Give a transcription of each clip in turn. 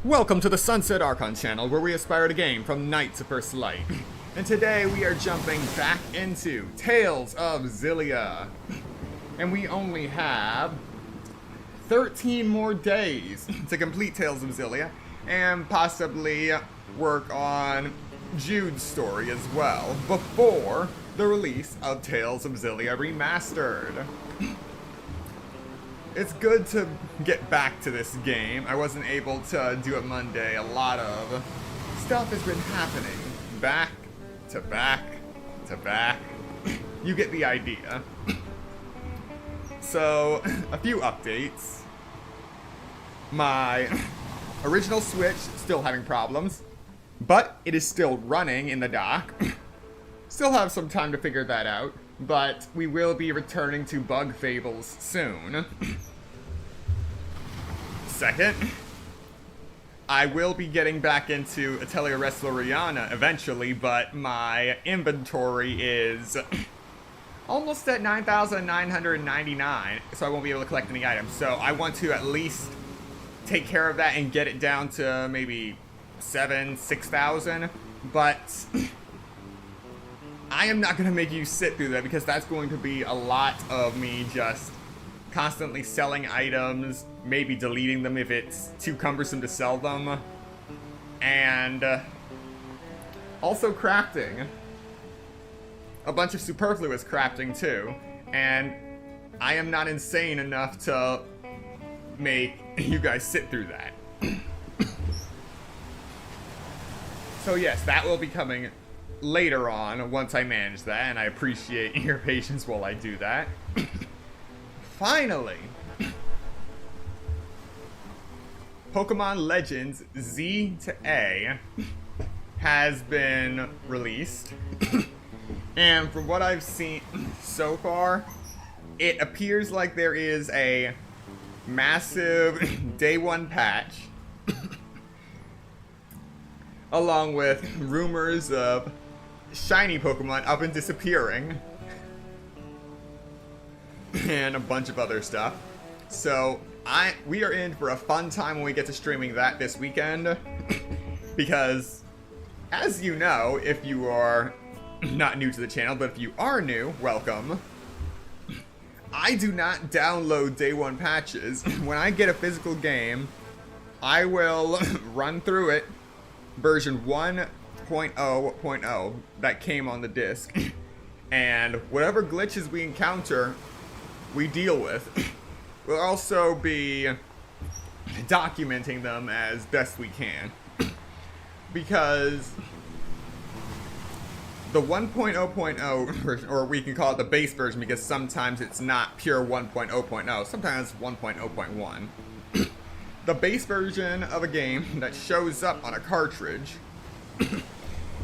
Welcome to the Sunset Archon channel, where we aspire to gain from night to first light. And today we are jumping back into Tales of Xillia. And we only have 13 more days to complete Tales of Xillia, and possibly work on Jude's story as well, before the release of Tales of Xillia Remastered. It's good to get back to this game. I wasn't able to do it Monday. A lot of stuff has been happening. Back to back to back. You get the idea. So, a few updates. My original Switch still having problems, but it is still running in the dock. Still have some time to figure that out, but we will be returning to Bug Fables soon. Second, I will be getting back into Atelier Wrestleriana eventually, but my inventory is almost at 9,999, so I won't be able to collect any items. So I want to at least take care of that and get it down to maybe 6,000, but I am not going to make you sit through that, because that's going to be a lot of me just constantly selling items, maybe deleting them if it's too cumbersome to sell them, and also crafting. A bunch of superfluous crafting too, and I am not insane enough to make you guys sit through that. So yes, that will be coming later on once I manage that, and I appreciate your patience while I do that. Finally, Pokemon Legends Z to A has been released, and from what I've seen so far, it appears like there is a massive day one patch, along with rumors of shiny Pokemon up and disappearing, and a bunch of other stuff. So we are in for a fun time when we get to streaming that this weekend, because as you know, if you are not new to the channel, but if you are new, welcome. I do not download day one patches. When I get a physical game, I will run through it, version 1.0.0 that came on the disc, and whatever glitches we encounter, we deal with. We'll also be documenting them as best we can, because the 1.0.0 version, or we can call it the base version, because sometimes it's not pure 1.0.0, sometimes it's 1.0.1. The base version of a game that shows up on a cartridge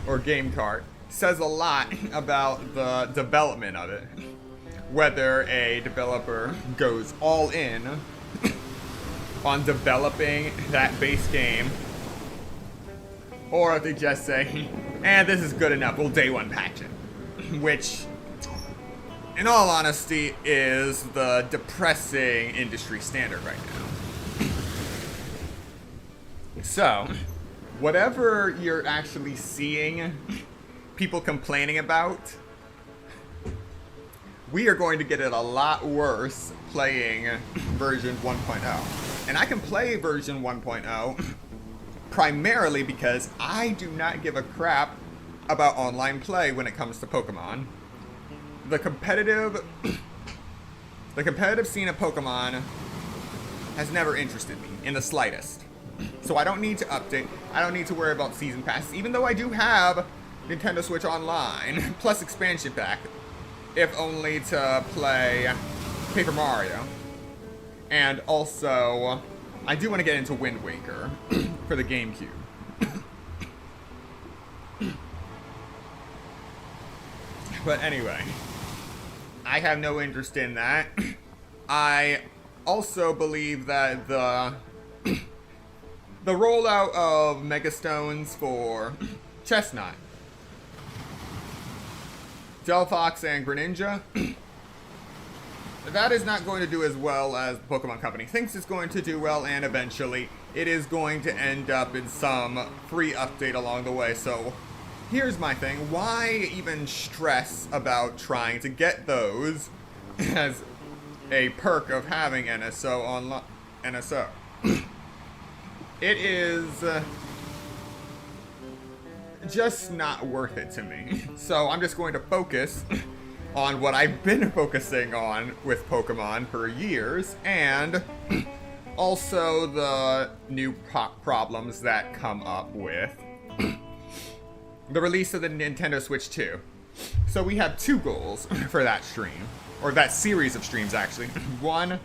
or game cart says a lot about the development of it. Whether a developer goes all in on developing that base game, or if they just say, this is good enough, we'll day one patch it. Which, in all honesty, is the depressing industry standard right now. So, whatever you're actually seeing people complaining about, we are going to get it a lot worse playing version 1.0. And I can play version 1.0 primarily because I do not give a crap about online play when it comes to Pokemon. The competitive scene of Pokemon has never interested me in the slightest. So I don't need to update. I don't need to worry about season passes, even though I do have Nintendo Switch Online plus expansion pack, if only to play Paper Mario. And also, I do want to get into Wind Waker for the GameCube. But anyway, I have no interest in that. I also believe that the rollout of Mega Stones for Chestnut, Delphox, and Greninja that is not going to do as well as the Pokemon Company thinks it's going to do well, and eventually it is going to end up in some free update along the way. So here's my thing. Why even stress about trying to get those as a perk of having NSO online? NSO. It is just not worth it to me. So I'm just going to focus on what I've been focusing on with Pokemon for years, and also the new problems that come up with the release of the Nintendo Switch 2. So we have two goals for that stream, or that series of streams actually. One,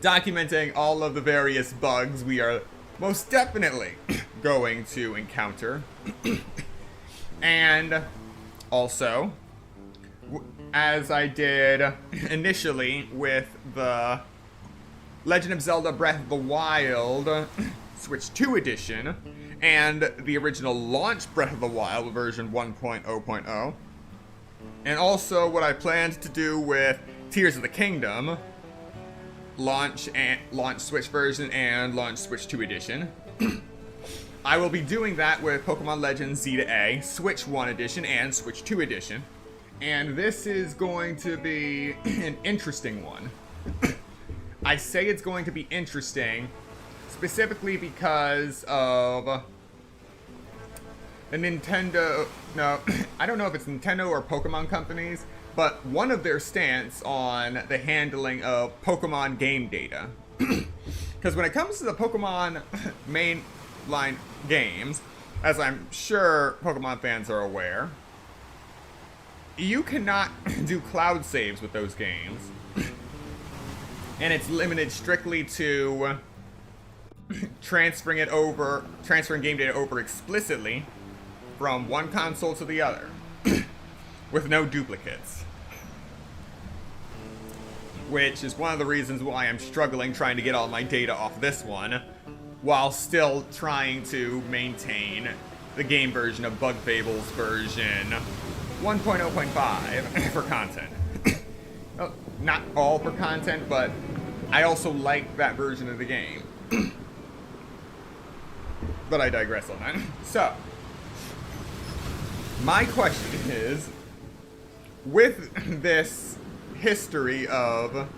documenting all of the various bugs we are most definitely going to encounter. And also, as I did initially with the Legend of Zelda Breath of the Wild Switch 2 edition and the original launch Breath of the Wild version 1.0.0, and also what I planned to do with Tears of the Kingdom launch Switch version and launch Switch 2 edition. I will be doing that with Pokemon Legends Z to A, Switch 1 edition and Switch 2 edition. And this is going to be an interesting one. I say it's going to be interesting specifically because of the Nintendo... No, I don't know if it's Nintendo or Pokemon companies, but one of their stance on the handling of Pokemon game data. Because when it comes to the Pokemon mainline games, as I'm sure Pokemon fans are aware, you cannot do cloud saves with those games. And it's limited strictly to transferring game data over explicitly from one console to the other with no duplicates. Which is one of the reasons why I'm struggling trying to get all my data off this one, while still trying to maintain the game version of Bug Fables version 1.0.5 for content. Well, not all for content, but I also like that version of the game. But I digress on that. So, my question is, with this history of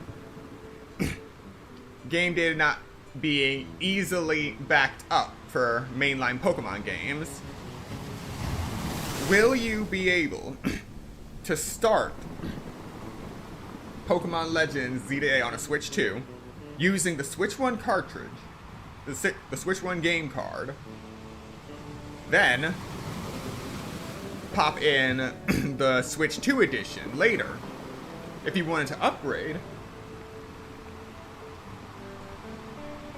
game data not being easily backed up for mainline Pokemon games, will you be able to start Pokemon Legends Z to A on a Switch 2 using the Switch 1 cartridge, the Switch 1 game card, then pop in the Switch 2 edition later if you wanted to upgrade,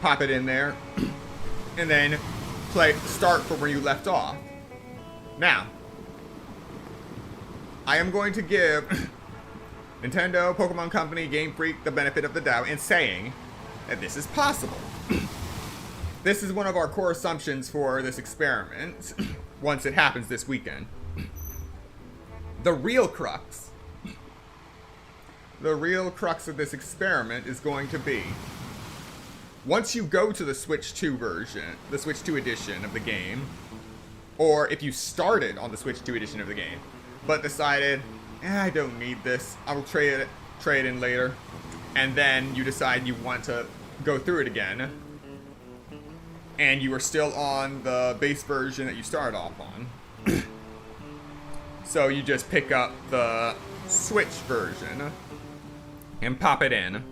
pop it in there, and then start from where you left off. Now, I am going to give Nintendo, Pokemon Company, Game Freak the benefit of the doubt in saying that this is possible. This is one of our core assumptions for this experiment, once it happens this weekend. The real crux of this experiment is going to be, once you go to the Switch 2 version, the Switch 2 edition of the game, or if you started on the Switch 2 edition of the game, but decided, I don't need this, I will trade in later, and then you decide you want to go through it again, and you are still on the base version that you started off on. So you just pick up the Switch version and pop it in.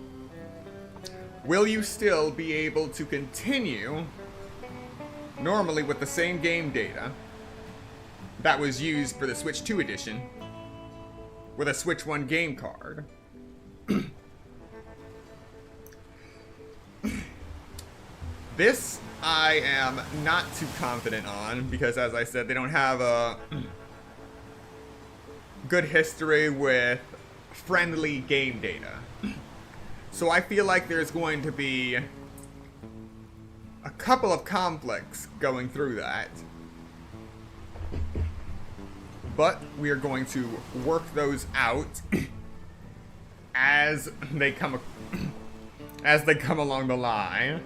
Will you still be able to continue normally with the same game data that was used for the Switch 2 edition with a Switch 1 game card? This I am not too confident on because, as I said, they don't have a good history with friendly game data. So I feel like there's going to be a couple of conflicts going through that. But we are going to work those out as they come as they come along the line.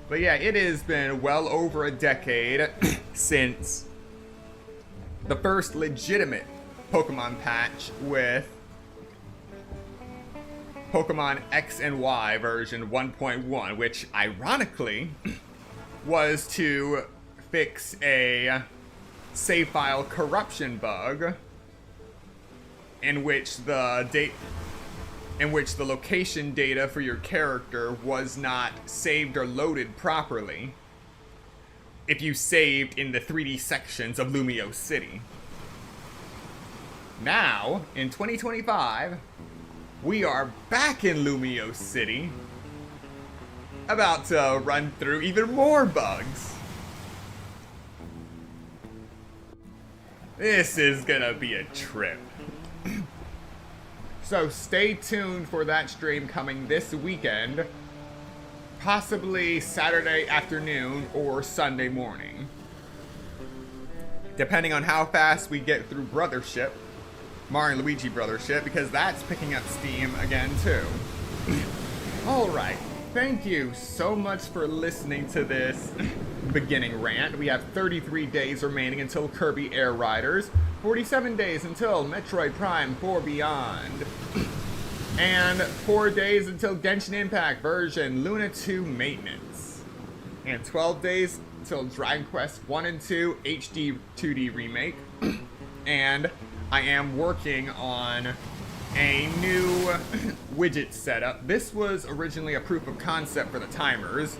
But yeah, it has been well over a decade since the first legitimate Pokemon patch with Pokemon X and Y version 1.1, which ironically was to fix a save file corruption bug in which the location data for your character was not saved or loaded properly if you saved in the 3D sections of Lumio City. Now, in 2025, we are back in Lumio City, about to run through even more bugs. This is gonna be a trip. So stay tuned for that stream coming this weekend, possibly Saturday afternoon or Sunday morning, depending on how fast we get through Brothership, Mario and Luigi Brothership, because that's picking up steam again too. Alright, thank you so much for listening to this beginning rant. We have 33 days remaining until Kirby Air Riders, 47 days until Metroid Prime 4 Beyond, and 4 days until Genshin Impact version Luna 2 maintenance, and 12 days until Dragon Quest 1 and 2 HD 2D remake, and I am working on a new widget setup. This was originally a proof of concept for the timers,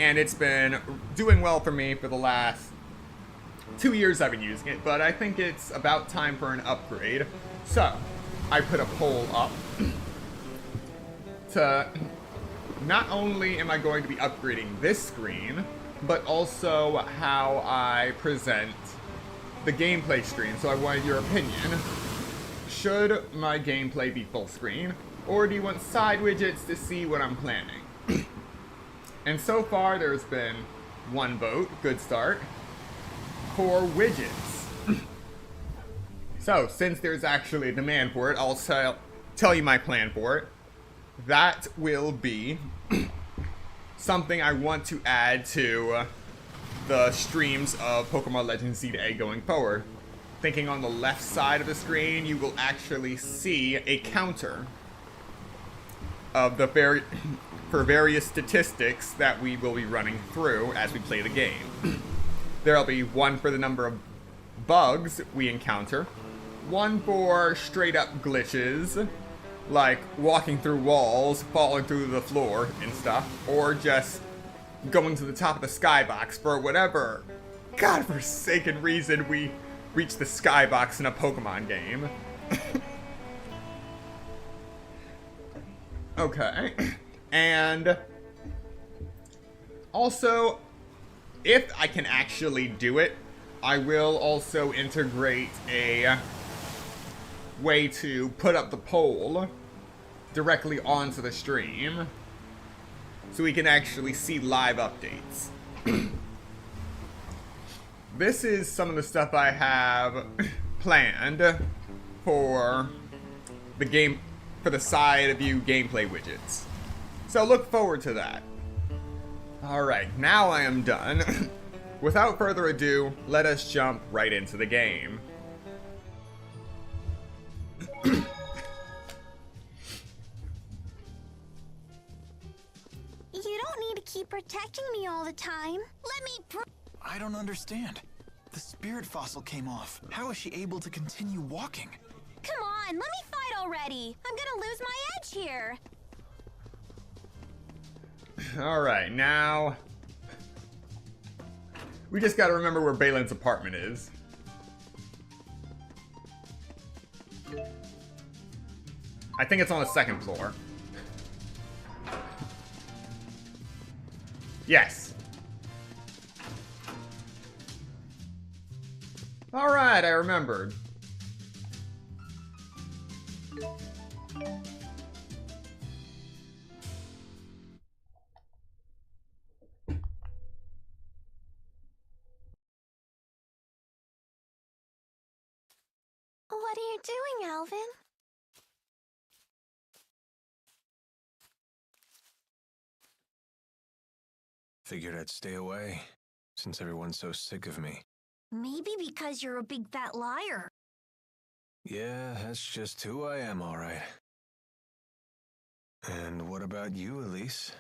and it's been doing well for me for the last 2 years I've been using it, but I think it's about time for an upgrade. So, I put a poll up to not only am I going to be upgrading this screen, but also how I present the gameplay screen. So I wanted your opinion. Should my gameplay be full screen, or do you want side widgets to see what I'm planning? And so far there's been one vote, good start, for widgets. So since there's actually a demand for it, I'll tell you my plan for it. That will be something I want to add to the streams of Pokemon Legends Z-A going forward. Thinking on the left side of the screen, you will actually see a counter of the for various statistics that we will be running through as we play the game. There'll be one for the number of bugs we encounter, one for straight up glitches, like walking through walls, falling through the floor and stuff, or just going to the top of the skybox for whatever godforsaken reason we reach the skybox in a Pokemon game. Okay. And also, if I can actually do it, I will also integrate a way to put up the poll directly onto the stream so we can actually see live updates. This is some of the stuff I have planned for the game, for the side view gameplay widgets. So look forward to that. Alright, now I am done. Without further ado, let us jump right into the game. You don't need to keep protecting me all the time. Let me I don't understand. The spirit fossil came off. How is she able to continue walking? Come on, let me fight already. I'm gonna lose my edge here. Alright, now we just gotta remember where Balin's apartment is. I think it's on the second floor. Yes. Alright, I remembered. What are you doing, Alvin? Figured I'd stay away, since everyone's so sick of me. Maybe because you're a big fat liar. Yeah, that's just who I am, all right. And what about you, Elise?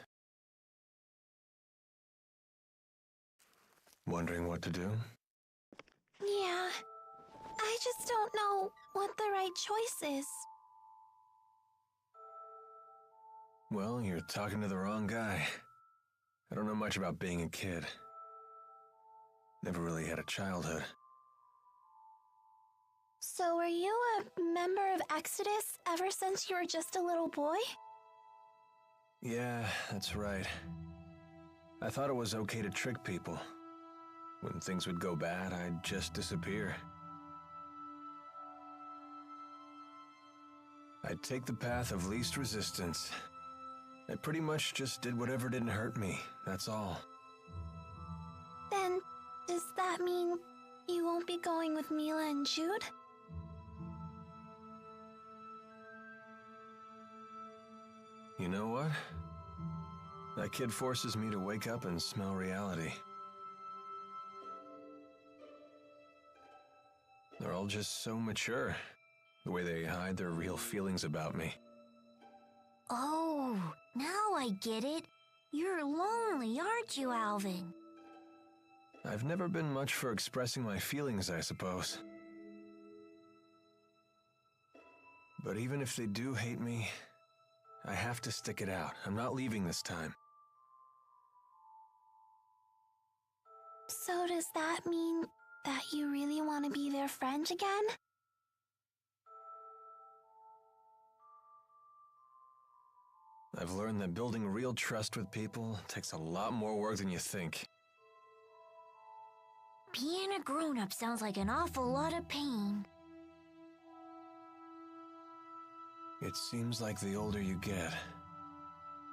Wondering what to do? Yeah, I just don't know what the right choice is. Well, you're talking to the wrong guy. I don't know much about being a kid. Never really had a childhood. So were you a member of Exodus ever since you were just a little boy? Yeah, that's right. I thought it was okay to trick people. When things would go bad, I'd just disappear. I'd take the path of least resistance. I pretty much just did whatever didn't hurt me, that's all. Then, does that mean you won't be going with Mila and Jude? You know what? That kid forces me to wake up and smell reality. They're all just so mature, the way they hide their real feelings about me. Oh, now I get it. You're lonely, aren't you, Alvin? I've never been much for expressing my feelings, I suppose. But even if they do hate me, I have to stick it out. I'm not leaving this time. So does that mean that you really want to be their friend again? I've learned that building real trust with people takes a lot more work than you think. Being a grown-up sounds like an awful lot of pain. It seems like the older you get,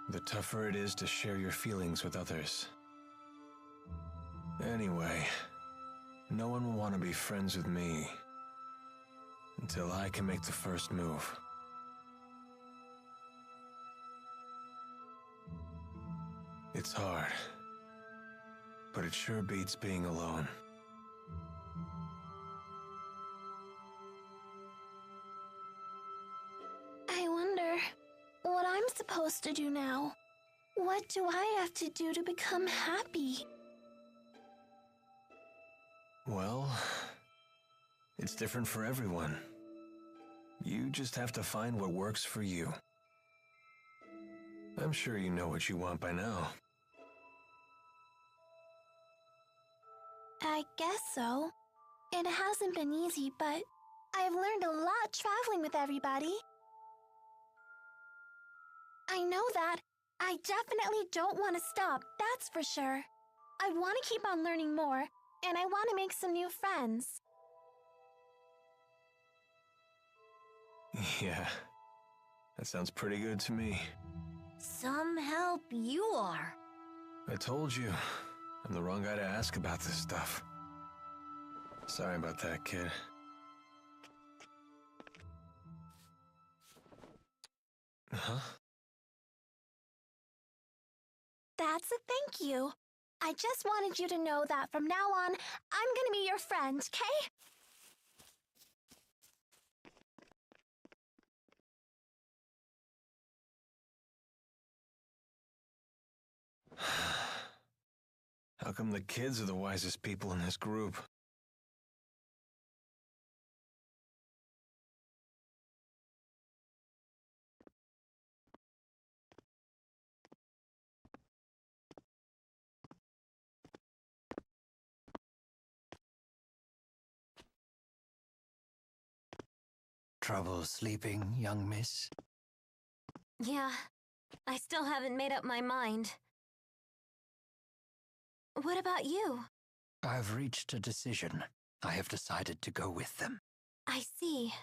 the tougher it is to share your feelings with others. Anyway, no one will want to be friends with me until I can make the first move. It's hard, but it sure beats being alone. I wonder what I'm supposed to do now. What do I have to do to become happy? Well, it's different for everyone. You just have to find what works for you. I'm sure you know what you want by now. I guess so. It hasn't been easy, but I've learned a lot traveling with everybody. I know that. I definitely don't want to stop, that's for sure. I want to keep on learning more, and I want to make some new friends. Yeah, that sounds pretty good to me. Some help you are. I told you, I'm the wrong guy to ask about this stuff. Sorry about that, kid. Huh? That's a thank you. I just wanted you to know that from now on, I'm gonna be your friend, okay? How come the kids are the wisest people in this group? Trouble sleeping, young miss? Yeah, I still haven't made up my mind. What about you? I've reached a decision. I have decided to go with them. I see.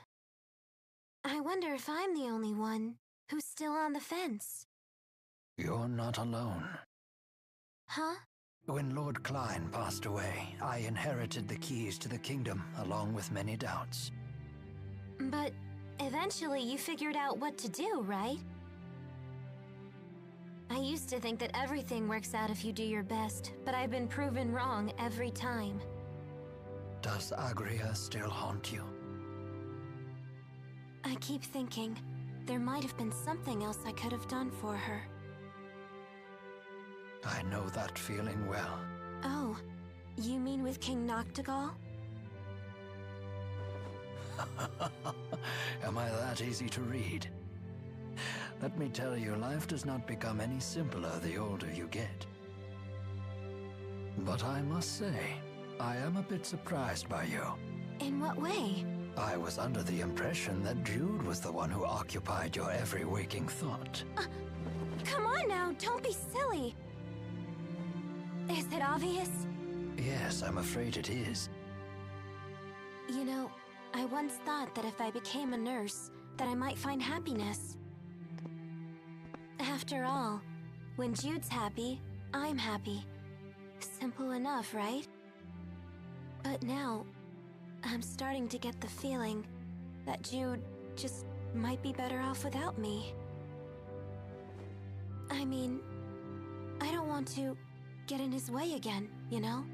I wonder if I'm the only one who's still on the fence. You're not alone. Huh? When Lord Klein passed away, I inherited the keys to the kingdom along with many doubts. But eventually you figured out what to do, right? I used to think that everything works out if you do your best, but I've been proven wrong every time. Does Agria still haunt you? I keep thinking there might have been something else I could have done for her. I know that feeling well. Oh, you mean with King Noctigal? Am I that easy to read? Let me tell you, life does not become any simpler the older you get. But I must say, I am a bit surprised by you. In what way? I was under the impression that Jude was the one who occupied your every waking thought. Come on now, don't be silly. Is it obvious? Yes, I'm afraid it is. You know, I once thought that if I became a nurse, that I might find happiness. After all, when Jude's happy, I'm happy. Simple enough, right? But now, I'm starting to get the feeling that Jude just might be better off without me. I mean, I don't want to get in his way again, you know?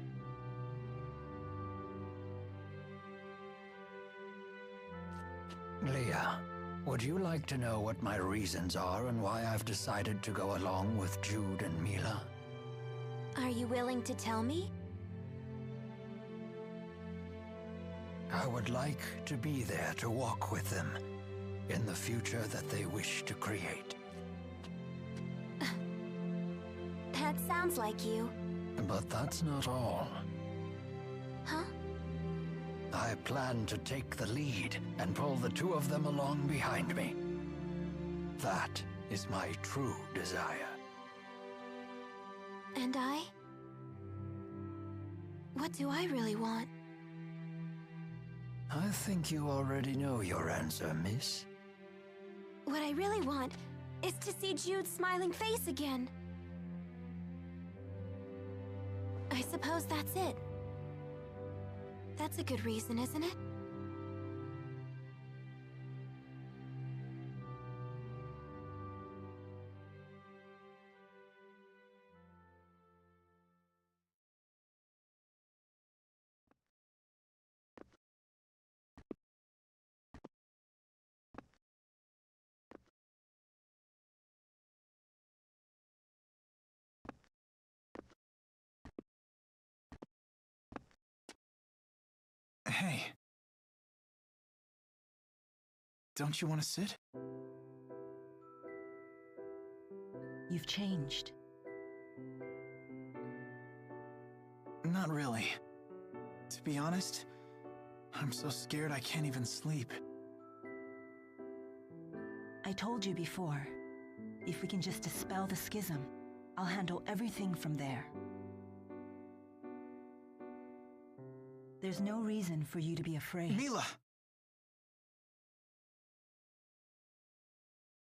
Leah, would you like to know what my reasons are and why I've decided to go along with Jude and Mila? Are you willing to tell me? I would like to be there to walk with them in the future that they wish to create. That sounds like you. But that's not all. Huh? I plan to take the lead and pull the two of them along behind me. That is my true desire. And I? What do I really want? I think you already know your answer, miss. What I really want is to see Jude's smiling face again. I suppose that's it. That's a good reason, isn't it? Hey. Don't you want to sit? You've changed. Not really. To be honest, I'm so scared I can't even sleep. I told you before, if we can just dispel the schism, I'll handle everything from there. There's no reason for you to be afraid. Mila!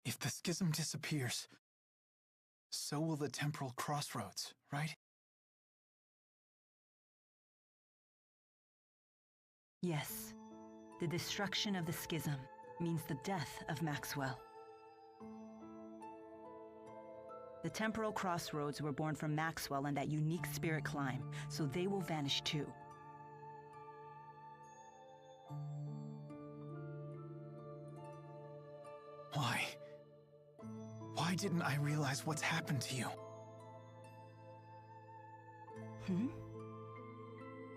If the schism disappears, so will the temporal crossroads, right? Yes. The destruction of the schism means the death of Maxwell. The temporal crossroads were born from Maxwell and that unique spirit climb, so they will vanish too. Why? Why didn't I realize what's happened to you?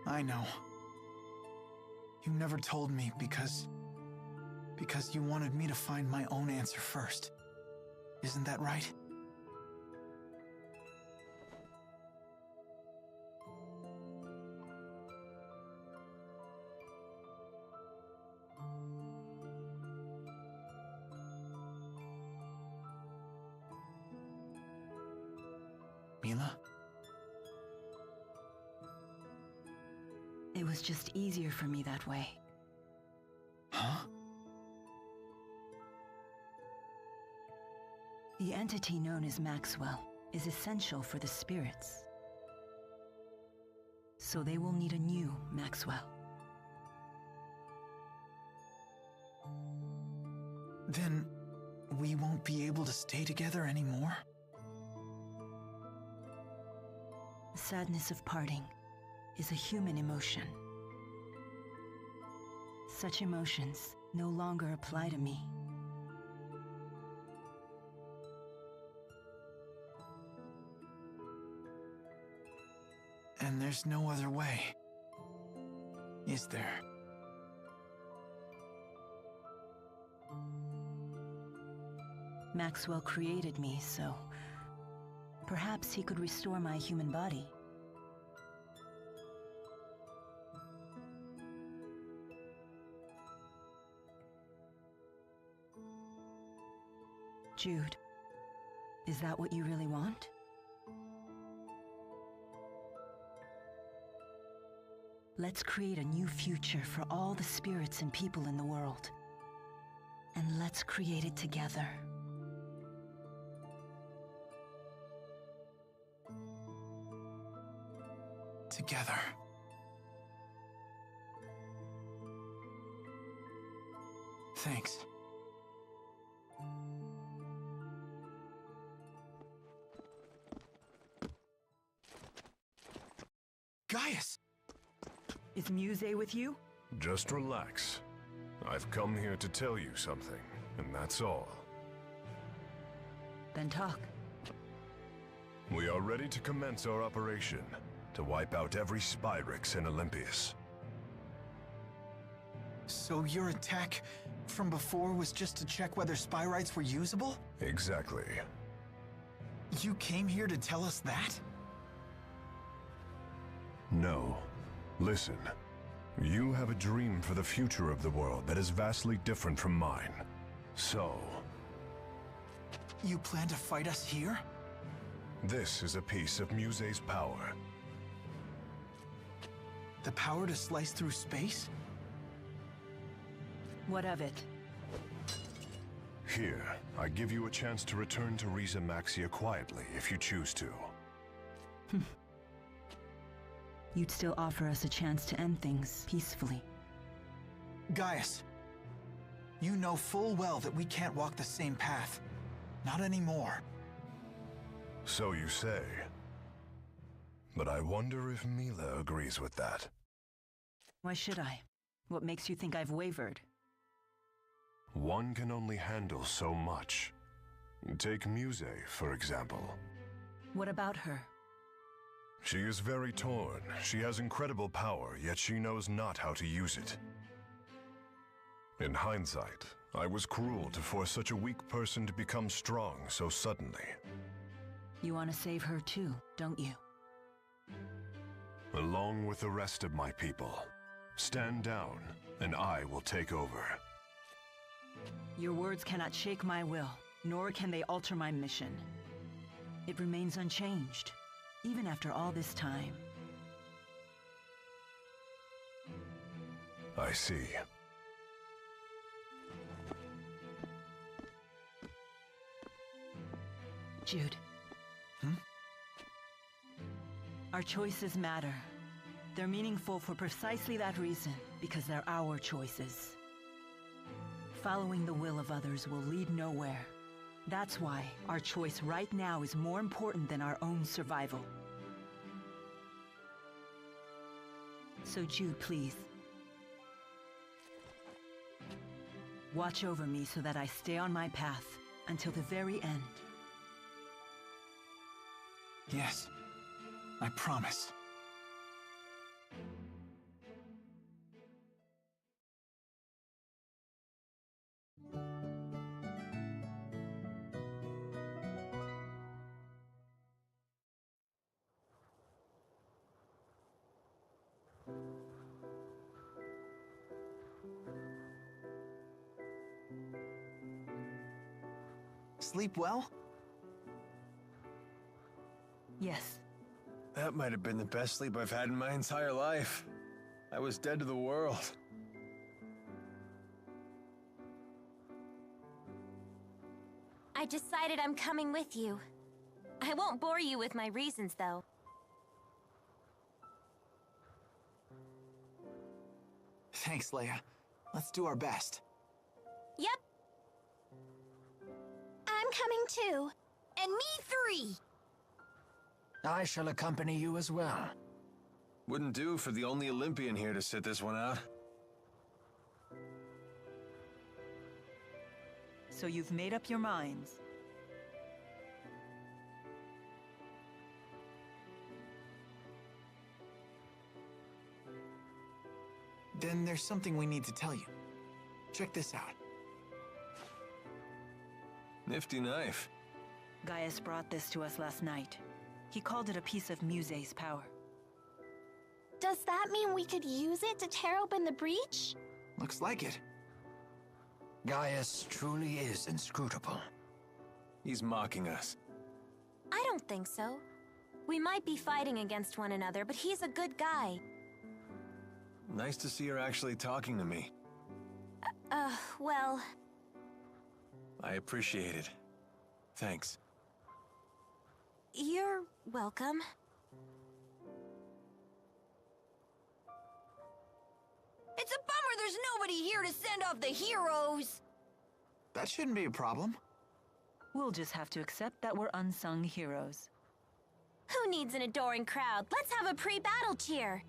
I know. You never told me because you wanted me to find my own answer first. Isn't that right? Mila? It was just easier for me that way. Huh? The entity known as Maxwell is essential for the spirits. So they will need a new Maxwell. Then we won't be able to stay together anymore? The sadness of parting is a human emotion. Such emotions no longer apply to me. And there's no other way, is there? Maxwell created me, so perhaps he could restore my human body. Jude, is that what you really want? Let's create a new future for all the spirits and people in the world. And let's create it together. Together. Thanks. Gaius! Is Muse with you? Just relax. I've come here to tell you something, and that's all. Then talk. We are ready to commence our operation to wipe out every Spyrix in Olympias. So your attack from before was just to check whether Spyrites were usable? Exactly. You came here to tell us that? No. Listen. You have a dream for the future of the world that is vastly different from mine. So... You plan to fight us here? this is a piece of Muse's power. The power to slice through space? What of it? Here, I give you a chance to return to Riza Maxia quietly if you choose to. You'd still offer us a chance to end things peacefully. Gaius, you know full well that we can't walk the same path. Not anymore. So you say. But I wonder if Mila agrees with that. Why should I? What makes you think I've wavered? One can only handle so much. Take Muse, for example. What about her? She is very torn. She has incredible power, yet she knows not how to use it. In hindsight, I was cruel to force such a weak person to become strong so suddenly. You want to save her too, don't you? Along with the rest of my people. Stand down, and I will take over. Your words cannot shake my will, nor can they alter my mission. It remains unchanged, even after all this time. I see. Jude. Our choices matter. They're meaningful for precisely that reason, because they're our choices. Following the will of others will lead nowhere. That's why our choice right now is more important than our own survival. So Jude, please. Watch over me so that I stay on my path until the very end. Yes, I promise. Sleep well? Yes. That might have been the best sleep I've had in my entire life. I was dead to the world. I decided I'm coming with you. I won't bore you with my reasons, though. Thanks, Leia. Let's do our best. Yep. I'm coming too. And me 3. I shall accompany you as well. Wouldn't do for the only Olympian here to sit this one out. So you've made up your minds. Then there's something we need to tell you. Check this out. Nifty knife. Gaius brought this to us last night. He called it a piece of Muse's power. Does that mean we could use it to tear open the breach? Looks like it. Gaius truly is inscrutable. He's mocking us. I don't think so. We might be fighting against one another, but he's a good guy. Nice to see her actually talking to me. Well... I appreciate it. Thanks. You're welcome. It's a bummer there's nobody here to send off the heroes. That shouldn't be a problem. We'll just have to accept that we're unsung heroes. Who needs an adoring crowd? Let's have a pre-battle cheer.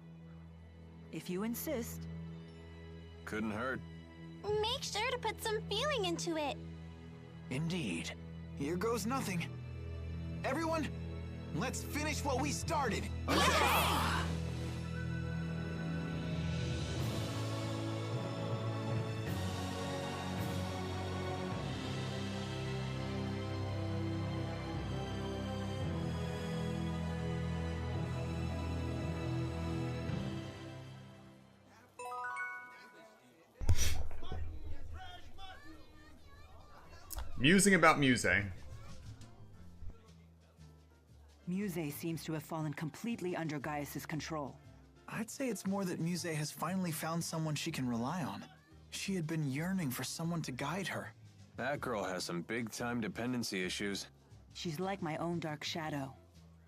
If you insist. Couldn't hurt. Make sure to put some feeling into it. Indeed. Here goes nothing. Everyone, let's finish what we started. Musing about Muse. Muse seems to have fallen completely under Gaius's control. I'd say it's more that Muse has finally found someone she can rely on. She had been yearning for someone to guide her. That girl has some big-time dependency issues. She's like my own dark shadow.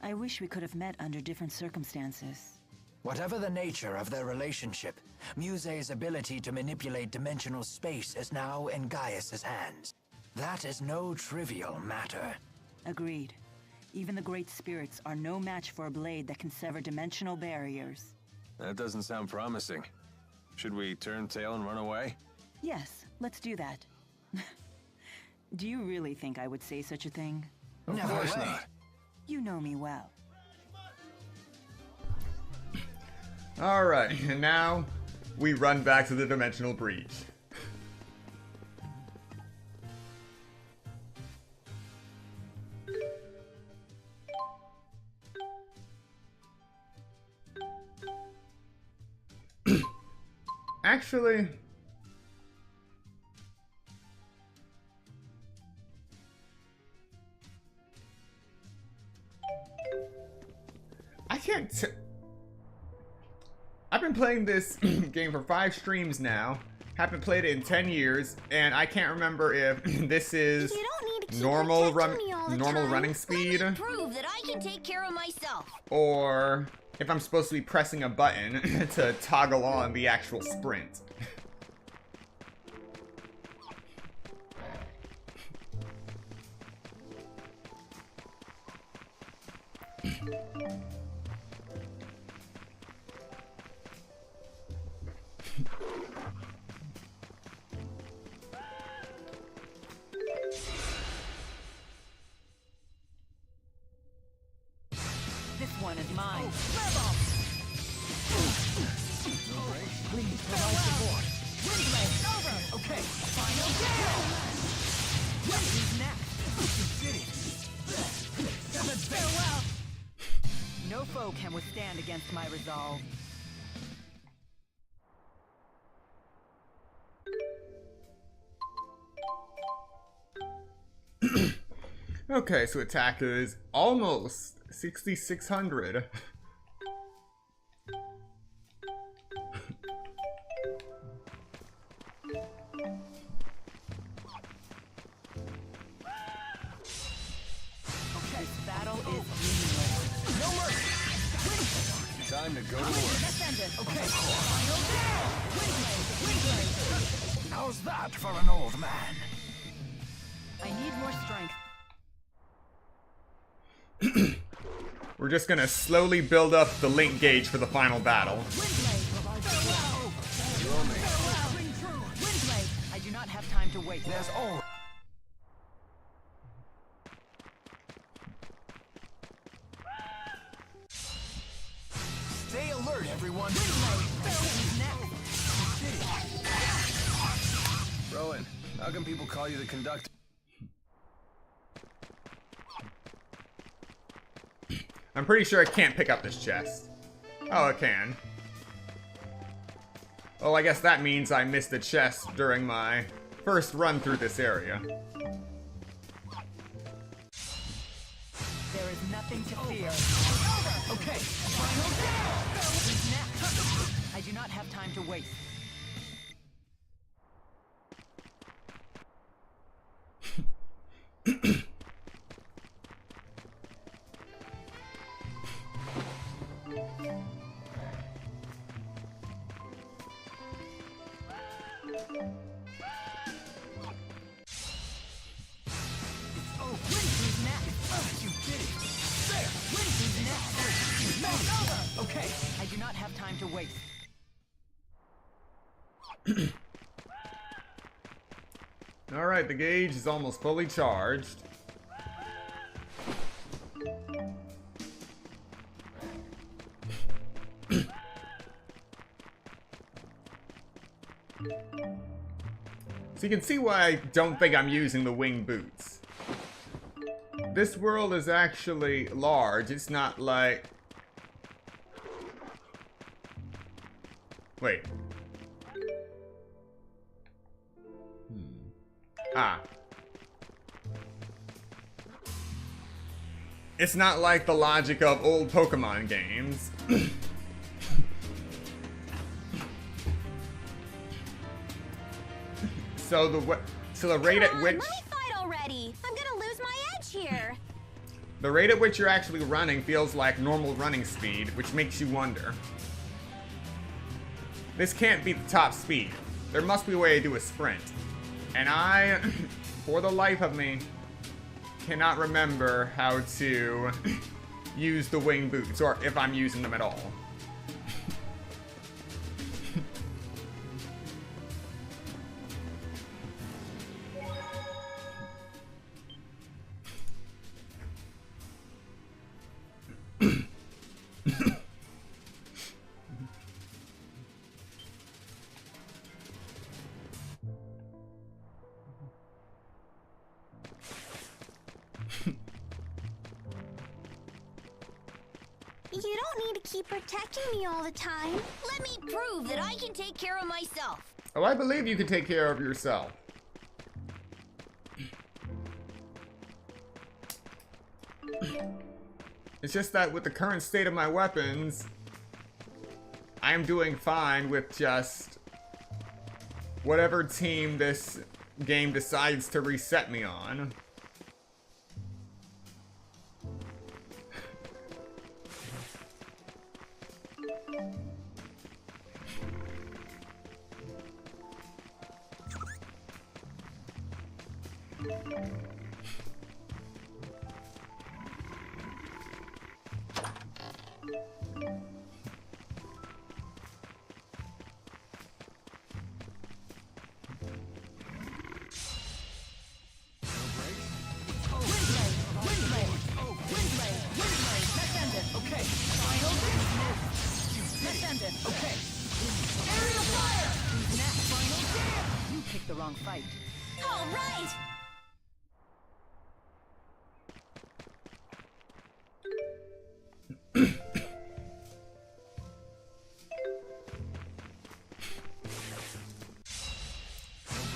I wish we could have met under different circumstances. Whatever the nature of their relationship, Muse's ability to manipulate dimensional space is now in Gaius's hands. That is no trivial matter. Agreed. Even the great spirits are no match for a blade that can sever dimensional barriers. That doesn't sound promising. Should we turn tail and run away? Yes, let's do that. Do you really think I would say such a thing? Of Never course way. not. You know me well. Alright, and now we run back to the dimensional breach. Actually, I can't I've been playing this game for 5 streams now. Haven't played it in 10 years, and I can't remember if this is You don't need to keep normal protecting me all the time. running speed, Prove that I can take care of myself. or if I'm supposed to be pressing a button to toggle on the actual sprint. This one is mine. Please provide support. Okay, final down! Who's next? Farewell! No foe can withstand against my resolve. Okay, so attack is almost 6,600. This battle is meaningless. No mercy. Time to go to work. Let's end it. Okay, final down! Windblade! How's that for an old man? I need more strength. We're just gonna slowly build up the link gauge for the final battle. Windblade! I do not have time to wait. There's all. Stay alert, everyone. Rowan, how come people call you the conductor? I'm pretty sure I can't pick up this chest. Oh, it can. Well, I guess that means I missed the chest during my first run through this area. There is nothing to fear. Okay. I do not have time to waste. Okay. I do not have time to waste. Alright, the gauge is almost fully charged. So you can see why I don't think I'm using the wing boots. This world is actually large. It's not like... Wait. Ah. It's not like the logic of old Pokemon games. So the rate at which... Let me fight already! I'm gonna lose my edge here! The rate at which you're actually running feels like normal running speed, which makes you wonder. This can't be the top speed. There must be a way to do a sprint. And I, for the life of me, cannot remember how to use the wing boots, or if I'm using them at all. You don't need to keep protecting me all the time. Let me prove that I can take care of myself. Oh, I believe you can take care of yourself. It's just that with the current state of my weapons, I am doing fine with just whatever team this game decides to reset me on. You picked the wrong fight. All right!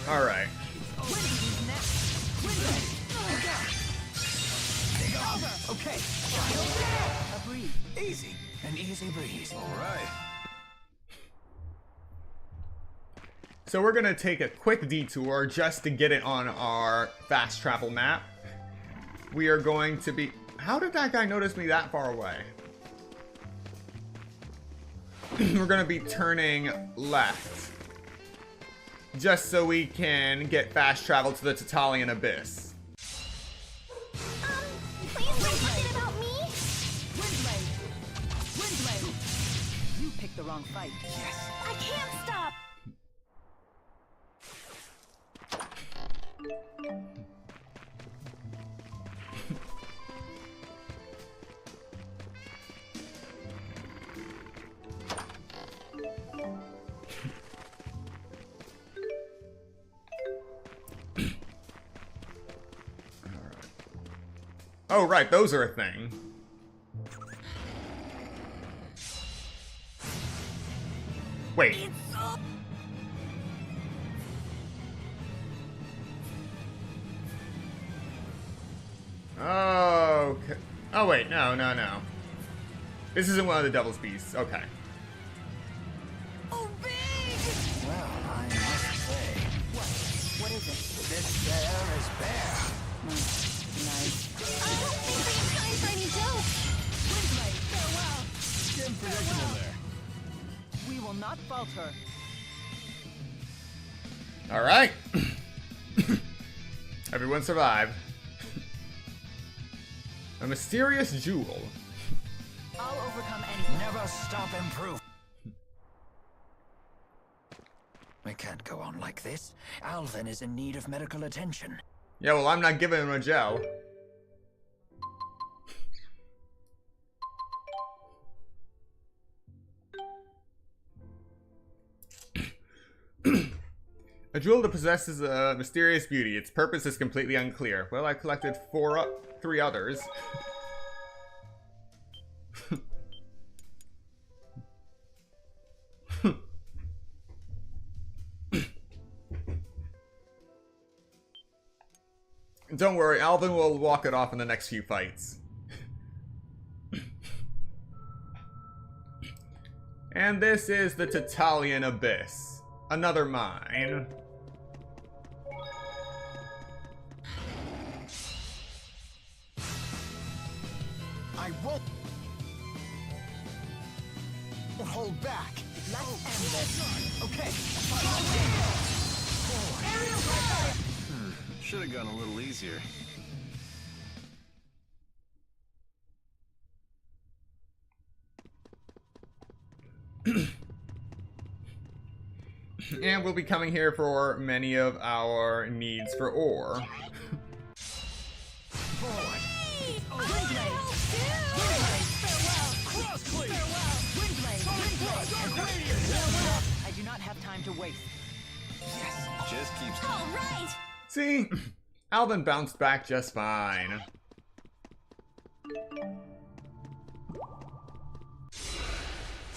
Alright. Okay. A breeze. Easy. An easy breeze. All right. So we're gonna take a quick detour just to get it on our fast travel map. We are going to be... How did that guy notice me that far away? We're gonna be turning left. just so we can get fast travel to the Tatalian Abyss. Please don't forget about me. Windblade! Windblade! You picked the wrong fight. Yes. I can't stop. Oh, right, those are a thing. Wait. Oh, okay. Oh, wait, no. This isn't one of the Devil's Beasts. Okay. Oh, big! Well, I must say, What is it? this there is bear. Nice. I don't think we have time for any jokes. Windblade, farewell! Getting predictable there. We will not falter. Alright. Everyone survived. A mysterious jewel. I'll overcome anything. Never stop improving. We can't go on like this. Alvin is in need of medical attention. Yeah, well, I'm not giving him a gel. A jewel that possesses a mysterious beauty. Its purpose is completely unclear. Well, I collected three others. Don't worry, Alvin will walk it off in the next few fights. And this is the Tatalian Abyss. Another mine. I won't hold back. Let's end this. Okay. Should have gone a little easier. And we'll be coming here for many of our needs for ore. Forward. I do not have time to waste. Just keeps. All right. See? Alvin bounced back just fine.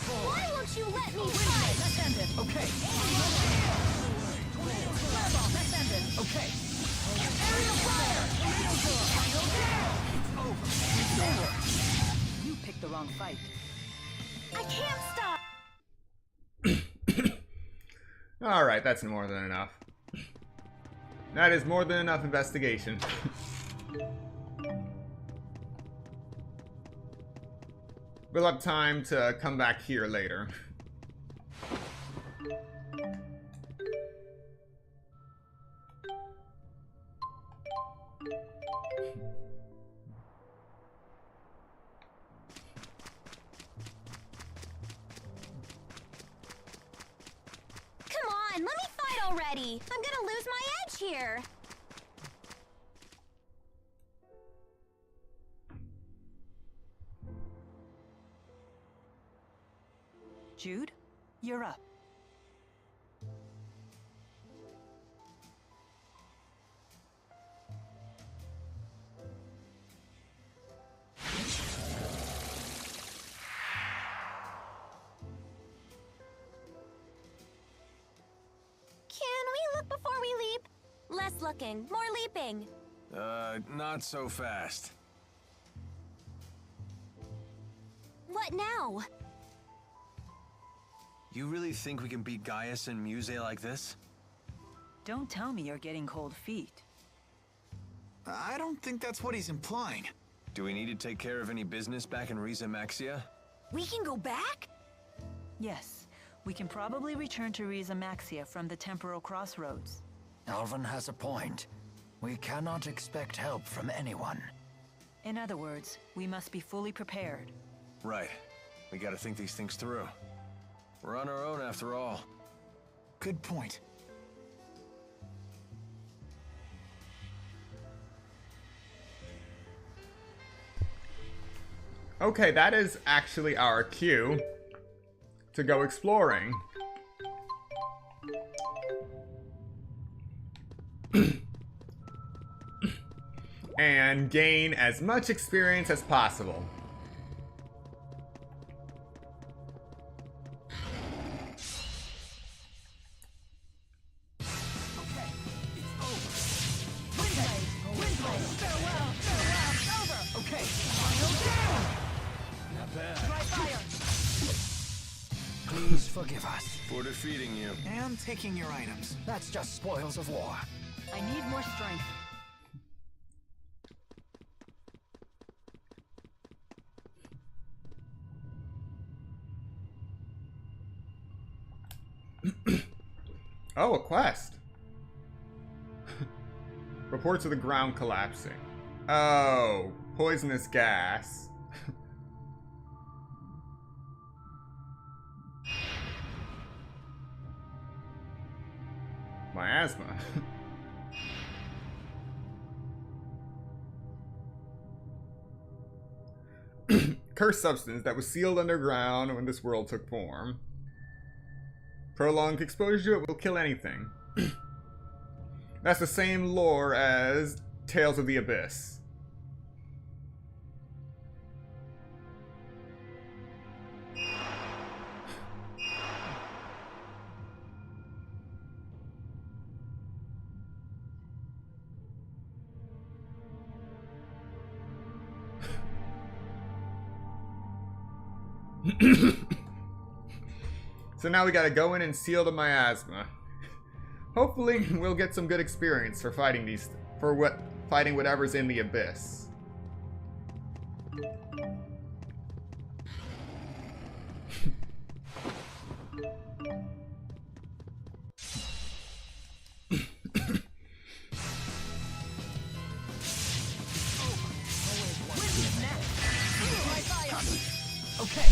Why won't you let me fight? Let's end it. Okay. Fireball, let's end it. Okay. You picked the wrong fight. I can't stop. Alright, that's more than enough. That is more than enough investigation. We'll have time to come back here later. Come on, let me fight already. I'm gonna lose my edge here. Jude, you're up. Can we look before we leap? Less looking, more leaping. Not so fast. What now? You really think we can beat Gaius and Muse like this? Don't tell me you're getting cold feet. I don't think that's what he's implying. Do we need to take care of any business back in Riza Maxia? We can go back? Yes, We can probably return to Riza Maxia from the temporal crossroads. Alvin has a point. We cannot expect help from anyone. In other words, we must be fully prepared. Right. We gotta think these things through. We're on our own after all. Good point. Okay, that is actually our cue to go exploring. And gain as much experience as possible. Please forgive us. For defeating you. And taking your items. That's just spoils of war. I need more strength. Oh, a quest. Reports of the ground collapsing. Oh, poisonous gas. Miasma. Cursed substance that was sealed underground when this world took form. Prolonged exposure to it will kill anything. That's the same lore as Tales of the Abyss. So now we gotta go in and seal the miasma. Hopefully we'll get some good experience for fighting fighting whatever's in the abyss. Okay.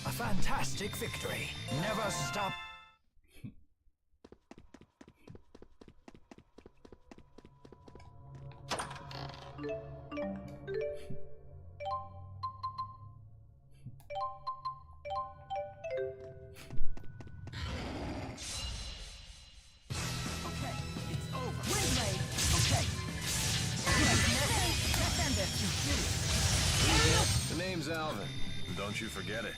A fantastic victory. Never stop. The name's Alvin. Don't you forget it.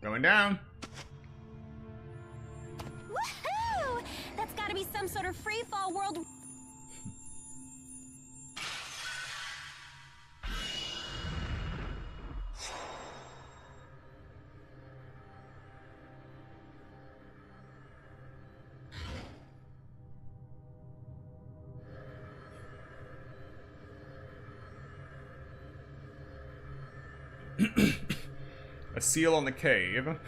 Going down. Woohoo! That's gotta be some sort of free-fall world. A seal on the cave.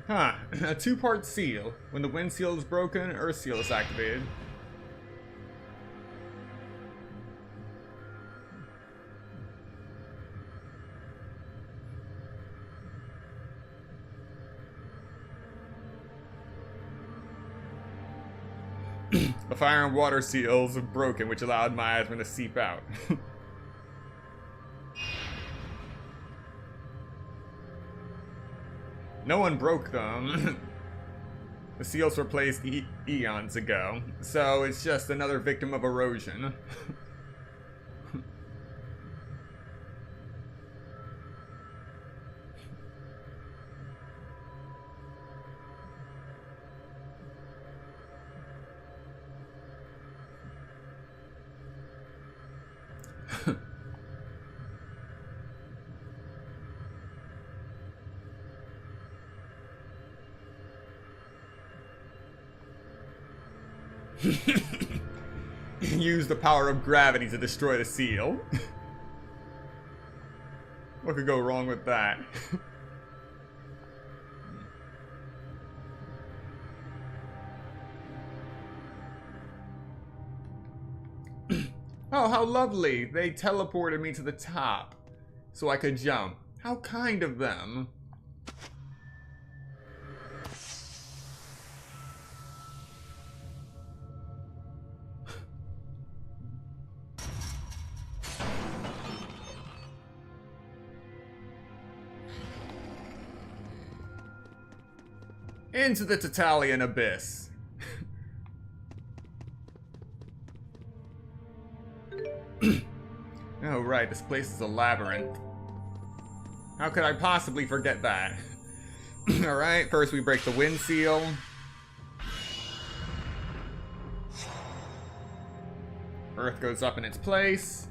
Huh, a two-part seal. When the wind seal is broken, earth seal is activated. The fire and water seals are broken, which allowed miasma to seep out. No one broke them. The seals were placed eons ago, so it's just another victim of erosion. use the power of gravity to destroy the seal. What could go wrong with that? Oh, how lovely! They teleported me to the top so I could jump. How kind of them. Into the Tatalian abyss. Oh right, this place is a labyrinth. How could I possibly forget that? Alright, first we break the wind seal. Earth goes up in its place.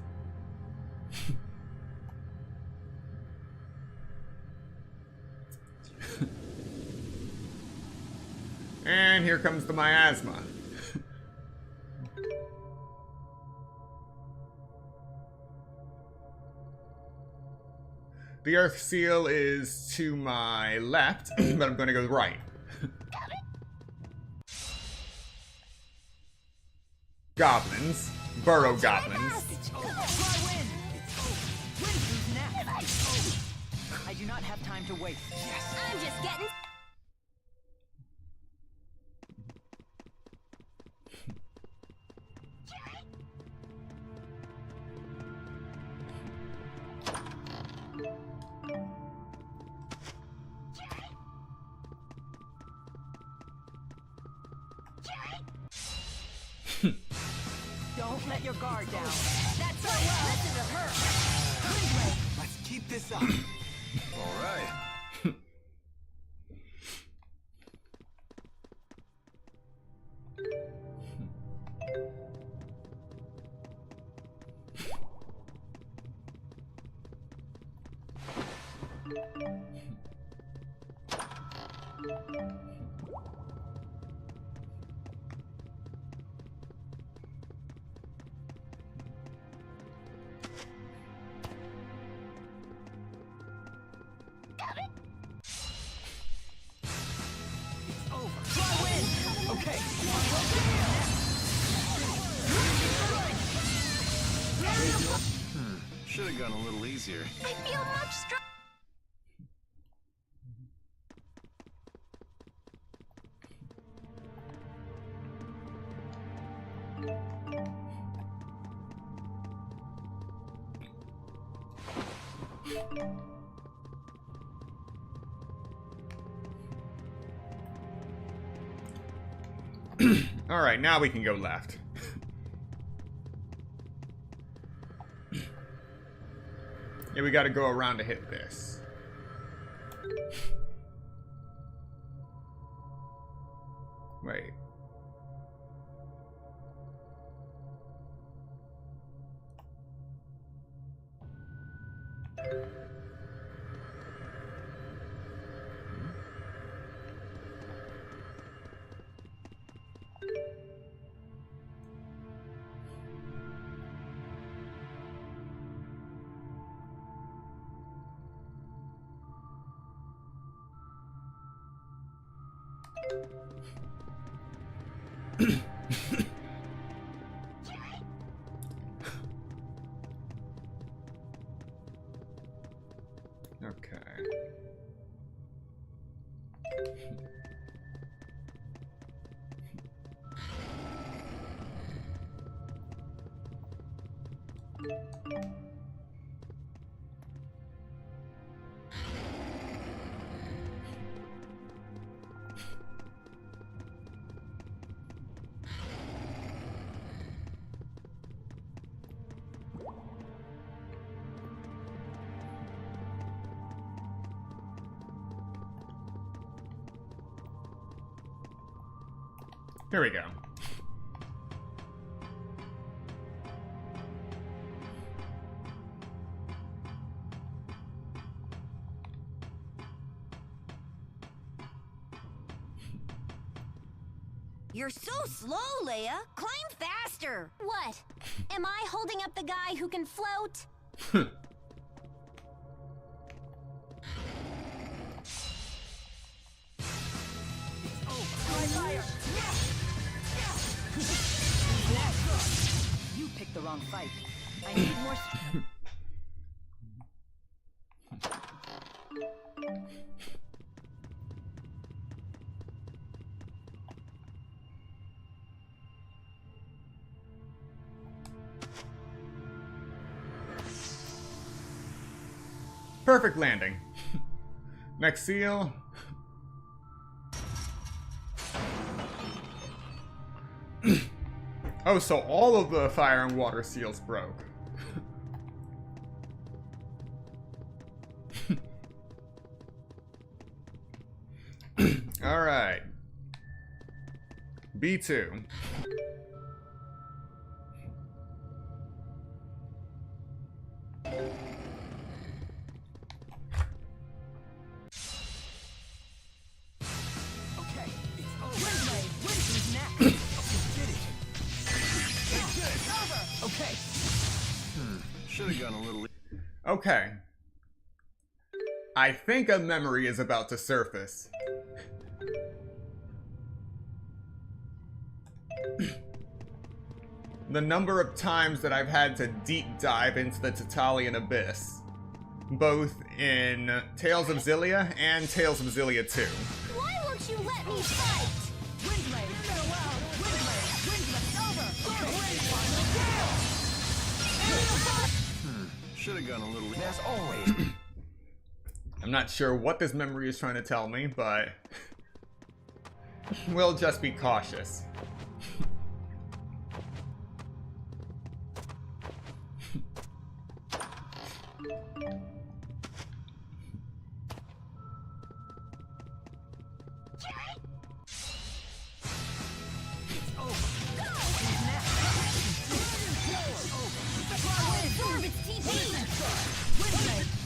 And here comes the miasma. The Earth seal is to my left, but I'm going to go right. Goblins. Burrow goblins. I do not have time to wait. Yes. I'm just getting... Don't let your guard down. That's so well. Listen to her. Let's keep this up. All right. Okay. Should have gone a little easier. I feel much stronger. Alright, now we can go left. Yeah, we gotta go around to hit this. Wait. Okay. Here we go. You're so slow, Leia. Climb faster. faster! What? Am I holding up the guy who can float? You picked the wrong fight. I need more. Perfect landing. Next seal. Oh, so all of the fire and water seals broke. Alright. B2. Okay, it's over. Who's next? You did it. Okay. Should have gone a little. Okay. I think a memory is about to surface. The number of times that I've had to deep dive into the Tatalian Abyss, both in Tales of Xillia and Tales of Xillia 2. Why won't you let me fight? Windblade, farewell! Windblade, over! Should have gone a little. There's always. I'm not sure what this memory is trying to tell me, but we'll just be cautious.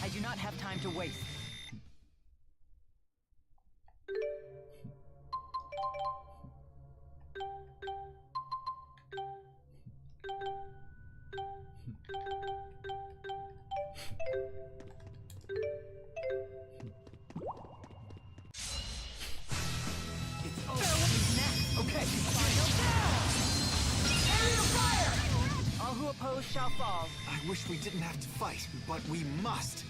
I do not have time to waste. Okay. All who oppose shall fall. I wish we didn't have to fight, but we must.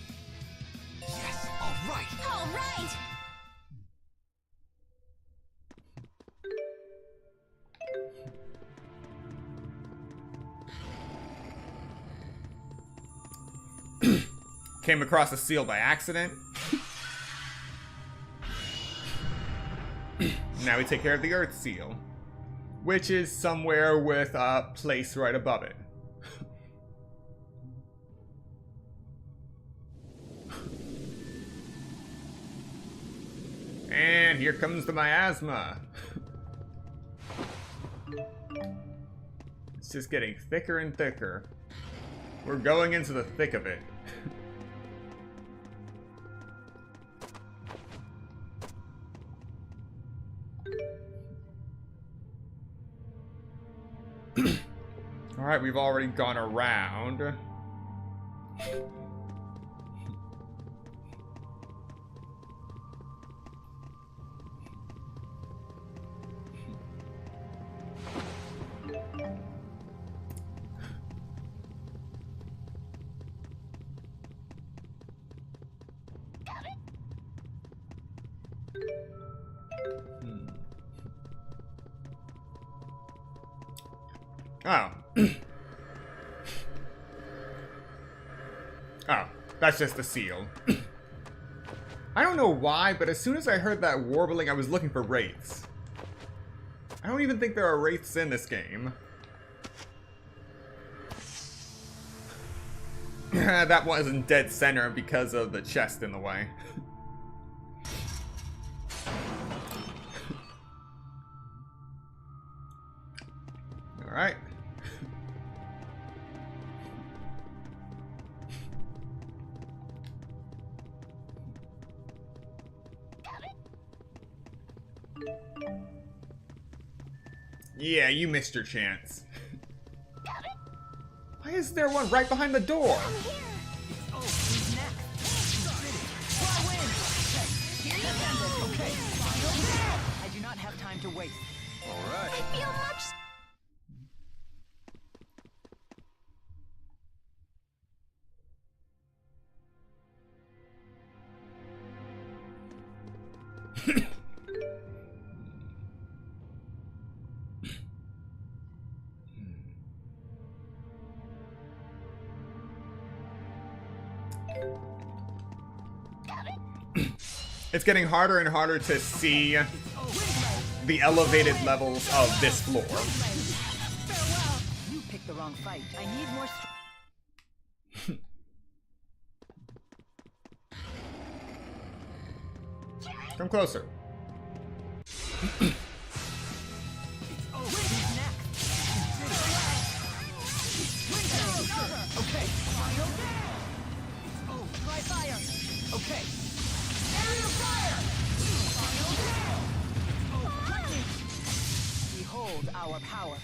Yes, all right. All right! Came across a seal by accident. Now we take care of the Earth seal, which is somewhere with a place right above it. And here comes the miasma. It's just getting thicker and thicker. We're going into the thick of it. Alright, we've already gone around. Oh. Oh, that's just the seal. I don't know why, but as soon as I heard that warbling, I was looking for wraiths. I don't even think there are wraiths in this game. That wasn't dead center because of the chest in the way. Alright. Yeah, you missed your chance. Why is there one right behind the door? I'm here. Oh, who's next? Fly win! Okay, here you go! Okay, I do not have time to waste. All right. I feel much. It's getting harder and harder to see the elevated levels of this floor. Farewell! You picked the wrong fight. I need more Come closer. Okay. Oh, try fire. Okay. Aerial fire. Behold our power.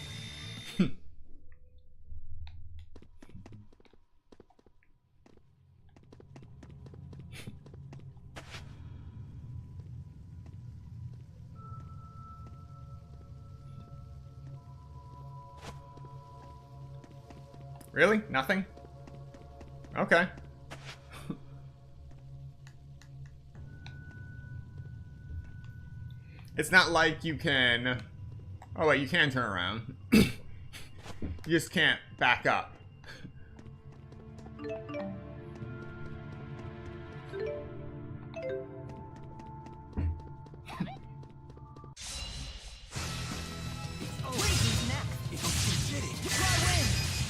Really? Nothing? Okay. It's not like you can... Oh wait, you can turn around. You just can't back up.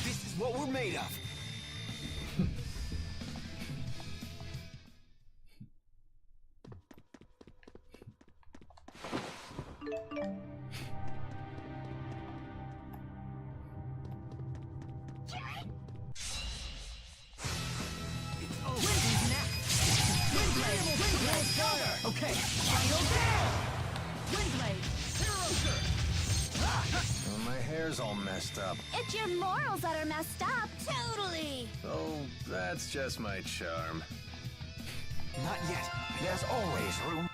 This is what we're made of. Okay. Well, my hair's all messed up. It's your morals that are messed up. Totally. Oh, that's just my charm. Not yet. There's always room.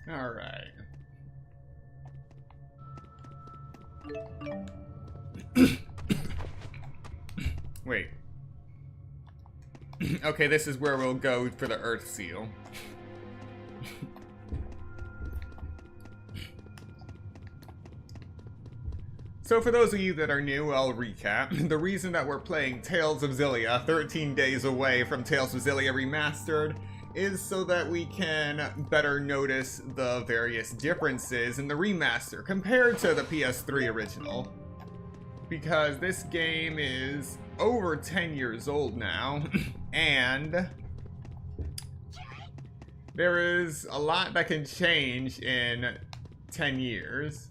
All right. Wait. Okay, this is where we'll go for the Earth Seal. So for those of you that are new, I'll recap. The reason that we're playing Tales of Xillia 13 days away from Tales of Xillia Remastered is so that we can better notice the various differences in the remaster compared to the PS3 original. Because this game is over 10 years old now, and there is a lot that can change in 10 years.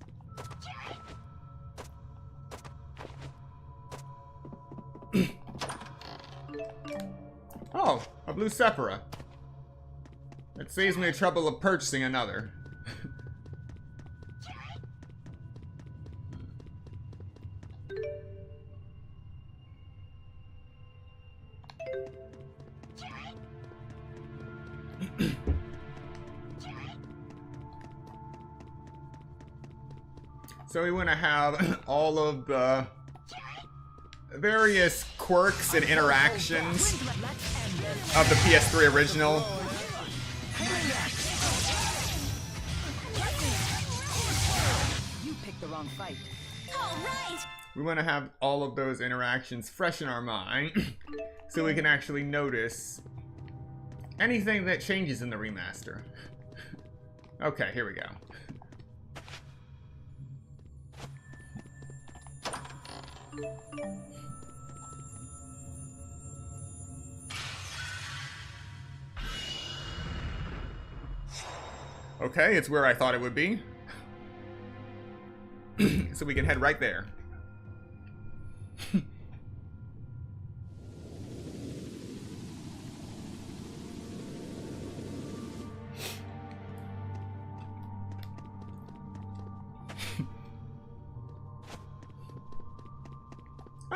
Oh, a blue Sephora. It saves me the trouble of purchasing another. So we want to have all of the various quirks and interactions of the PS3 original. You picked the wrong fight. All right. We want to have all of those interactions fresh in our mind so we can actually notice anything that changes in the remaster. Okay, here we go. Okay, it's where I thought it would be. So we can head right there.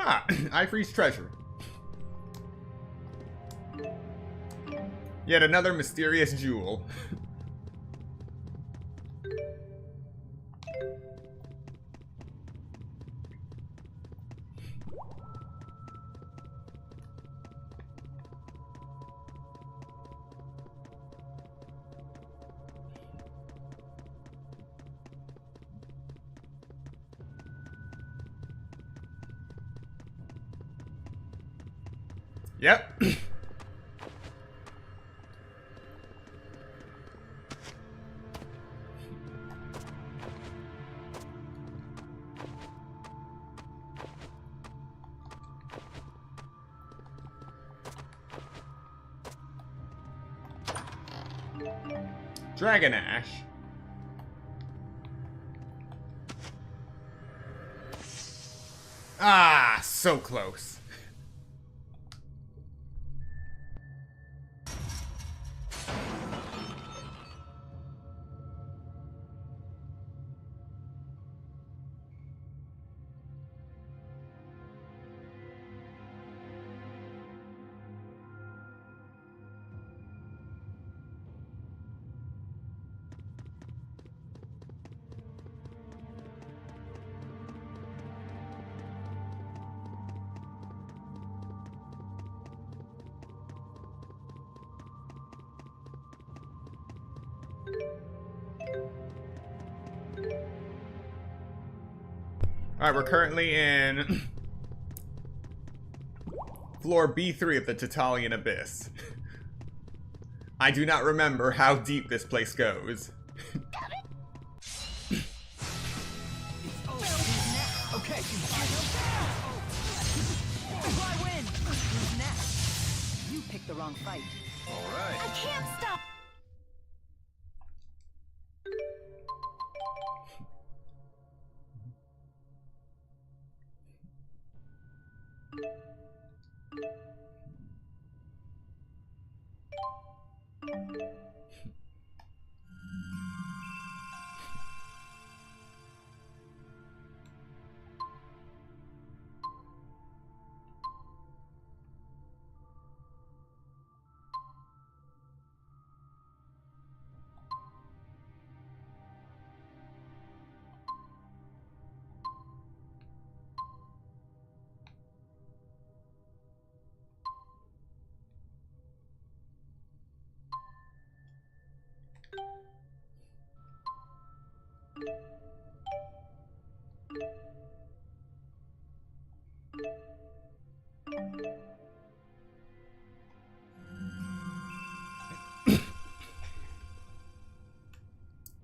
Ah, Ifree's treasure. Yet another mysterious jewel. Yep. Dragon Ash. Ah, so close. Alright, we're currently in floor B3 of the Tatalian Abyss. I do not remember how deep this place goes. Okay. I win. Who's next? You picked the wrong fight. All right. I can't stop.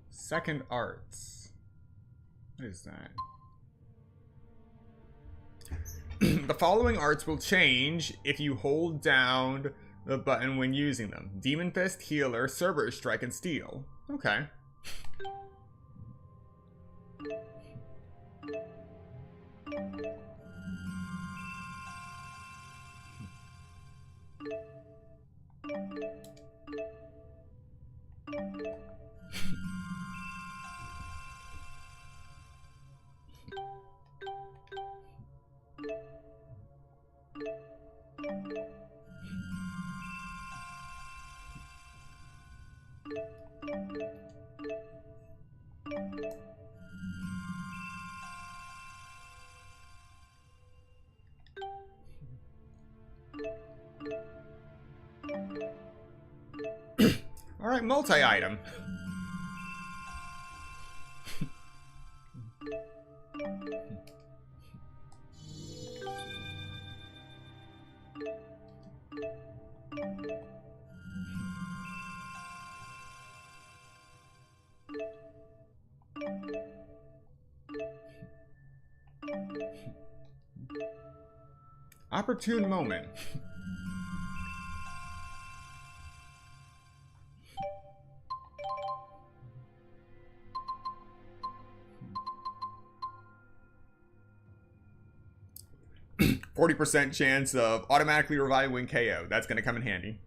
Second arts. What is that? The following arts will change if you hold down the button when using them. Demon Fist, Healer, Cerberus Strike, and Steel. Okay. Alright, multi-item. Opportune moment. %40 chance of automatically reviving KO. That's gonna come in handy.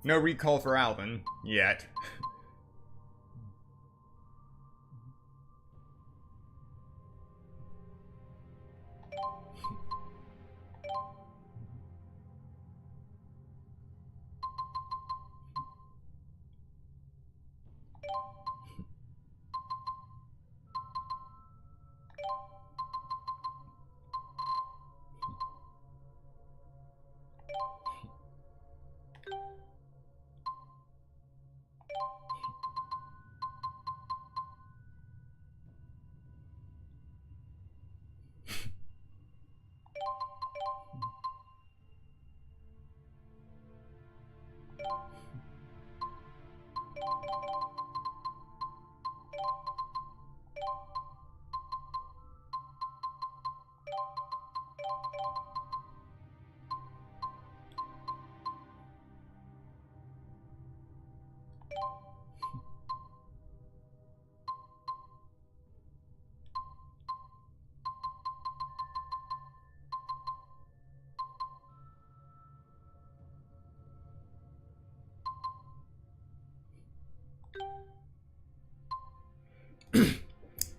No recall for Alvin yet.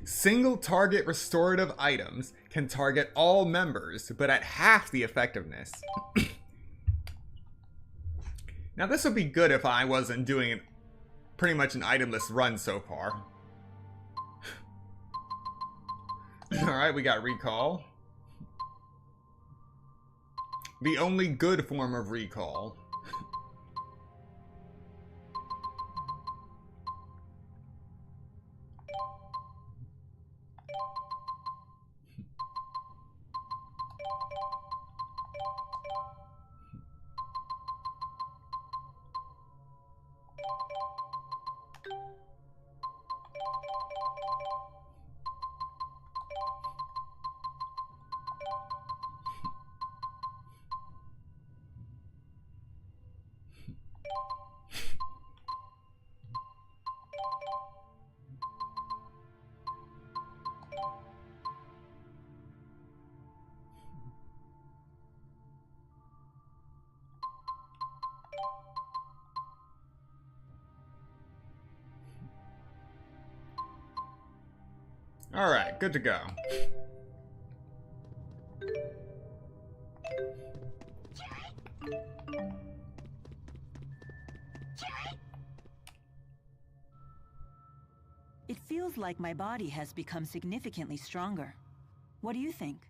Single target restorative items can target all members, but at half the effectiveness. Now this would be good if I wasn't doing pretty much an itemless run so far. Alright, we got recall. The only good form of recall. Alright, good to go. It feels like my body has become significantly stronger. What do you think?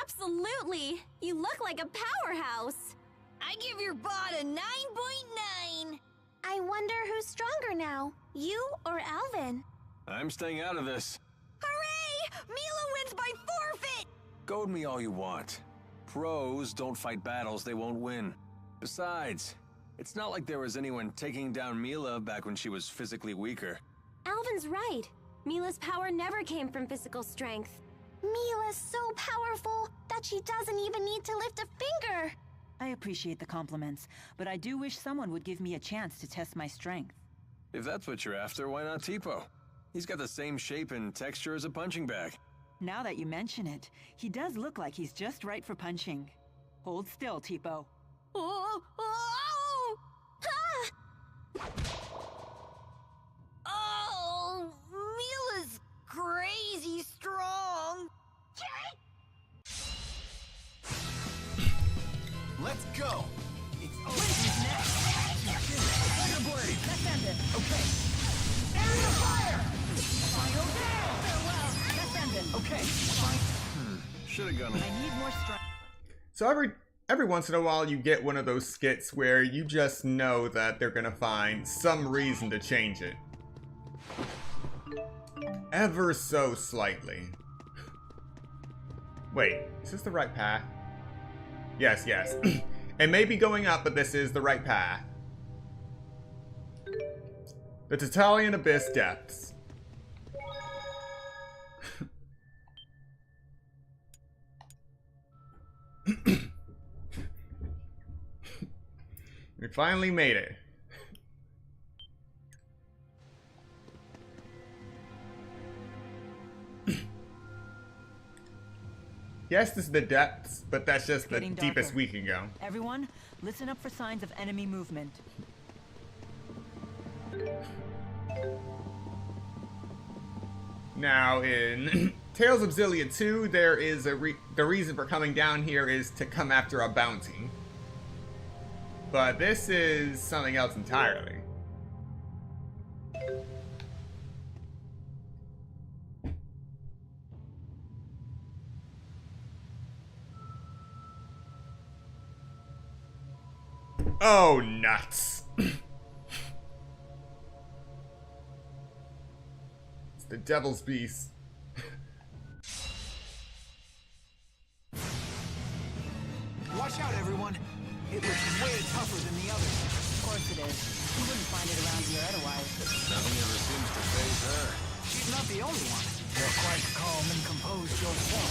Absolutely! You look like a powerhouse! I give your bod a 9.9! I wonder who's stronger now, you or Alvin? I'm staying out of this. Hooray! Mila wins by forfeit! Goad me all you want. Pros don't fight battles they won't win. Besides, it's not like there was anyone taking down Mila back when she was physically weaker. Alvin's right. Mila's power never came from physical strength. Mila's so powerful that she doesn't even need to lift a finger. I appreciate the compliments, but I do wish someone would give me a chance to test my strength. If that's what you're after, why not Tipo? He's got the same shape and texture as a punching bag. Now that you mention it, he does look like he's just right for punching. Hold still, Tipo. Oh! Oh! Ah! Oh! Mila's crazy strong! Let's go! It's Ocean's next! Thunder Blade! Let's end it. Okay! Area fire! Final down! Farewell. Let's end it. Okay, Should have gone. I need more strength. So every once in a while you get one of those skits where you just know that they're gonna find some reason to change it. Ever so slightly. Wait, is this the right path? Yes, yes. It may be going up, but this is the right path. The Tatalian Abyss Depths. We finally made it. Yes, this is the depths, but that's just the deepest we can go. Everyone, listen up for signs of enemy movement. Now, in Tales of Xillia 2, there is the reason for coming down here is to come after a bounty. But this is something else entirely. Oh, nuts. It's the Devil's Beast. Watch out, everyone. It looks way tougher than the others. Of course it is. You wouldn't find it around here otherwise. Nothing ever seems to faze her. She's not the only one. You're quite calm and composed yourself.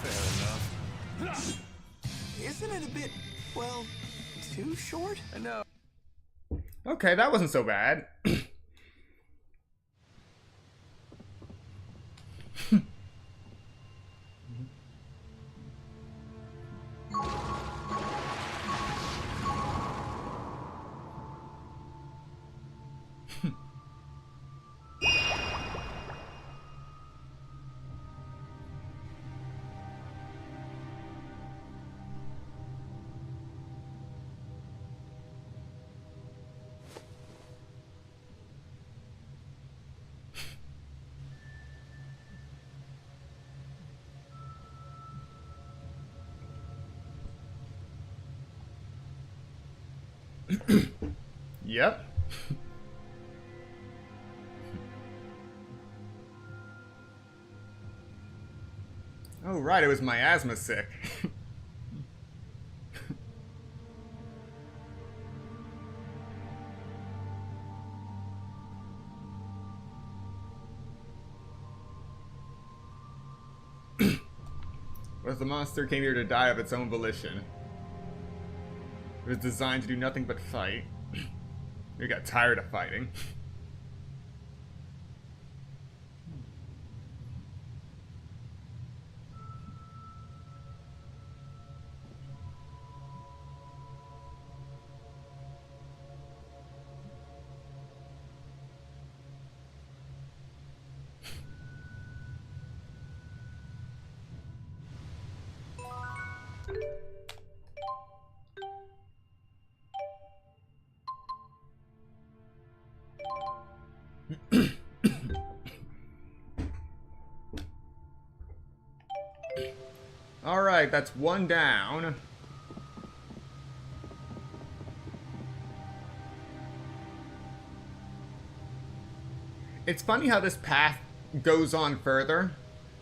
Fair enough. Isn't it a bit, well, too short? I know. Okay, that wasn't so bad. Yep. Oh, right, it was my asthma sick. What if the monster came here to die of its own volition? It was designed to do nothing but fight. We got tired of fighting. Alright, that's one down. It's funny how this path goes on further,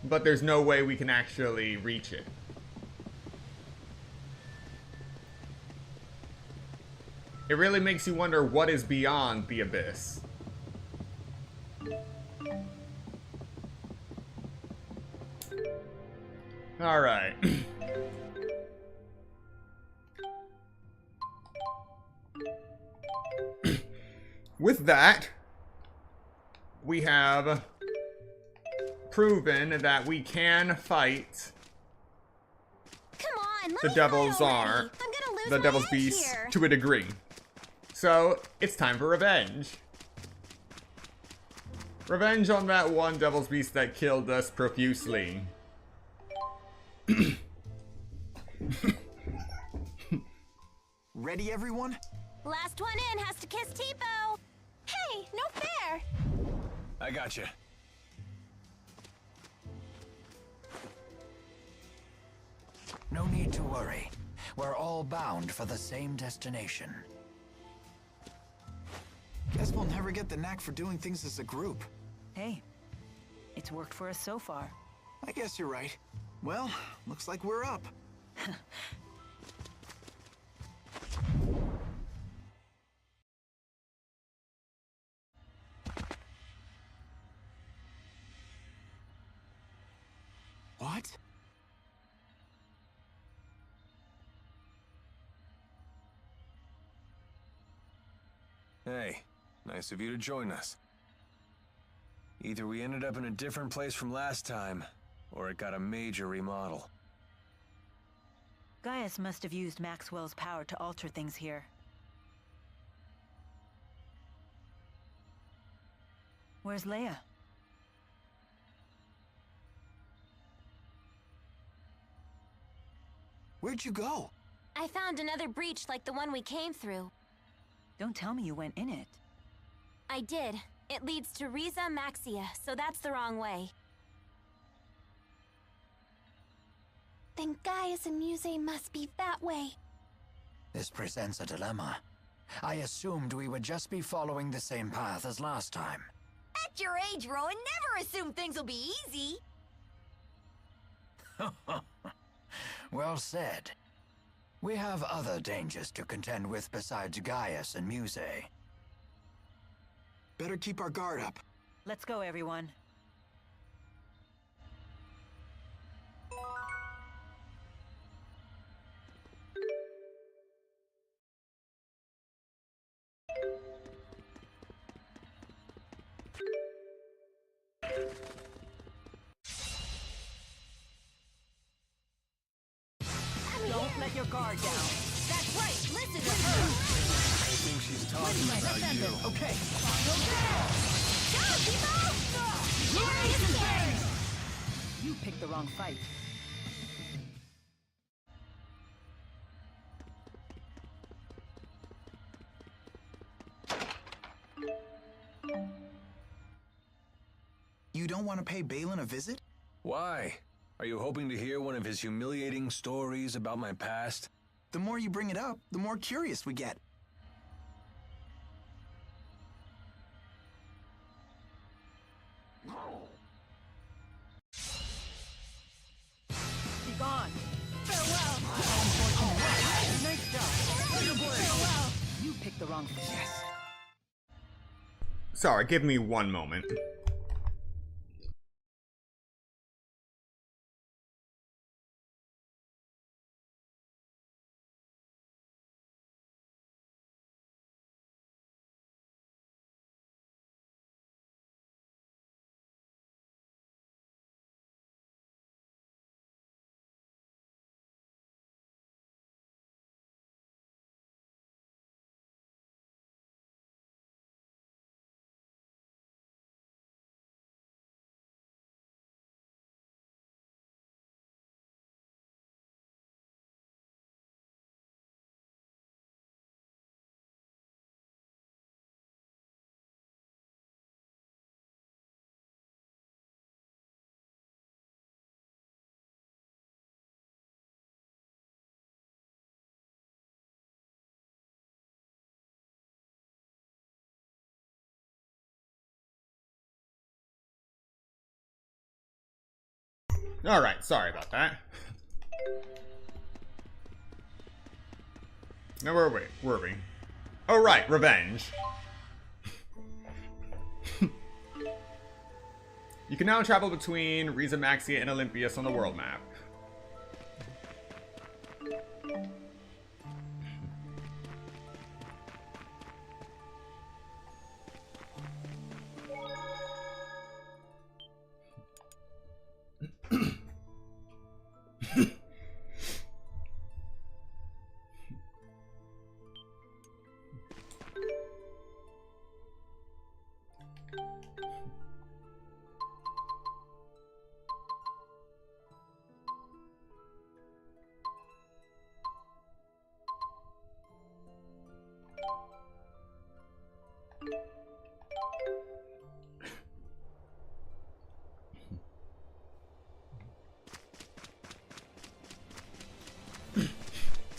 but there's no way we can actually reach it. It really makes you wonder what is beyond the abyss. Alright. With that, we have proven that we can fight Come on, let the me Devil's fight already. Arm, I'm gonna lose the my Devil's edge Beast, here. to a degree. So, it's time for revenge. Revenge on that one Devil's Beast that killed us profusely. Ready, everyone? Last one in has to kiss Tipo. Hey, no fair. I got you. No need to worry. We're all bound for the same destination. Guess we'll never get the knack for doing things as a group. Hey, it's worked for us so far. I guess you're right. Well, looks like we're up. What? Hey, nice of you to join us. Either we ended up in a different place from last time, or it got a major remodel. Gaius must have used Maxwell's power to alter things here. Where's Leia? Where'd you go? I found another breach like the one we came through. Don't tell me you went in it. I did. It leads to Riza Maxia, so that's the wrong way. Then Gaius and Muse must be that way. This presents a dilemma. I assumed we would just be following the same path as last time. At your age, Rowan, never assume things will be easy. Well said. We have other dangers to contend with besides Gaius and Muse. Better keep our guard up. Let's go, everyone. Don't let your guard down. That's right, listen to her. I think she's talking about you. Okay. Go, people! Here is again! You picked the wrong fight. You don't want to pay Balin a visit? Why? Are you hoping to hear one of his humiliating stories about my past? The more you bring it up, the more curious we get. Be gone. Farewell! Nice job. Farewell! You picked the wrong fight. Yes. Sorry, give me one moment. Alright, sorry about that. Now where were we? Oh right, revenge. You can now travel between Riza Maxia and Olympias on the world map.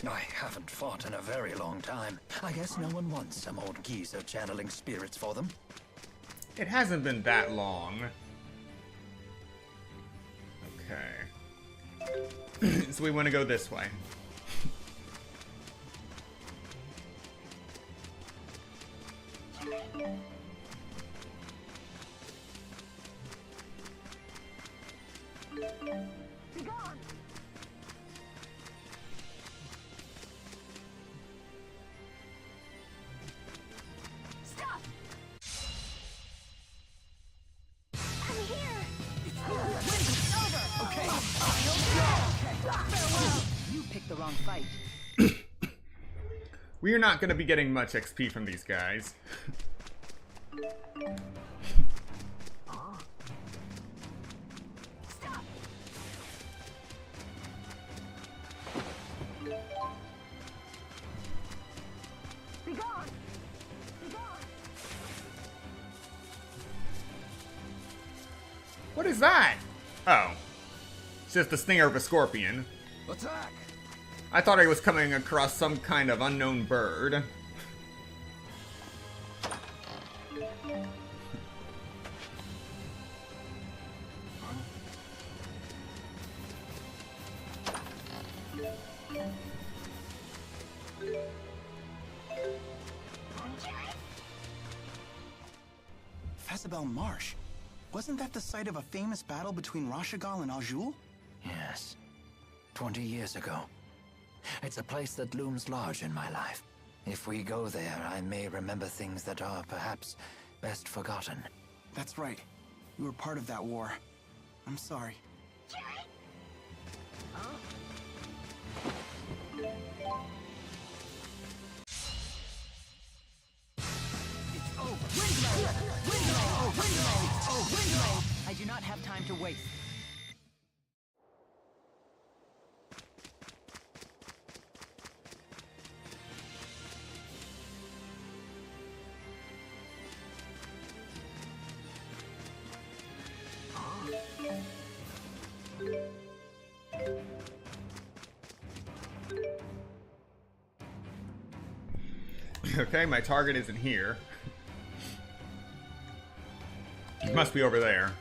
I haven't fought in a very long time. I guess no one wants some old geezer channeling spirits for them. It hasn't been that long. Okay. So we want to go this way. Be gone! Stop! I'm here! It's over! Okay. Farewell! You picked the wrong fight. We are not going to be getting much XP from these guys. Stop! Be gone! Be gone! What is that? Oh. It's just the stinger of a scorpion. Attack! I thought I was coming across some kind of unknown bird. Fezabel Marsh. Wasn't that the site of a famous battle between Rashagal and Aljul? Yes. 20 years ago. It's a place that looms large in my life. If we go there, I may remember things that are perhaps best forgotten. That's right. You were part of that war. I'm sorry. I do not have time to waste. Okay, my target isn't here. It must be over there.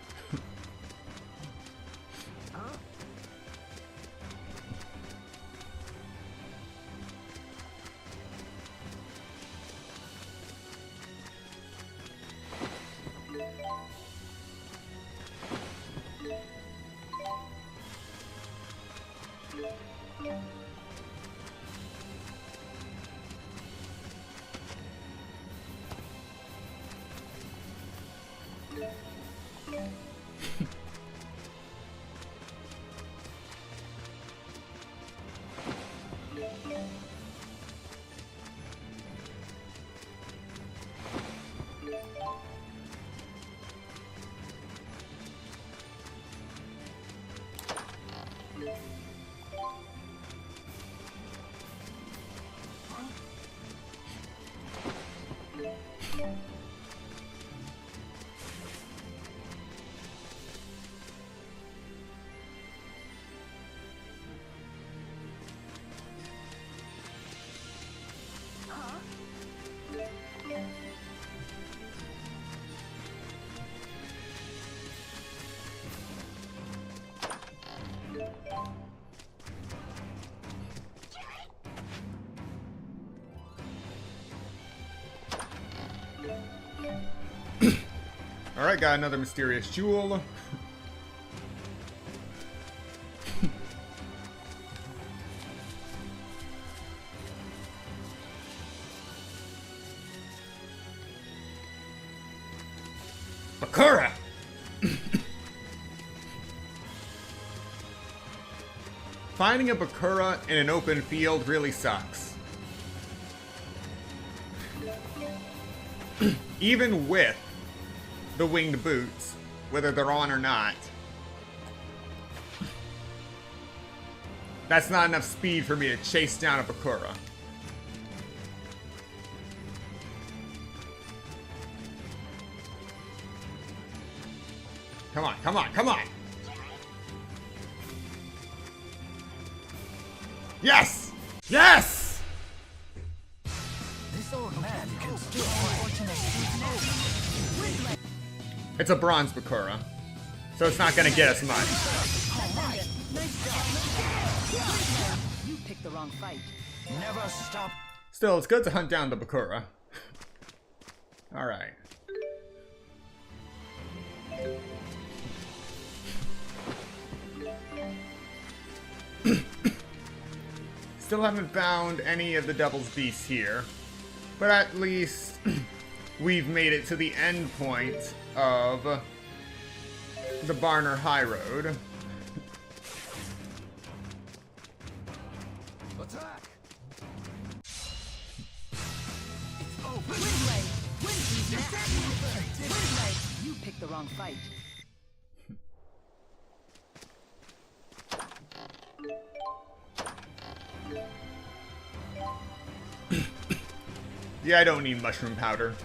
Alright, got another mysterious jewel. Bakura! Finding a Bakura in an open field really sucks. Even with the winged boots, whether they're on or not. That's not enough speed for me to chase down a Bakura. Come on, come on, come on! Yes! Yes! This old man can still It's a bronze Bakura, so it's not gonna get us much. You picked the wrong fight. never stop. Still, it's good to hunt down the Bakura. Alright. Still haven't found any of the Devil's Beasts here, but at least we've made it to the end point of the Barner High Road. Attack! You picked the wrong fight. Yeah, I don't need mushroom powder.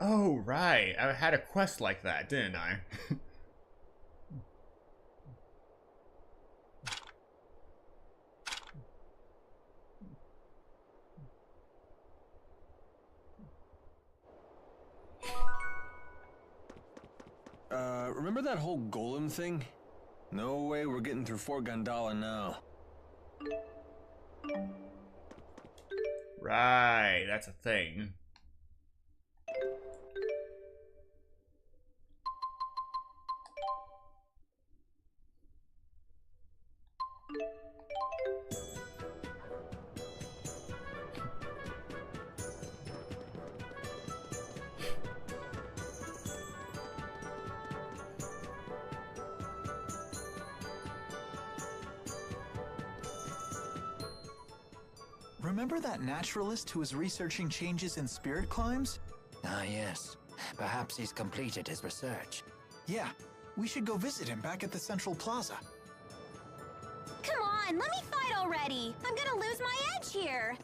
Oh, right. I had a quest like that, didn't I? Remember that whole golem thing? No way we're getting through Fort Gandala now. Right, that's a thing. Remember that naturalist who was researching changes in spirit climbs? Ah, yes. Perhaps he's completed his research. Yeah, we should go visit him back at the Central Plaza. Come on, let me fight already. I'm gonna lose my edge here.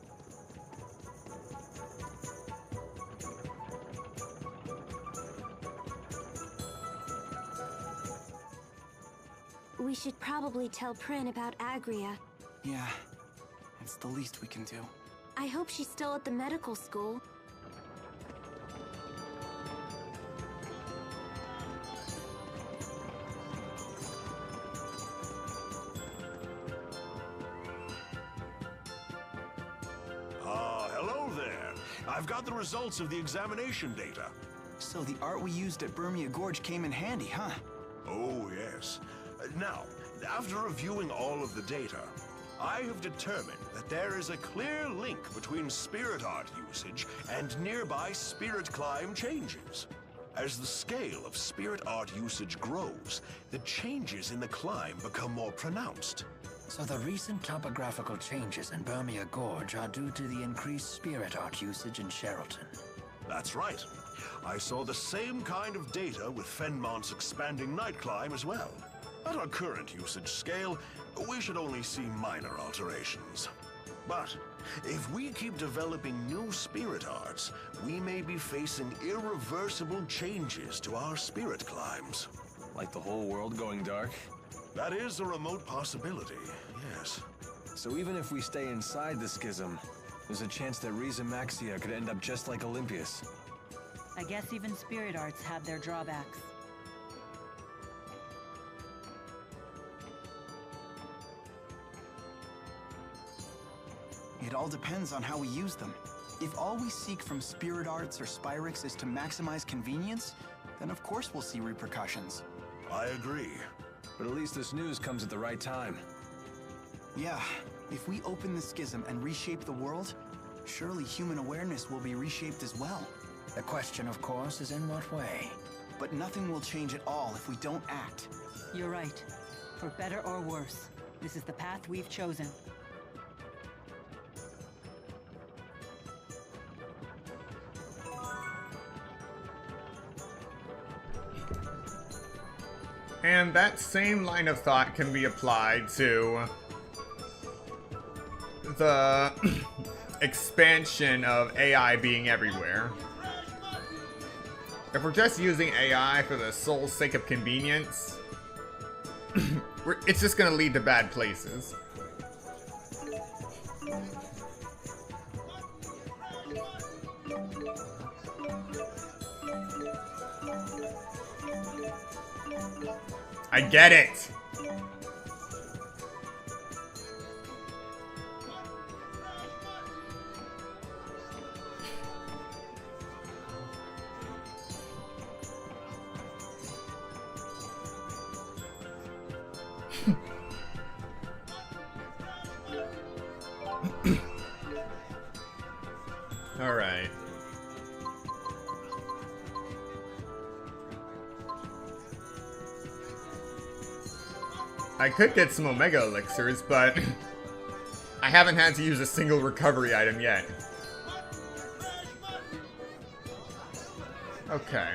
We should probably tell Prin about Agria. Yeah, it's the least we can do. I hope she's still at the medical school. Hello there. I've got the results of the examination data. So the art we used at Burmia Gorge came in handy, huh? Oh, yes. Now, after reviewing all of the data, I have determined that there is a clear link between spirit art usage and nearby spirit climb changes. As the scale of spirit art usage grows, the changes in the climb become more pronounced. So the recent topographical changes in Burmia Gorge are due to the increased spirit art usage in Sherrilton. That's right. I saw the same kind of data with Fenmont's expanding night climb as well. At our current usage scale, we should only see minor alterations. But if we keep developing new spirit arts, we may be facing irreversible changes to our spirit climbs. Like the whole world going dark? That is a remote possibility, yes. So even if we stay inside the schism, there's a chance that Riza Maxia could end up just like Olympius. I guess even spirit arts have their drawbacks. It all depends on how we use them. If all we seek from spirit arts or Spyrix is to maximize convenience, then of course we'll see repercussions. I agree. But at least this news comes at the right time. Yeah, if we open the schism and reshape the world, surely human awareness will be reshaped as well. The question, of course, is in what way? But nothing will change at all if we don't act. You're right. For better or worse, this is the path we've chosen. And that same line of thought can be applied to the expansion of AI being everywhere. If we're just using AI for the sole sake of convenience, it's just gonna lead to bad places. I get it! Alright. I could get some Omega Elixirs, but I haven't had to use a single recovery item yet. Okay.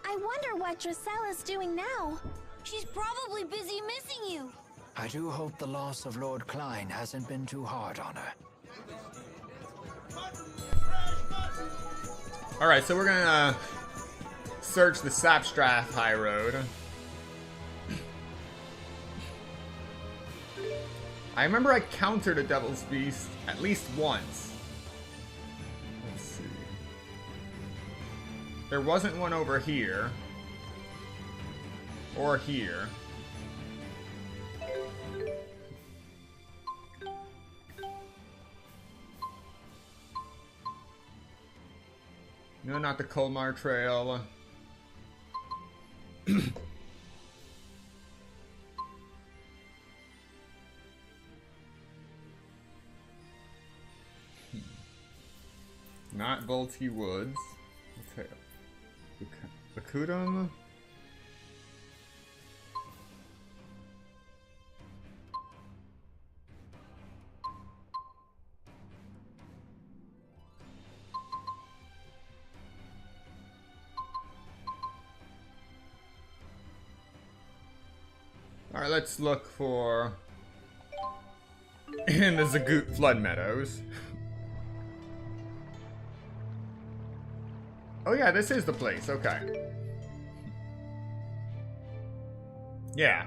I wonder what Drusella's doing now. She's probably busy missing you. I do hope the loss of Lord Klein hasn't been too hard on her. Alright, so we're gonna search the Sapstrath High Road. I remember I countered a Devil's Beast at least once. Let's see. There wasn't one over here. Or here. No, not the Colmar Trail. Not Volty Woods. Okay. Bakudum. Alright, let's look for in the Zagoot Flood Meadows. Oh yeah, this is the place, okay. Yeah.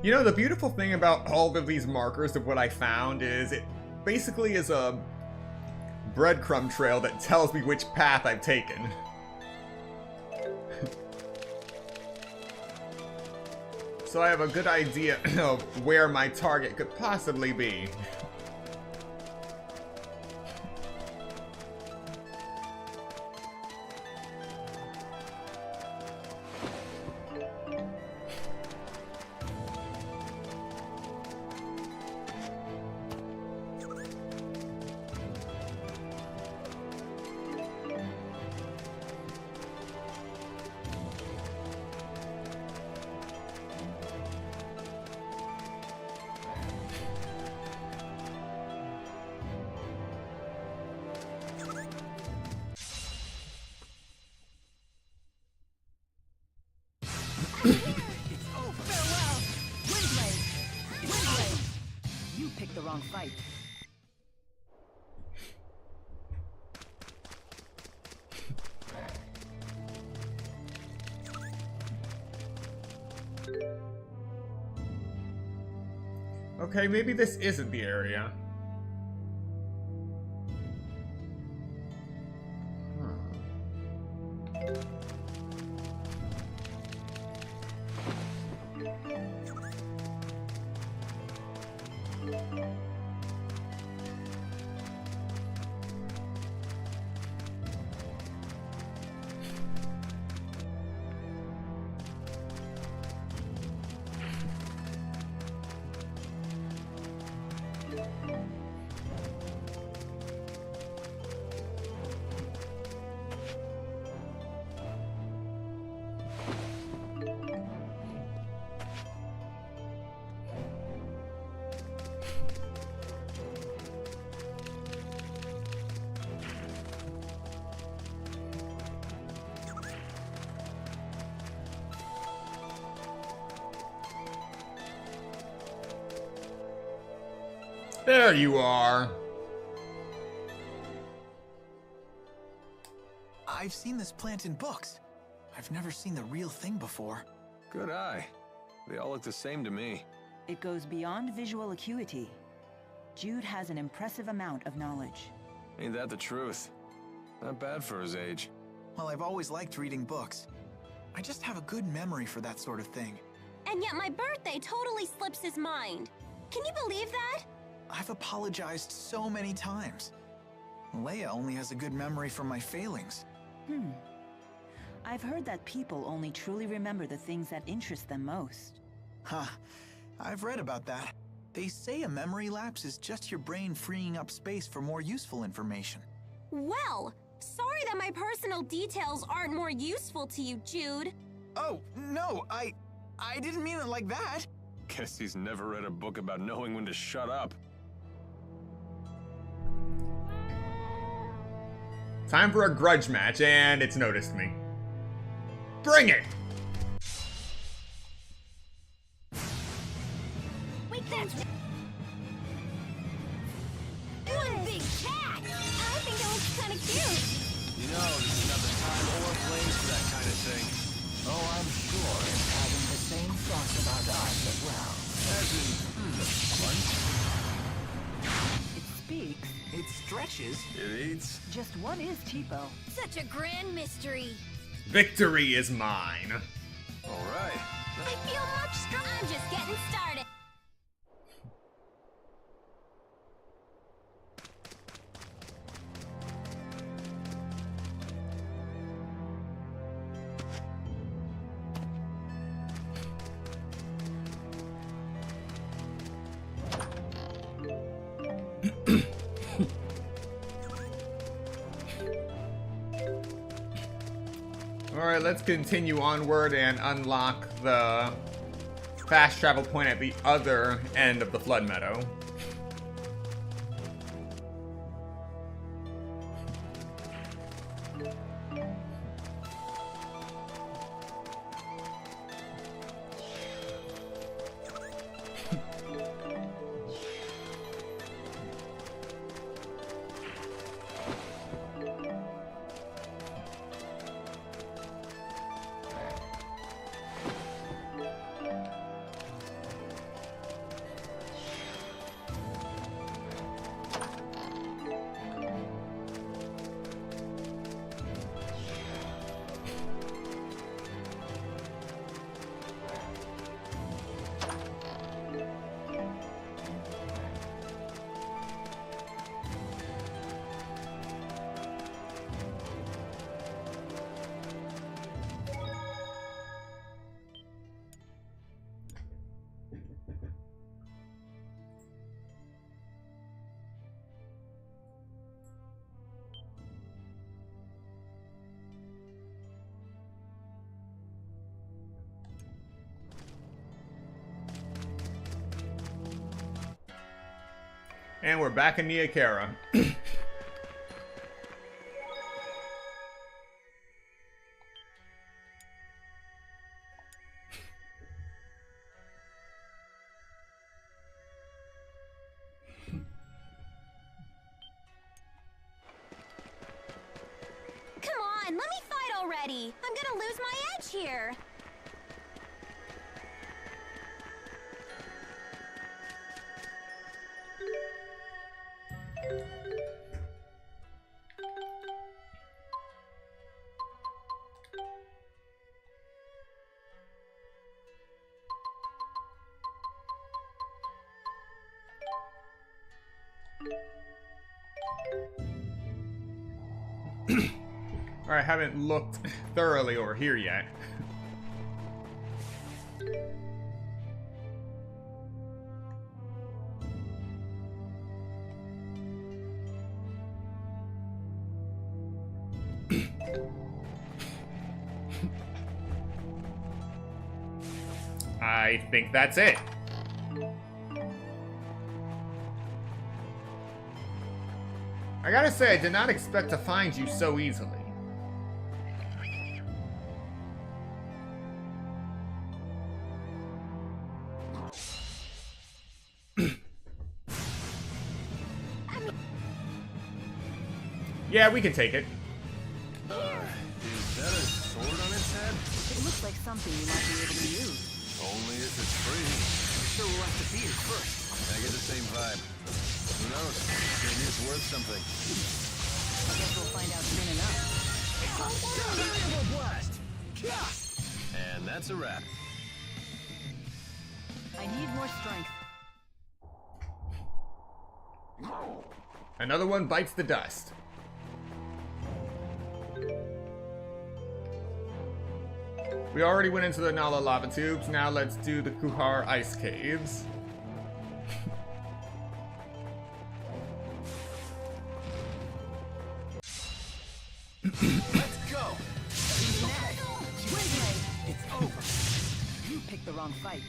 You know, the beautiful thing about all of these markers of what I found is it basically is a breadcrumb trail that tells me which path I've taken. So I have a good idea of where my target could possibly be. It's over. Farewell! Windblade! Windblade! You picked the wrong fight. Okay, maybe this isn't the area. There you are. I've seen this plant in books. I've never seen the real thing before. Good eye. They all look the same to me. It goes beyond visual acuity. Jude has an impressive amount of knowledge. Ain't that the truth? Not bad for his age. Well, I've always liked reading books. I just have a good memory for that sort of thing. And yet my birthday totally slips his mind. Can you believe that? I've apologized so many times. Leia only has a good memory for my failings. I've heard that people only truly remember the things that interest them most. Huh. I've read about that. They say a memory lapse is just your brain freeing up space for more useful information. Well, sorry that my personal details aren't more useful to you, Jude. Oh, no, I didn't mean it like that. Guess he's never read a book about knowing when to shut up. Time for a grudge match, and it's noticed me. Bring it! Wait, that's one big cat. I think it looks kind of cute. You know, there's another time or place for that kind of thing. Oh, I'm sure it's having the same thoughts about us as well. As in, It speaks. It stretches. it eats. Just what is Tipo? Such a grand mystery. Victory is mine. All right. I feel much stronger. I'm just getting started. Alright, let's continue onward and unlock the fast travel point at the other end of the Flood Meadow. And we're back in Niakara. here. Alright, haven't looked thoroughly over here yet. I think that's it. I gotta say, I did not expect to find you so easily. Yeah, we can take it. Is that a sword on its head? It looks like something you might be able to use. Only if it's free. I'm sure we'll have to beat it first. I get the same vibe. Who knows? Maybe it's worth something. I guess we'll find out soon enough. Blast! And that's a wrap. I need more strength. Another one bites the dust. We already went into the Nala lava tubes, now let's do the Kuhar ice caves. Let's go! It's over. You picked the wrong fight.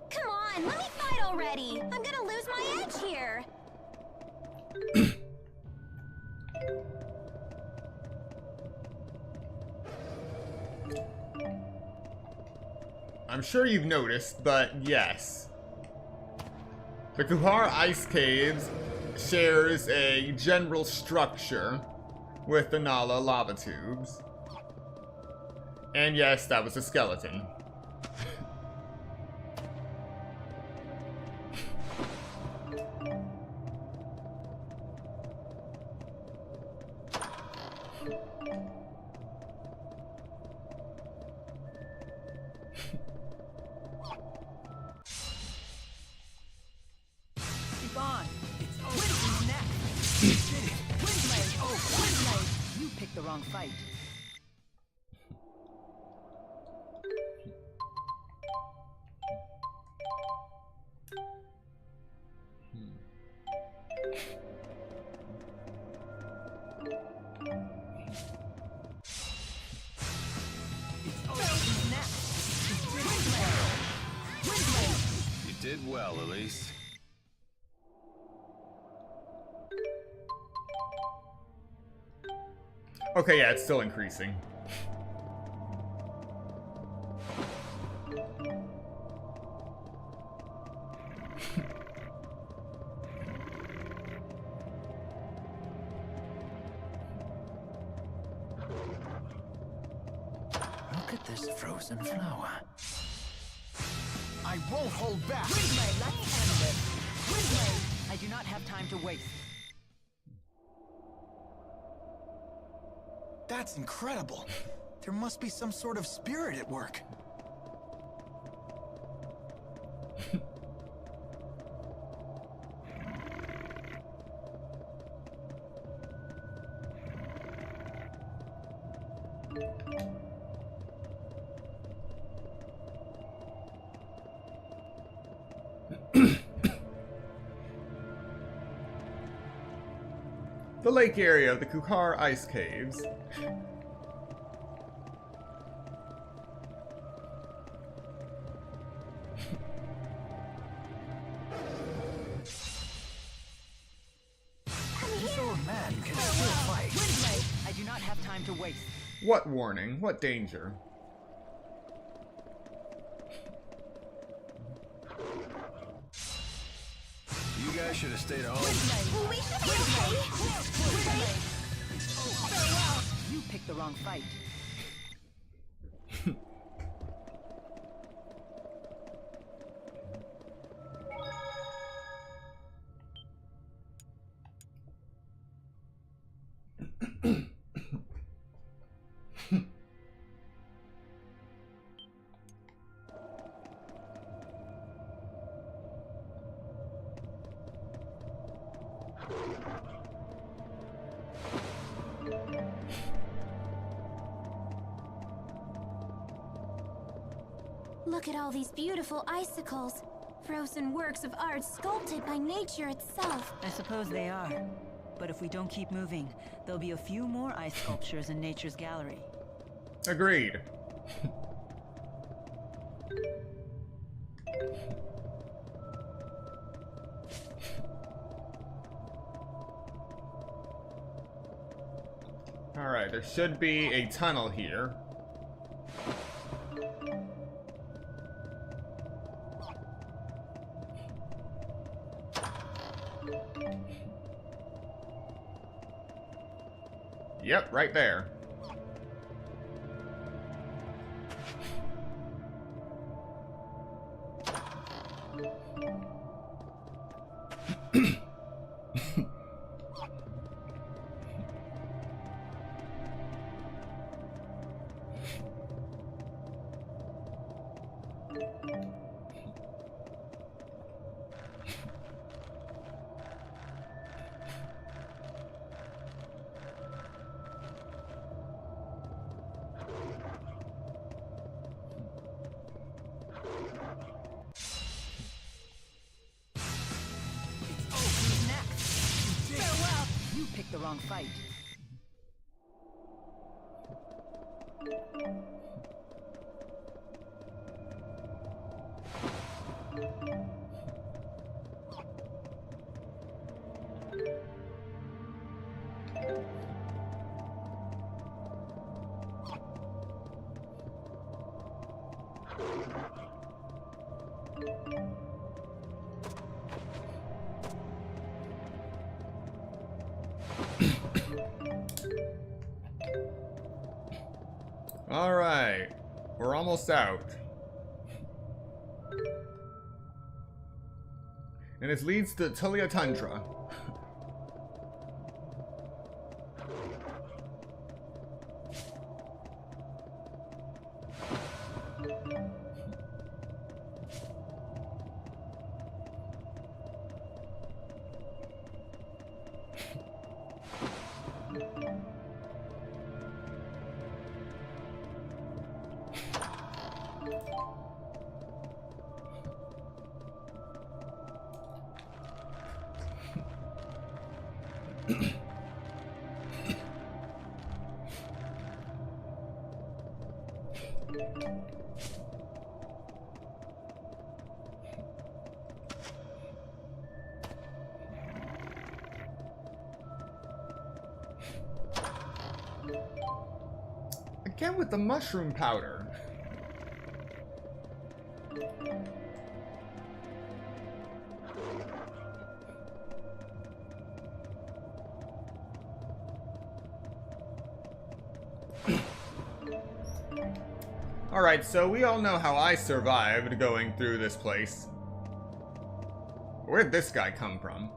Come on, let me fight already. I'm gonna lose my edge here. I'm sure you've noticed, but yes. The Kuhar Ice Caves shares a general structure with the Nala lava tubes. And yes, that was a skeleton. Keep on. It's over. Wind's next. You did it. Windblade. Oh, Windblade. You picked the wrong fight. It's over. Who's next? Windblade. Windblade. You did well, Elise. Okay, yeah, it's still increasing. Look at this frozen flower. I won't hold back! Windblade, let's end this. Windblade. I do not have time to waste. That's incredible. There must be some sort of spirit at work. The lake area of the Kukar Ice Caves. This old man can still fight. I do not have time to waste. What warning? What danger? You guys should have stayed at home. We should be okay. You picked the wrong fight. Look at all these beautiful icicles. Frozen works of art sculpted by nature itself. I suppose they are. But if we don't keep moving, there'll be a few more ice sculptures in nature's gallery. Agreed. Alright, there should be a tunnel here. Yep, right there. You picked the wrong fight. Alright, we're almost out. And it leads to Xillia Tundra. Again with the mushroom powder. Alright, so we all know how I survived going through this place. Where'd this guy come from?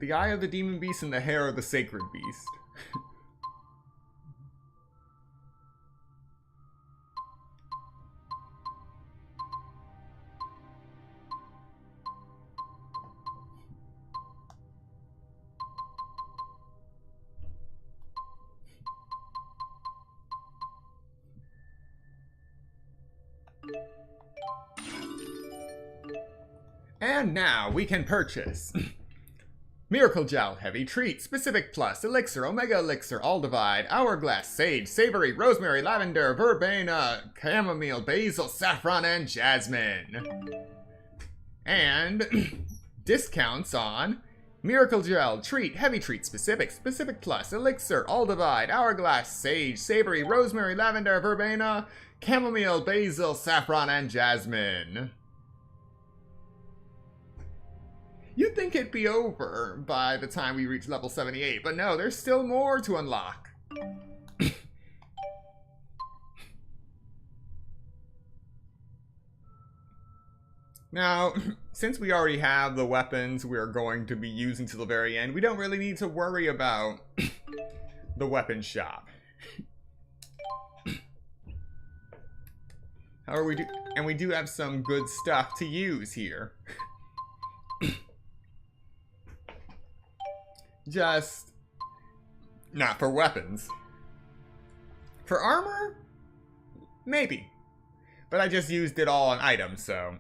The eye of the demon beast and the hair of the sacred beast. And now we can purchase Miracle Gel, Heavy Treat, Specific Plus, Elixir, Omega Elixir, All Divide, Hourglass, Sage, Savory, Rosemary, Lavender, Verbena, Chamomile, Basil, Saffron, and Jasmine. And discounts on Miracle Gel, Treat, Heavy Treat, Specific, Specific Plus, Elixir, All Divide, Hourglass, Sage, Savory, Rosemary, Lavender, Verbena, Chamomile, Basil, Saffron, and Jasmine. You'd think it'd be over by the time we reach level 78, but no, there's still more to unlock. Now, since we already have the weapons we're going to be using to the very end, we don't really need to worry about the weapon shop. However, we do have some good stuff to use here. Just not for weapons. For armor? Maybe. But I just used it all on items, so.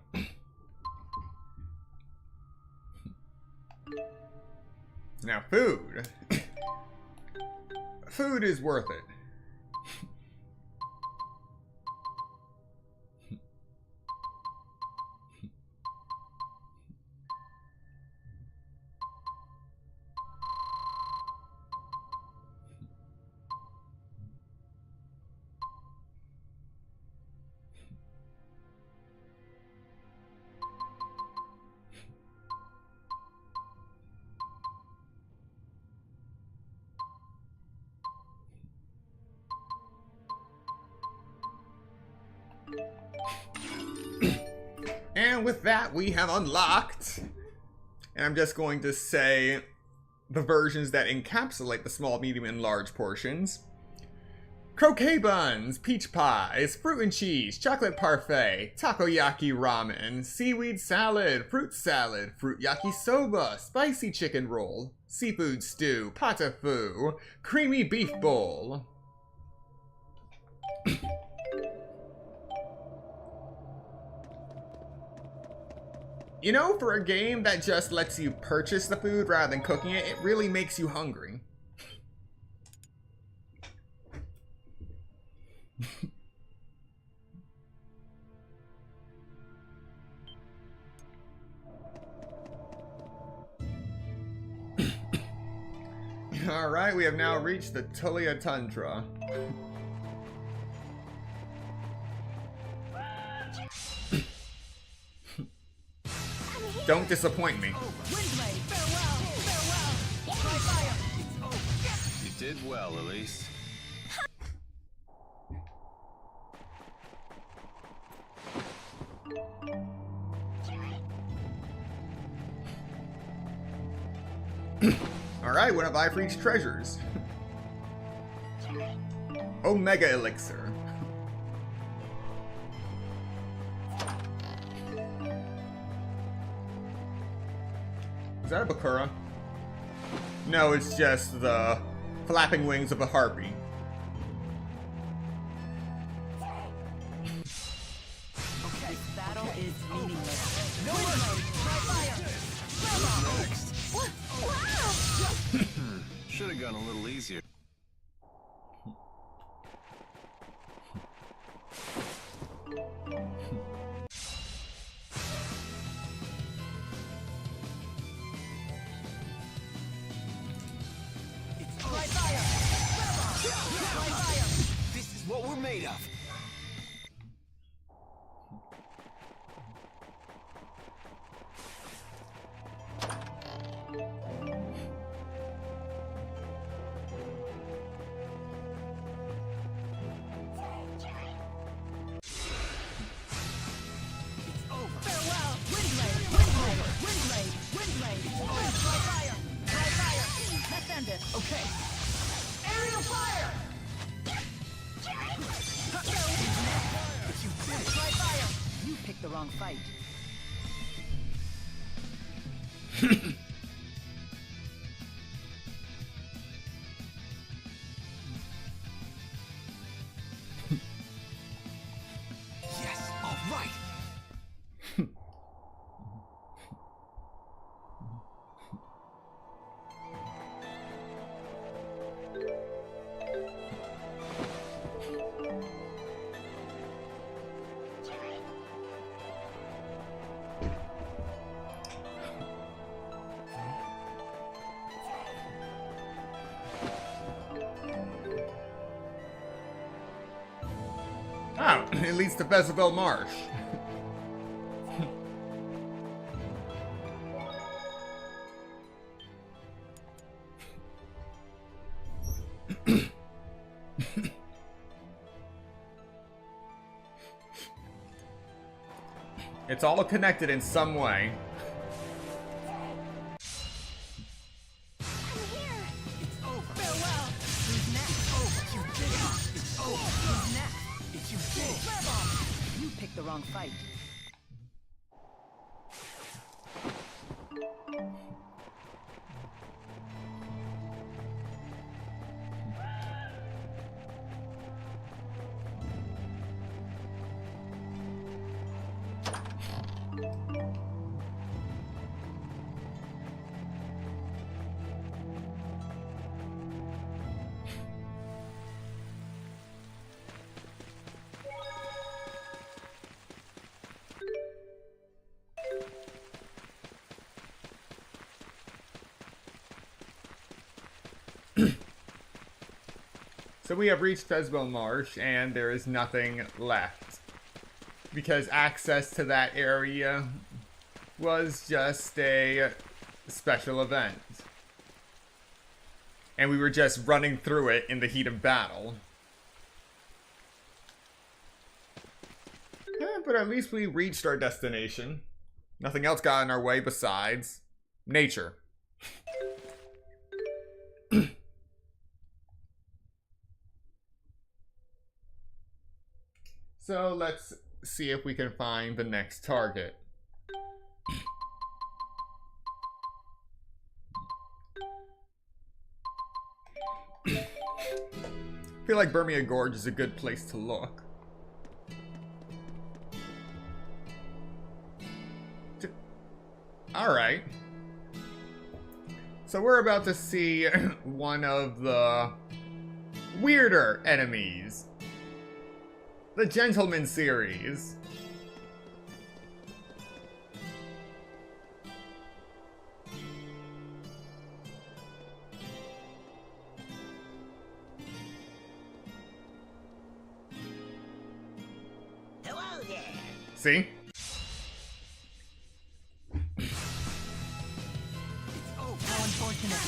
Now food. Food is worth it. And with that, we have unlocked, and I'm just going to say the versions that encapsulate the small, medium, and large portions. Croquet buns, peach pies, fruit and cheese, chocolate parfait, takoyaki ramen, seaweed salad, fruit yakisoba, spicy chicken roll, seafood stew, pot-au-feu, creamy beef bowl. You know, for a game that just lets you purchase the food rather than cooking it, it really makes you hungry. Alright, we have now reached the Xillia Tundra. Don't disappoint me. You did well, Elise. Alright, what have I for each treasures? Omega Elixir. Is that a Bakura? No, it's just the flapping wings of a harpy. Okay, battle is meaningless. No next. Should have gone a little easier. This is what we're made of. fire! Try fire! You picked the wrong fight. Yes, all right. Oh, it leads to Bezabel Marsh. It's all connected in some way. You picked the wrong fight. So we have reached Bezabel Marsh, and there is nothing left. Because access to that area was just a special event. And we were just running through it in the heat of battle. But at least we reached our destination. Nothing else got in our way besides nature. So let's see if we can find the next target. I feel like Burmia Gorge is a good place to look. Alright. So we're about to see one of the weirder enemies. The Gentleman series. Hello there. See? Oh, how unfortunate.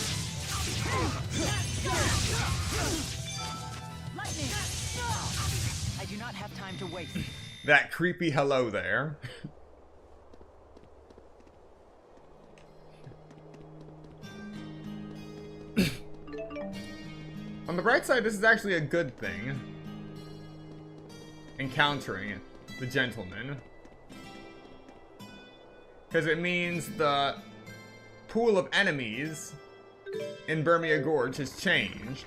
Lightning! I do not have time to waste. That creepy hello there. On the bright side, this is actually a good thing. Encountering the Gentleman. Because it means the pool of enemies in Burmia Gorge has changed.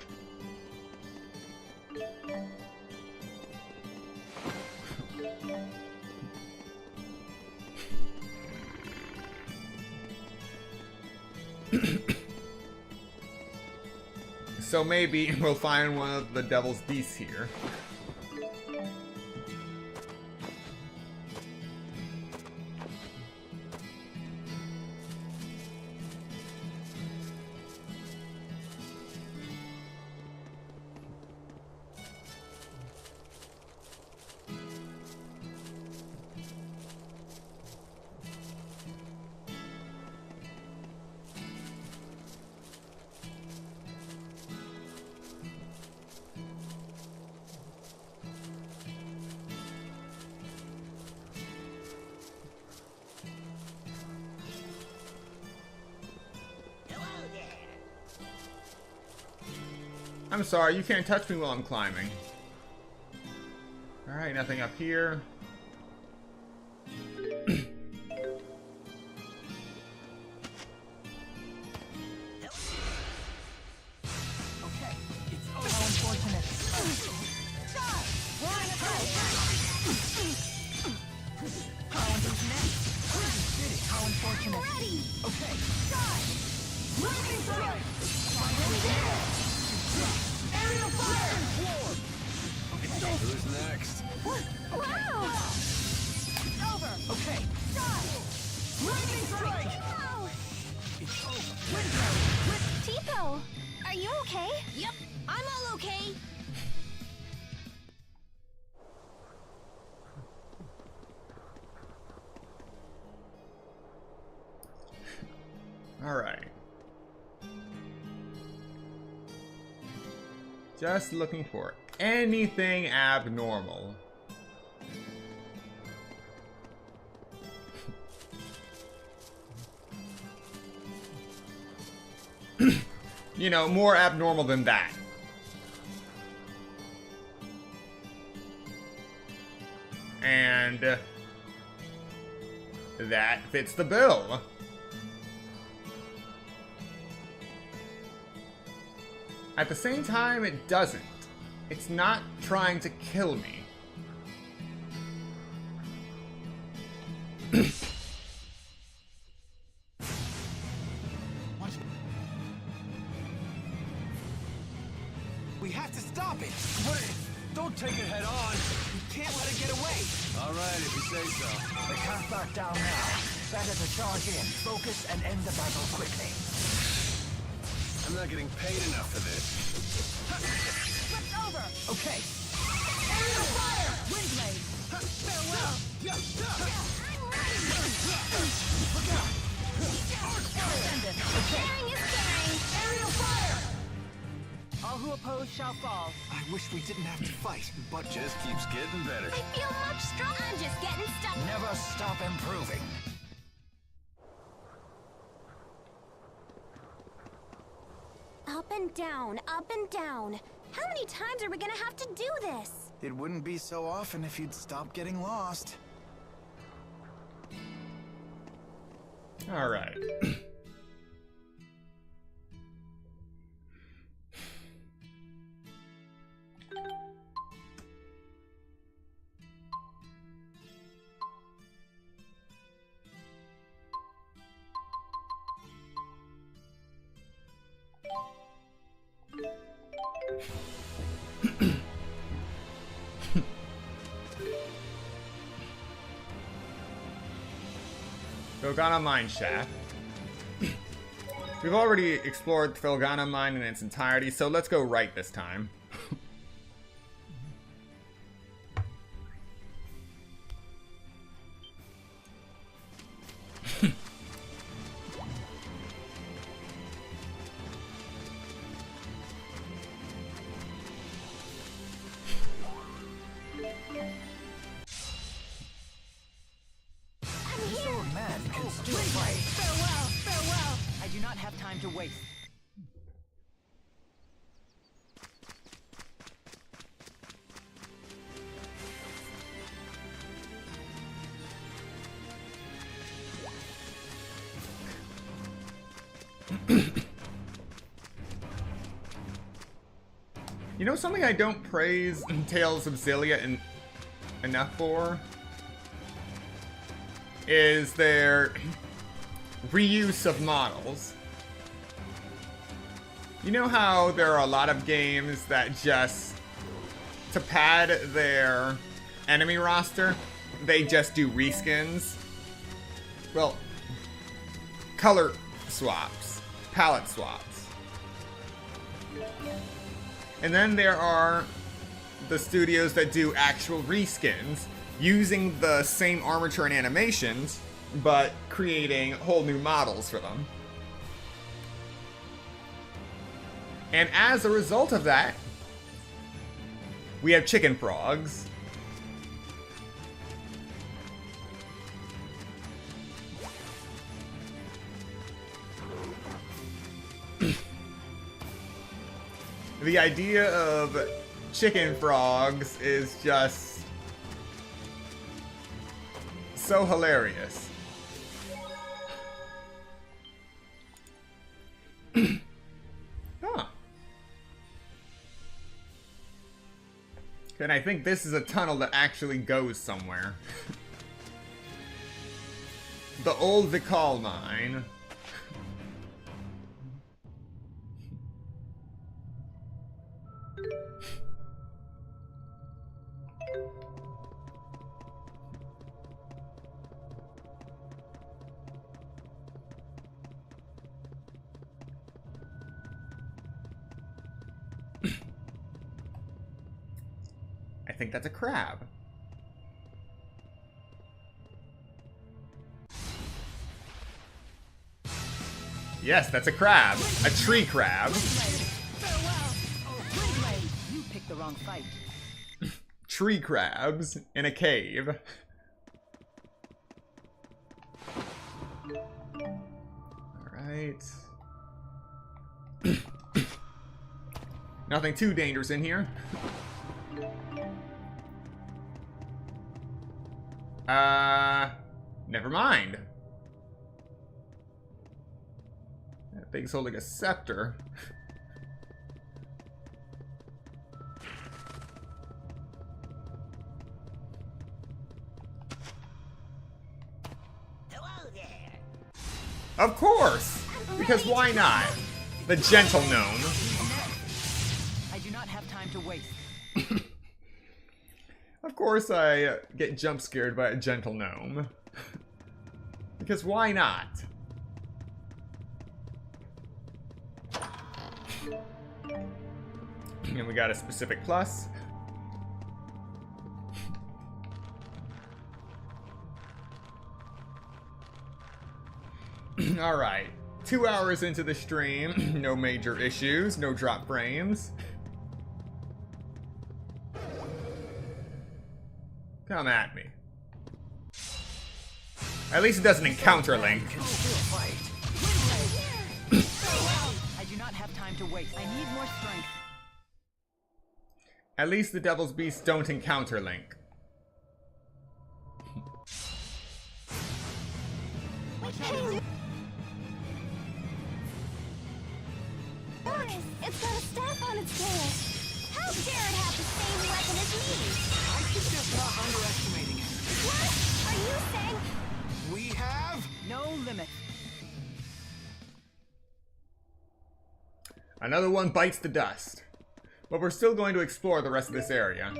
So maybe we'll find one of the Devil's Beasts here. I'm sorry, you can't touch me while I'm climbing. Alright, nothing up here. Okay, it's how unfortunate. How unfortunate. Ready! Okay. Lightning strike! Aerial fire! Who's next? Wow! It's over. Okay. Lightning strike! It's over. Tipo, are you okay? Yep, I'm all okay. Alright. Just looking for anything abnormal. You know, more abnormal than that. And that fits the bill. At the same time, it doesn't. It's not trying to kill me. What? We have to stop it. What? Don't take it head on. We can't let it get away. All right, if you say so. They can't back down now. Better to charge in, focus, and end the battle quickly. I'm not getting paid enough for this. Flipped over! Okay. Aerial fire! Wind blade. Farewell! I'm ready! Look out! Ascendant. Caring is caring! Aerial fire! All who oppose shall fall. I wish we didn't have to fight, but Just keeps getting better. I feel much stronger. I'm just getting stuck. Never stop improving. Up and down, up and down. How many times are we gonna have to do this? it wouldn't be so often if you'd stop getting lost. Alright. Felgana Mine Shaft. We've already explored Felgana Mine in its entirety, so let's go right this time. This old man can still fight. Farewell! Farewell! I do not have time to waste. You know something I don't praise Tales of Xillia enough for? Is their reuse of models. You know how there are a lot of games that just, to pad their enemy roster, they just do reskins? Well, color swaps, palette swaps. And then there are the studios that do actual reskins, using the same armature and animations, but creating whole new models for them. And as a result of that, we have chicken frogs. The idea of chicken frogs is just so hilarious. Huh. And I think this is a tunnel that actually goes somewhere. The old Vikal mine. I think that's a crab. Yes, that's a crab. A tree crab. You picked the wrong fight. Tree crabs in a cave. Alright. Nothing too dangerous in here. Never mind. That thing's holding a scepter. Hello there. Of course! Because why not? The gentle gnome. I do not have time to waste. Of course I get jump scared by a gentle gnome. Because why not? And we got a specific plus. Alright. 2 hours into the stream. No major issues. No drop frames. Come at me. At least it doesn't encounter Link. I do not have time to waste. I need more strength. At least the Devil's Beasts don't encounter Link. Look, it's got a staff on its tail. How dare it have the same weapon as me? I suggest not underestimating it. What? Are you saying? We have No limit. Another one bites the dust. But we're still going to explore the rest of this area.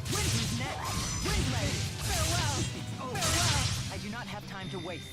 Who's next? Windblade. Farewell. Farewell. I do not have time to waste.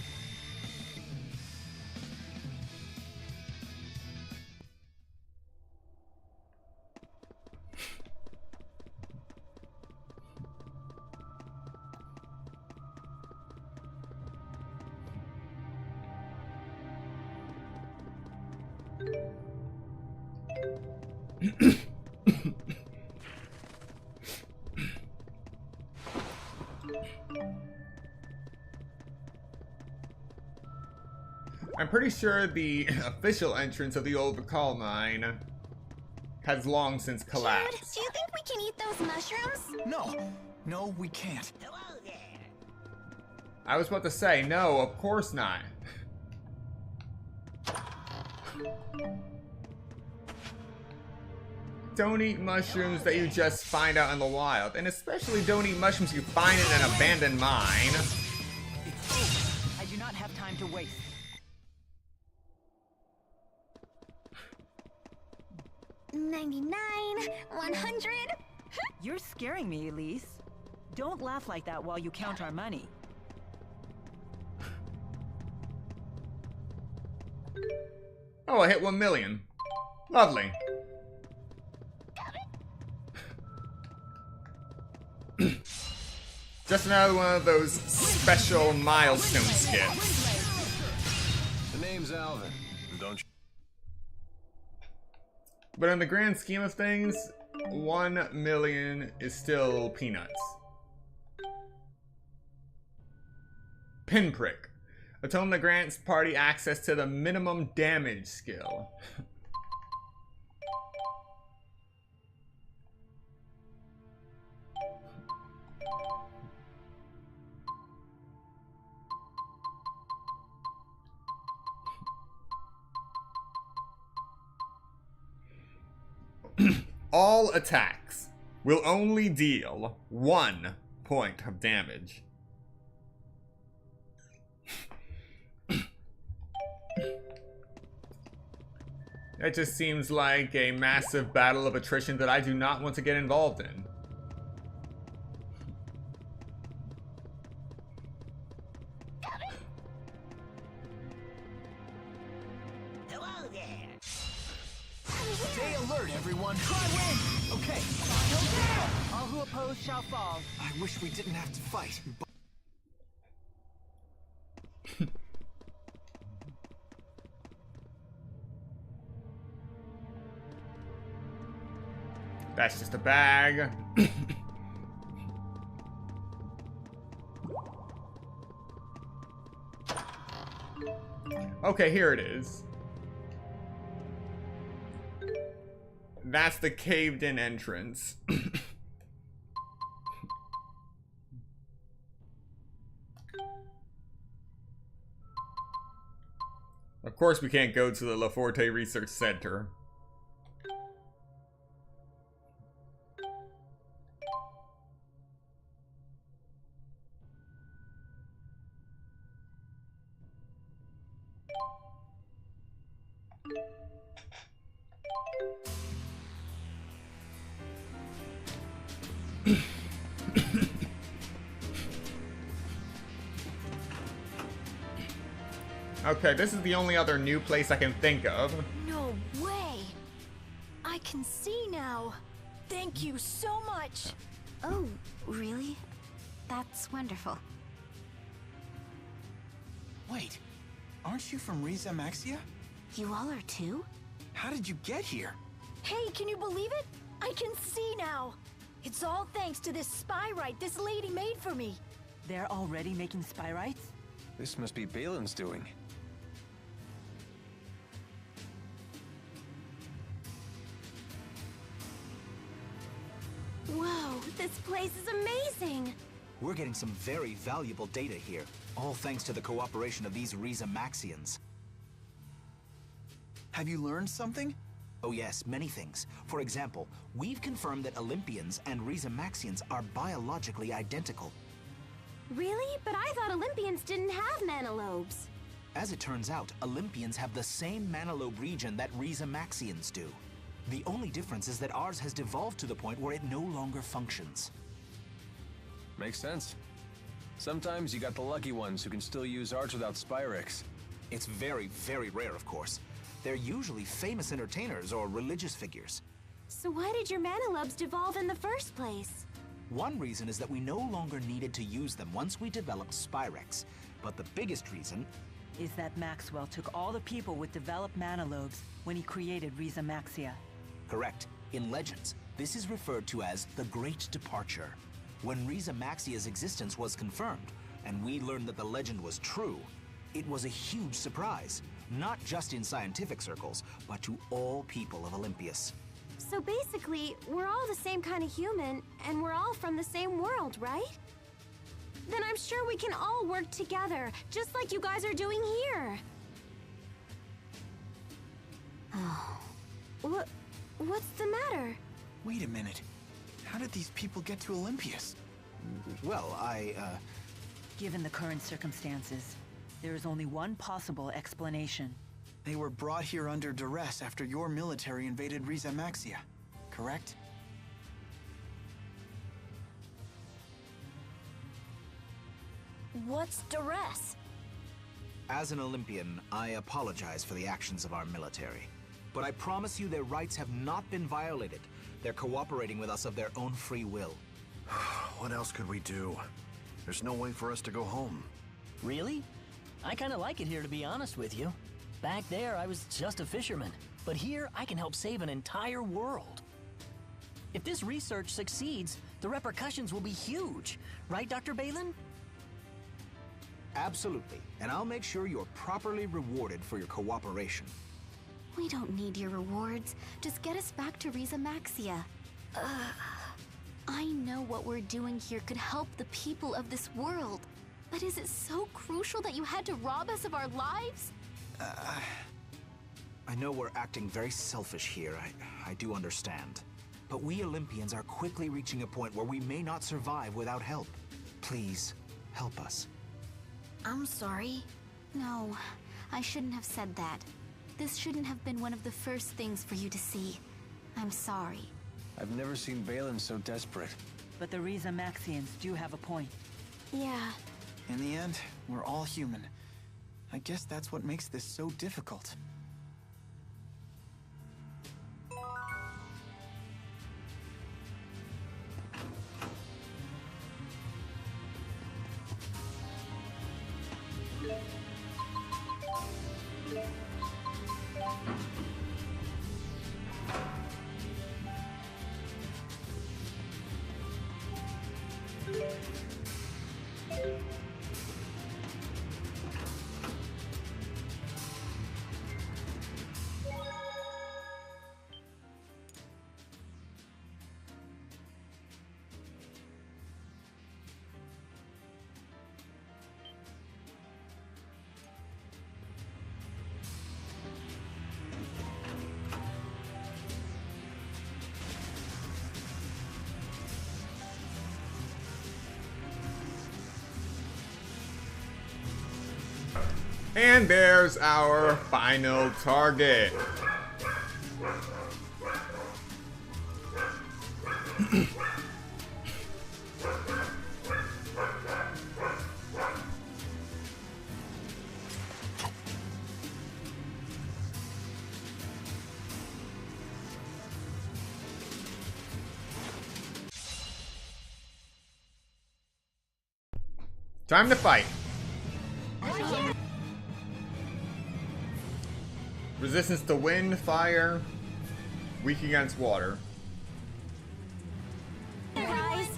I'm pretty sure the official entrance of the old Vikal mine has long since Jude, collapsed. do you think we can eat those mushrooms? No, we can't. Hello there. I was about to say, no, of course not. Don't eat mushrooms that you just find out in the wild. And especially don't eat mushrooms you find in an abandoned mine. I do not have time to waste. 99, 100. You're scaring me, Elise. Don't laugh like that while you count our money. Oh, I hit 1 million. Lovely. Just another one of those special milestone skits. The name's Alvin. Don't you? But in the grand scheme of things, 1 million is still peanuts. Pinprick. A tome that grants party access to the minimum damage skill. All attacks will only deal 1 point of damage. That just seems like a massive battle of attrition that I do not want to get involved in. Hello there. Stay alert, everyone. I win! Okay. All who oppose shall fall. I wish we didn't have to fight. That's just a bag. Okay, here it is. That's the caved-in entrance. Of course we can't go to the La Forte Research Center. Okay, this is the only other new place I can think of. No way! I can see now. Thank you so much. Oh, really? That's wonderful. Wait, aren't you from Riza Maxia? You all are too? How did you get here? Hey, can you believe it? I can see now. It's all thanks to this spyrite this lady made for me. They're already making spyrites? This must be Balin's doing. Whoa, this place is amazing! We're getting some very valuable data here, all thanks to the cooperation of these Riza Maxians. Have you learned something? Oh yes, many things. For example, we've confirmed that Olympians and Riza Maxians are biologically identical. Really? But I thought Olympians didn't have manalobes. As it turns out, Olympians have the same manalobe region that Riza Maxians do. The only difference is that ours has devolved to the point where it no longer functions. Makes sense. Sometimes you got the lucky ones who can still use arts without Spyrex. It's very, very rare, of course. They're usually famous entertainers or religious figures. So why did your manalobes devolve in the first place? One reason is that we no longer needed to use them once we developed Spyrex. But the biggest reason Is that Maxwell took all the people with developed manalobes when he created Riza Maxia. Correct. In legends, this is referred to as the Great Departure. When Riza Maxia's existence was confirmed, and we learned that the legend was true, it was a huge surprise, not just in scientific circles, but to all people of Olympias. So basically, we're all the same kind of human, and we're all from the same world, right? Then I'm sure we can all work together, just like you guys are doing here. What's the matter? Wait a minute. How did these people get to Olympias? Well, Given the current circumstances, there is only one possible explanation. They were brought here under duress after your military invaded Riza Maxia, correct? What's duress? As an Olympian, I apologize for the actions of our military. But I promise you their rights have not been violated. They're cooperating with us of their own free will. What else could we do? There's no way for us to go home. Really? I kinda like it here, to be honest with you. Back there, I was just a fisherman. But here, I can help save an entire world. If this research succeeds, the repercussions will be huge. Right, Dr. Balin? Absolutely. And I'll make sure you're properly rewarded for your cooperation. We don't need your rewards. Just get us back to Riza Maxia. I know what we're doing here could help the people of this world. But is it so crucial that you had to rob us of our lives? I know we're acting very selfish here. I do understand. But we Olympians are quickly reaching a point where we may not survive without help. Please, help us. I'm sorry. No, I shouldn't have said that. This shouldn't have been one of the first things for you to see. I'm sorry. I've never seen Balin so desperate. But the Riza Maxians do have a point. Yeah. In the end, we're all human. I guess that's what makes this so difficult. And there's our final target. Time to fight. Resistance to wind, fire, weak against water. Guys.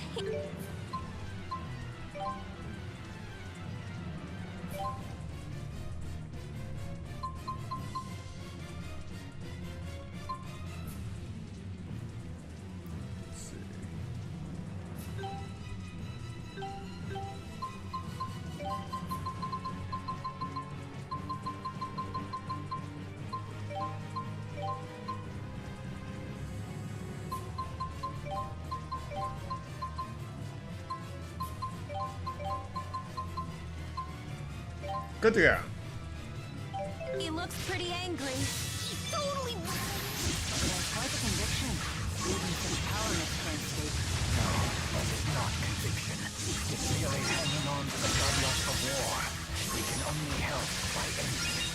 Good to go. He looks pretty angry. He's totally. There's quite a conviction. Even some power in its current state. No, that is not conviction. It's merely hanging on to the bloodlust of war. We can only help by ending it.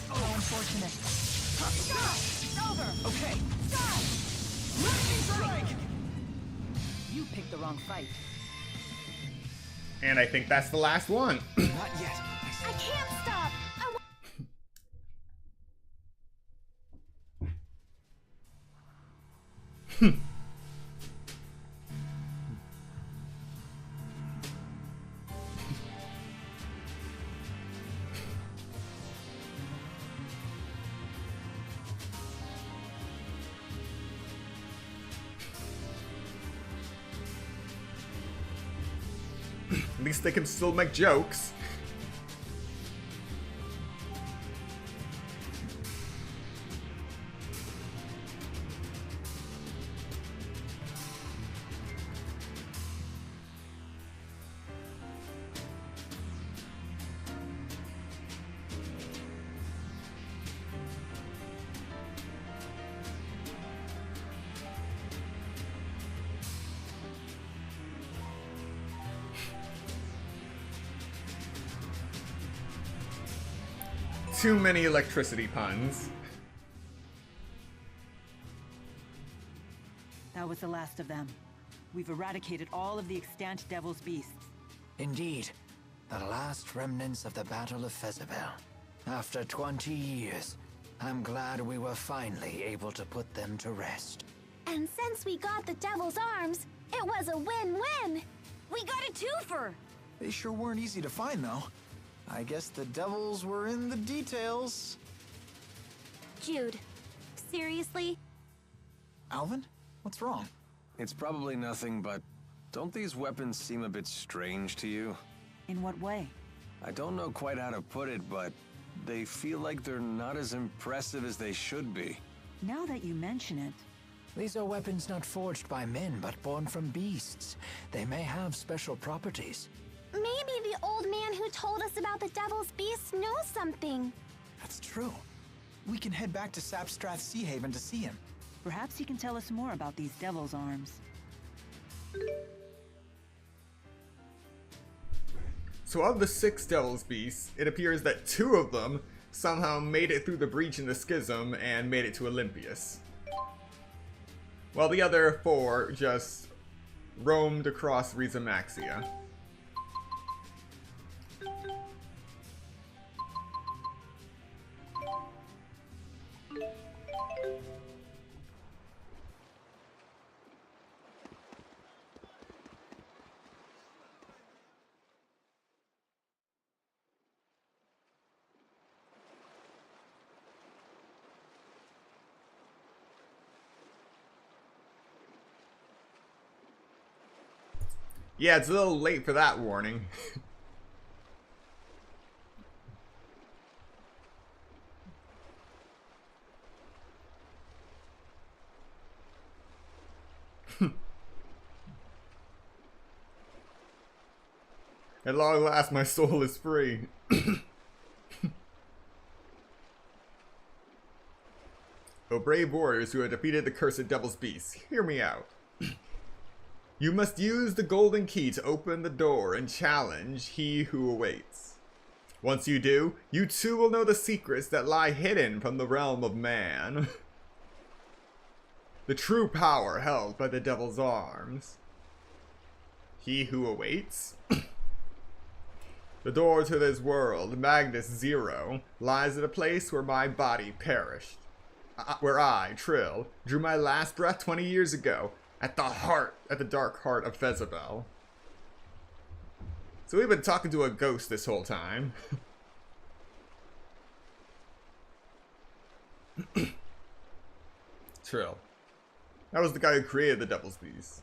How unfortunate. Stop! It's over! Okay. Stop! Lightning strike! You picked the wrong fight. And I think that's the last one. Not yet. I can't stop! At least they can still make jokes. Too many electricity puns. That was the last of them. We've eradicated all of the extant Devil's Beasts. Indeed, the last remnants of the Battle of Fezabel. After 20 years, I'm glad we were finally able to put them to rest. And since we got the Devil's Arms, it was a win-win! We got a twofer! They sure weren't easy to find, though. I guess the devils were in the details. Jude, seriously? Alvin? What's wrong? It's probably nothing, but don't these weapons seem a bit strange to you? In what way? I don't know quite how to put it, but they feel like they're not as impressive as they should be. Now that you mention it, These are weapons not forged by men, but born from beasts. They may have special properties. Maybe the old man who told us about the Devil's Beast knows something. That's true. We can head back to Sapstrath Sea Haven to see him. perhaps he can tell us more about these Devil's Arms. So of the 6 Devil's Beasts, it appears that 2 of them somehow made it through the breach in the Schism and made it to Olympias, while the other 4 just roamed across Remaxia. Yeah, it's a little late for that warning. At long last, my soul is free. O brave warriors who have defeated the cursed Devil's Beast, hear me out. You must use the golden key to open the door and challenge he who awaits. Once you do, you too will know the secrets that lie hidden from the realm of man. The true power held by the Devil's Arms. He who awaits? The door to this world, Magnus Zero, lies at a place where my body perished. Where I, Trill, drew my last breath 20 years ago. At the dark heart of Fezabel. So we've been talking to a ghost this whole time. Trill. That was the guy who created the Devil's Beast.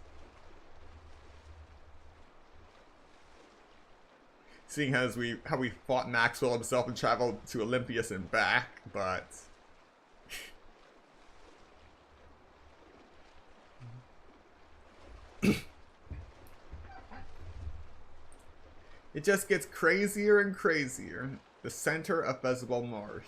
Seeing as how we fought Maxwell himself and traveled to Olympias and back, but it just gets crazier and crazier. The center of Fezabel Marsh.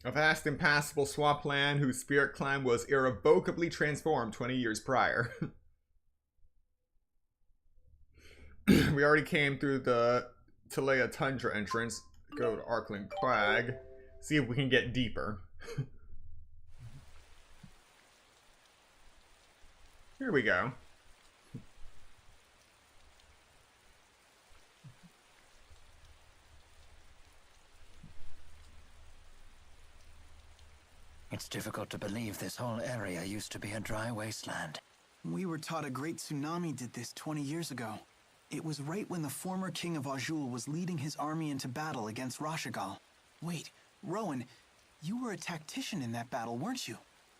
A vast impassable swampland whose spirit climb was irrevocably transformed 20 years prior. We already came through the Talea Tundra entrance. Go to Arkland Quag. See if we can get deeper. Here we go. It's difficult to believe this whole area used to be a dry wasteland. We were taught a great tsunami did this 20 years ago. It was right when the former king of Azul was leading his army into battle against Rashagal. Wait, Rowan, you were a tactician in that battle, weren't you?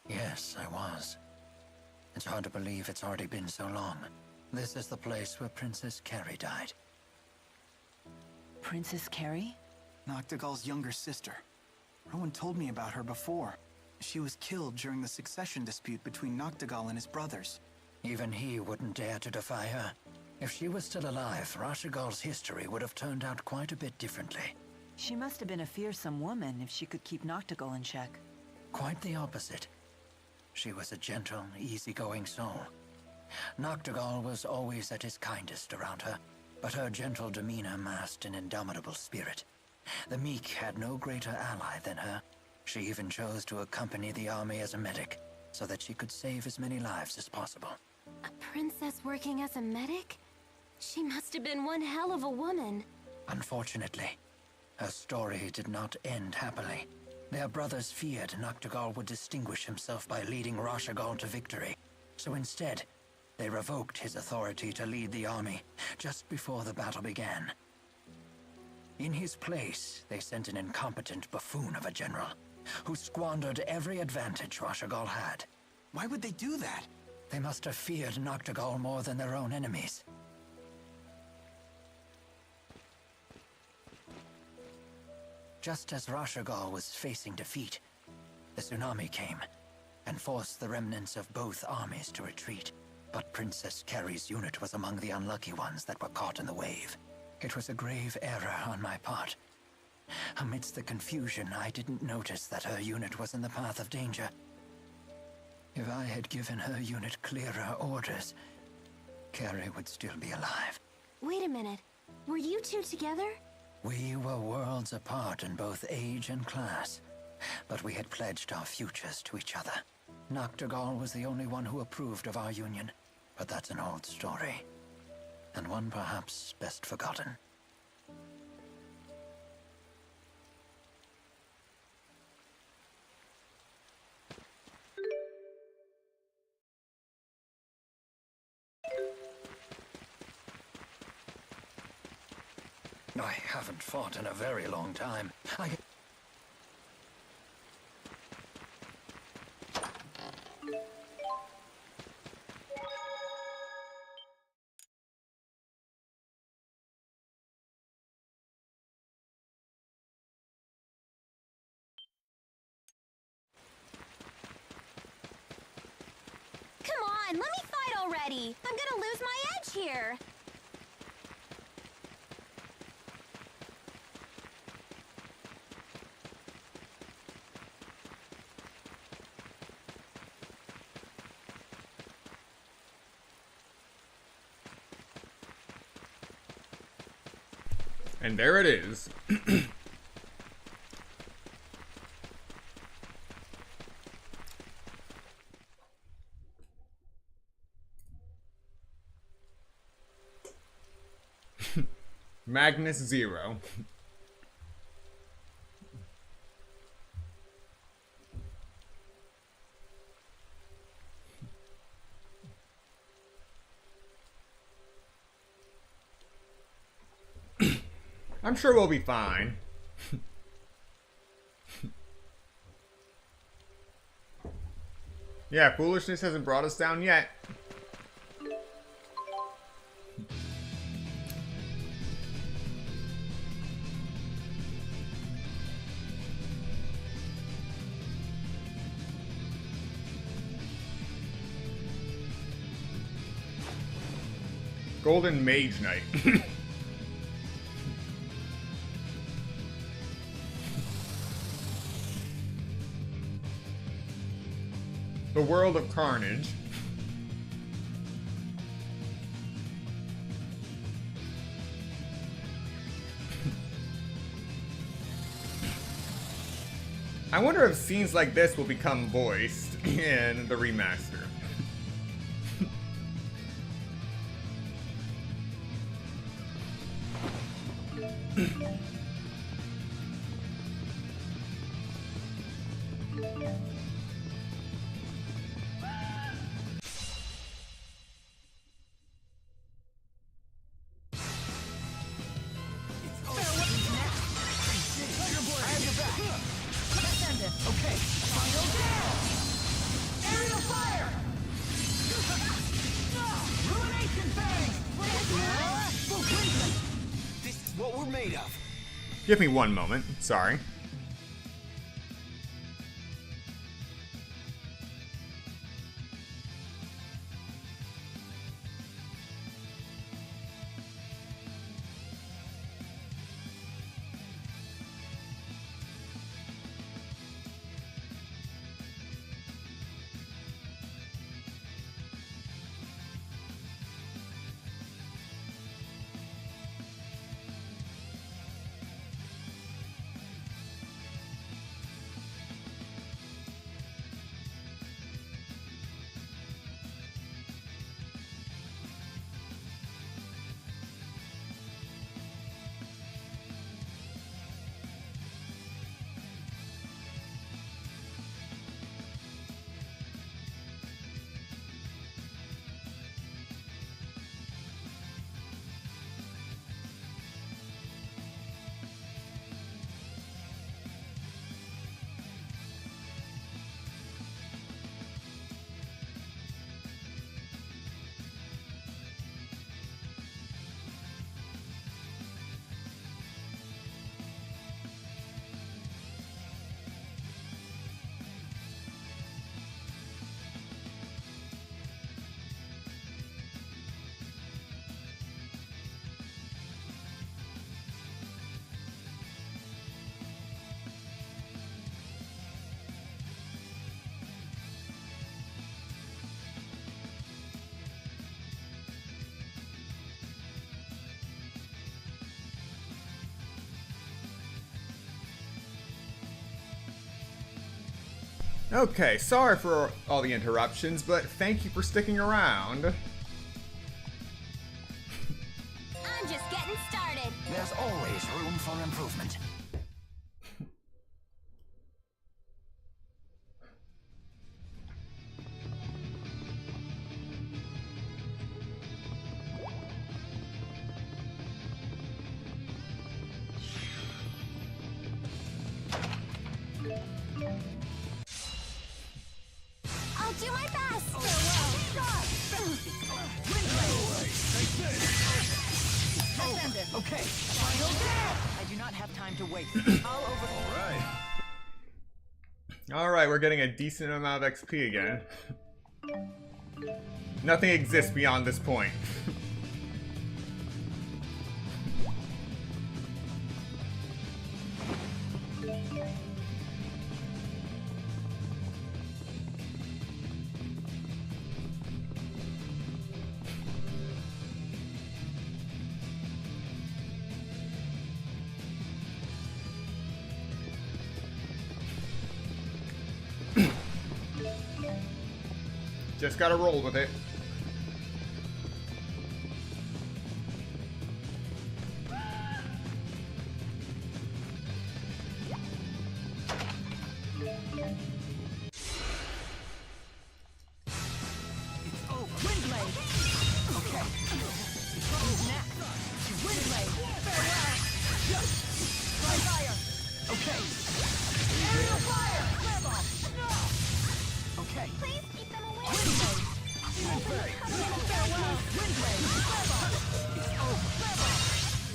Yes, I was. It's hard to believe it's already been so long. This is the place where Princess Carrie died. Princess Carrie? Noctigal's younger sister. Rowan told me about her before. She was killed during the succession dispute between Noctigal and his brothers. Even he wouldn't dare to defy her. If she was still alive, Rashigal's history would have turned out quite a bit differently. She must have been a fearsome woman if she could keep Noctigal in check. Quite the opposite. She was a gentle, easygoing soul. Noctigal was always at his kindest around her, but her gentle demeanor masked an indomitable spirit. The meek had no greater ally than her. She even chose to accompany the army as a medic, so that she could save as many lives as possible. A princess working as a medic? She must have been one hell of a woman. Unfortunately, her story did not end happily. Their brothers feared Noctigal would distinguish himself by leading Rashigal to victory, so instead, they revoked his authority to lead the army just before the battle began. In his place, they sent an incompetent buffoon of a general, who squandered every advantage Rashigal had. Why would they do that? They must have feared Noctigal more than their own enemies. Just as Rashigal was facing defeat, the tsunami came and forced the remnants of both armies to retreat. But Princess Carrie's unit was among the unlucky ones that were caught in the wave. It was a grave error on my part. Amidst the confusion, I didn't notice that her unit was in the path of danger. If I had given her unit clearer orders, Carrie would still be alive. Wait a minute. Were you two together? We were worlds apart in both age and class, but we had pledged our futures to each other. Noctigal was the only one who approved of our union, but that's an old story, and one perhaps best forgotten. I haven't fought in a very long time. Come on, let me fight already! I'm gonna lose my edge here! And there it is. Magnus Zero. I'm sure we'll be fine. Yeah, foolishness hasn't brought us down yet. Golden Mage Knight. The World of Carnage. I wonder if scenes like this will become voiced in the remaster. Give me one moment. Sorry. Okay, sorry for all the interruptions, but thank you for sticking around. I'm just getting started. There's always room for improvement. I'll do my best. Okay. I do not have time to waste. All over. Alright, we're getting a decent amount of XP again. Nothing exists beyond this point. Just gotta roll with it.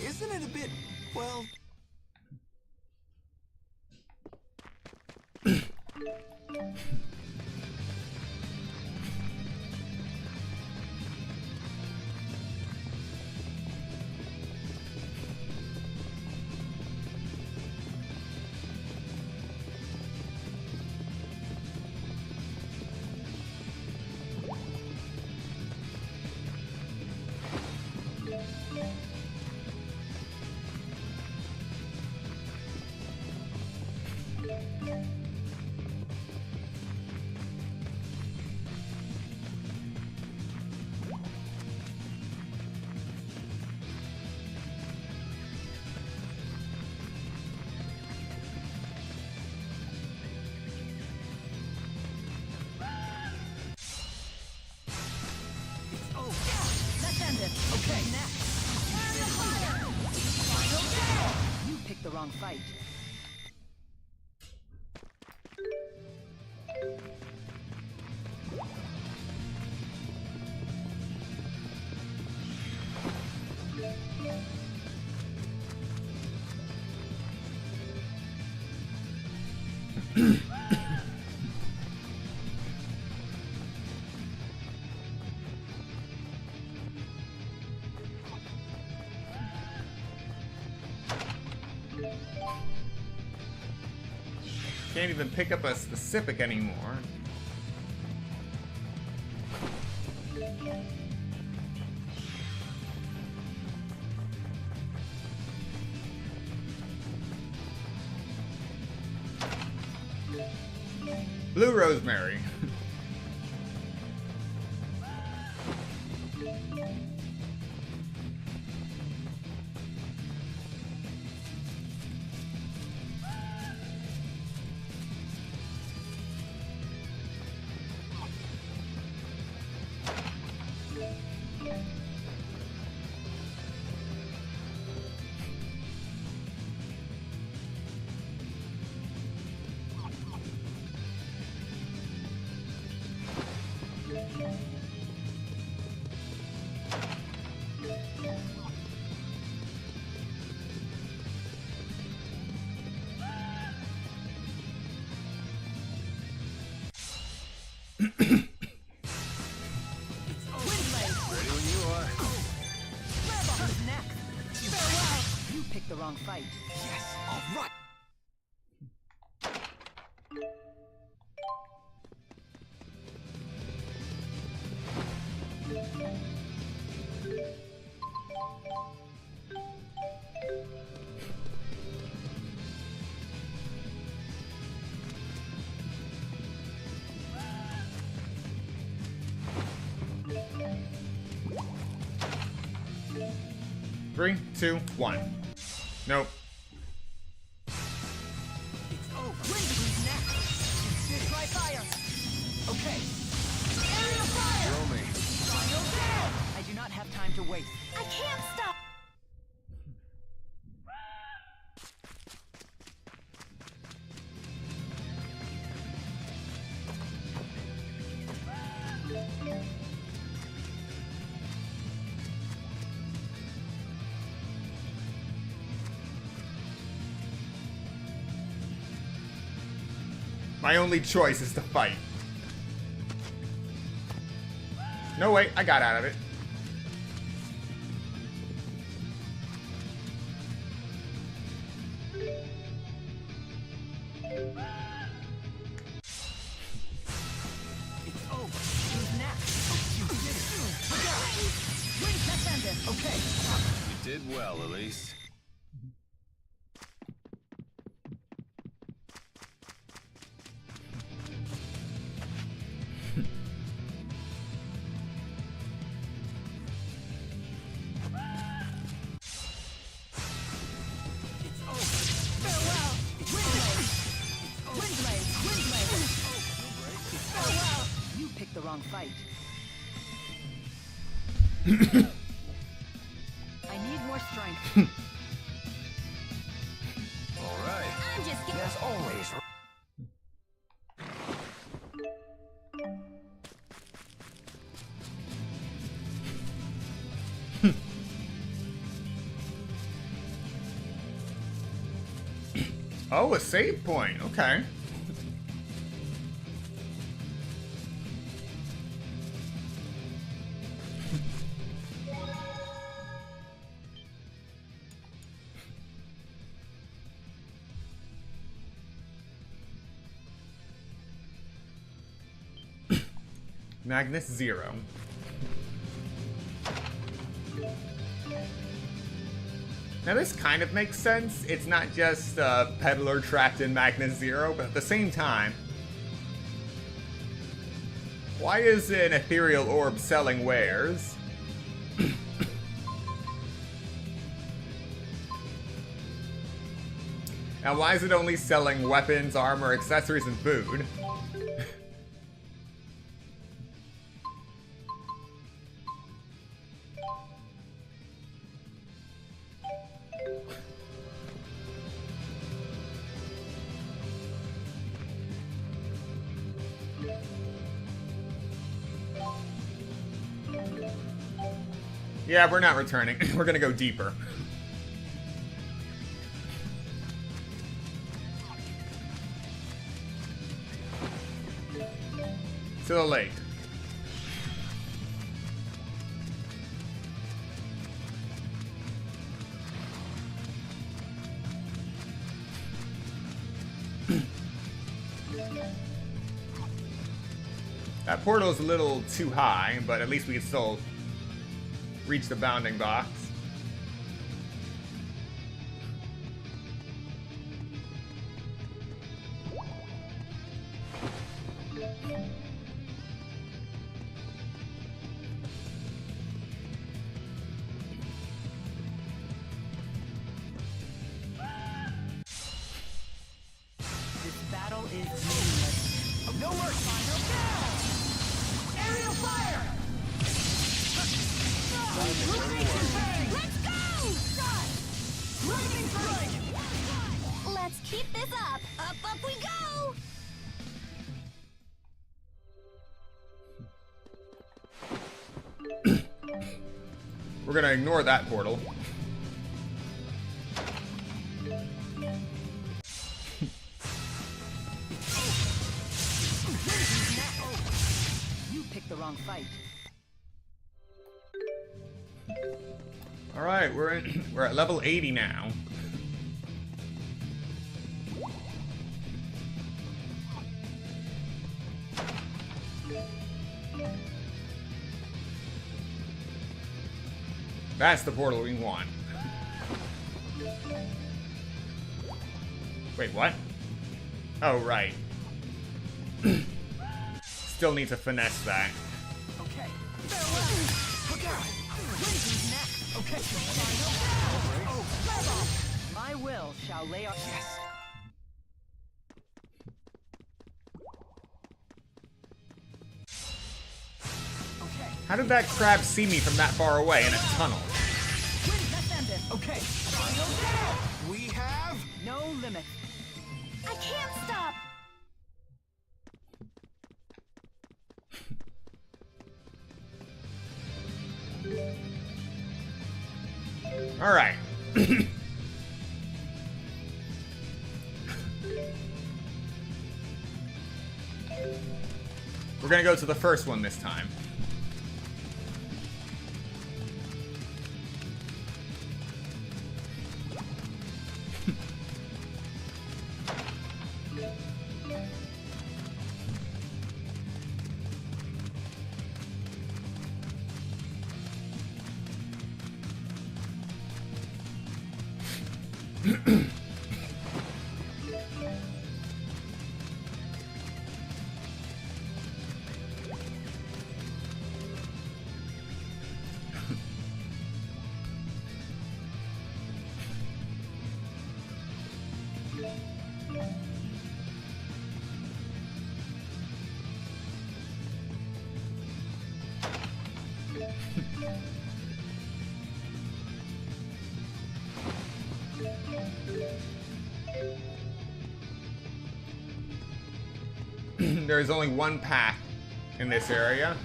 Isn't it a bit, well... You picked the wrong fight. Can't even pick up a specific anymore. Blue rosemary. You picked the wrong fight. Yes, all right. 3, 2, 1. Nope. It's over. Who's next? Stick by fire. Okay. Aerial fire! Throw me. I do not have time to waste. I can't stop. My only choice is to fight. No, wait, I got out of it. It's over. Who's next? Oh, you did it. Wing Ascendant. Okay. You did well, Elise. The wrong fight. I need more strength. All right. I'm just getting. There's always. Oh, a save point. Okay. Magnus 0. Now this kind of makes sense. It's not just a peddler trapped in Magnus 0, but at the same time, why is an ethereal orb selling wares? And why is it only selling weapons, armor, accessories, and food? Yeah, we're not returning. We're gonna go deeper. To the lake. That portal's a little too high, but at least we can still reach the bounding box. This battle is meaningless. No mercy. Aerial fire. Let's go! Lightning strike. Let's keep this up. Up we go! We're gonna ignore that portal. You picked the wrong fight. All right, we're at level 80 now. That's the portal we want. Wait, what? Oh, right. Still need to finesse that. Okay. Farewell. Look out. Who's next? Okay. My will shall lay our... Yes. Okay. How did that crab see me from that far away in a tunnel? Okay. We have No limit. I can't stop! All right. We're gonna go to the first one this time. There's only one path in this area.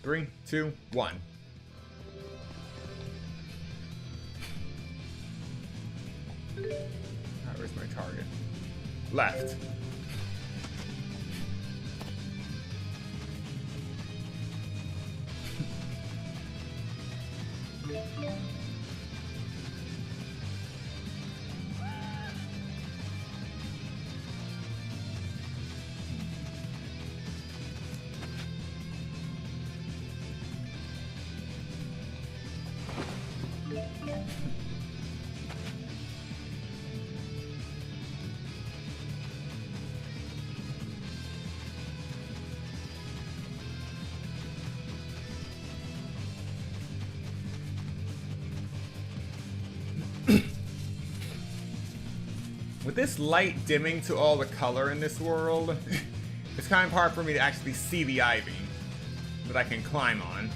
Three, two, one. Where's my target? Left. With this light dimming to all the color in this world, it's kind of hard for me to actually see the ivy that I can climb on.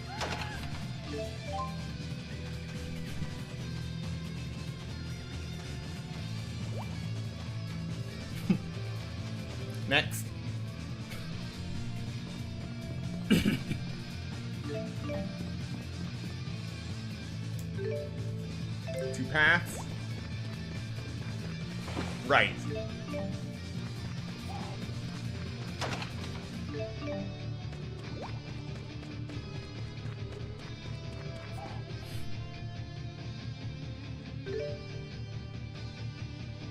Next. Two paths. Right.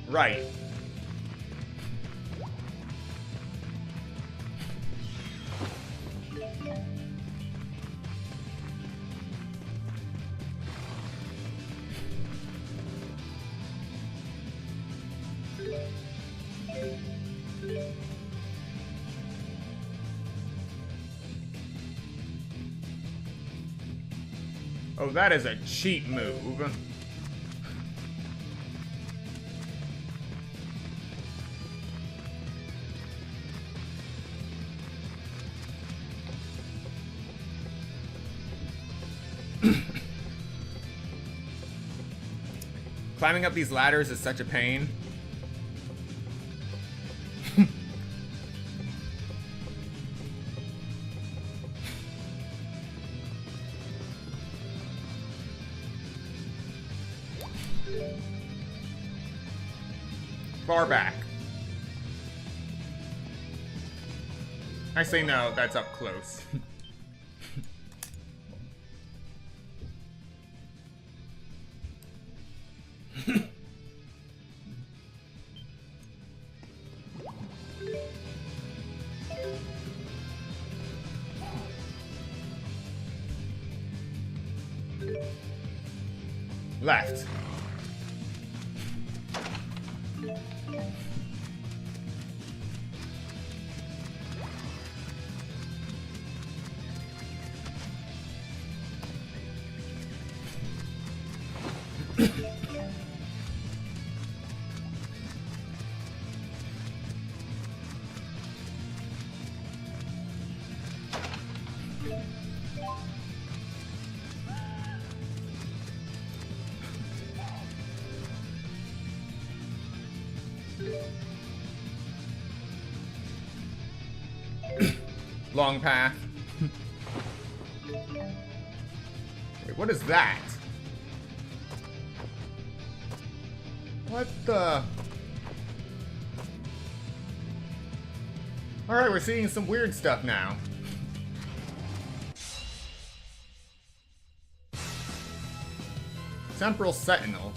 Right. Oh, that is a cheap move. Climbing up these ladders is such a pain. Far back. I say no, that's up close. Left. Long path. Wait, what is that? What the? Alright, we're seeing some weird stuff now. Temporal Sentinel.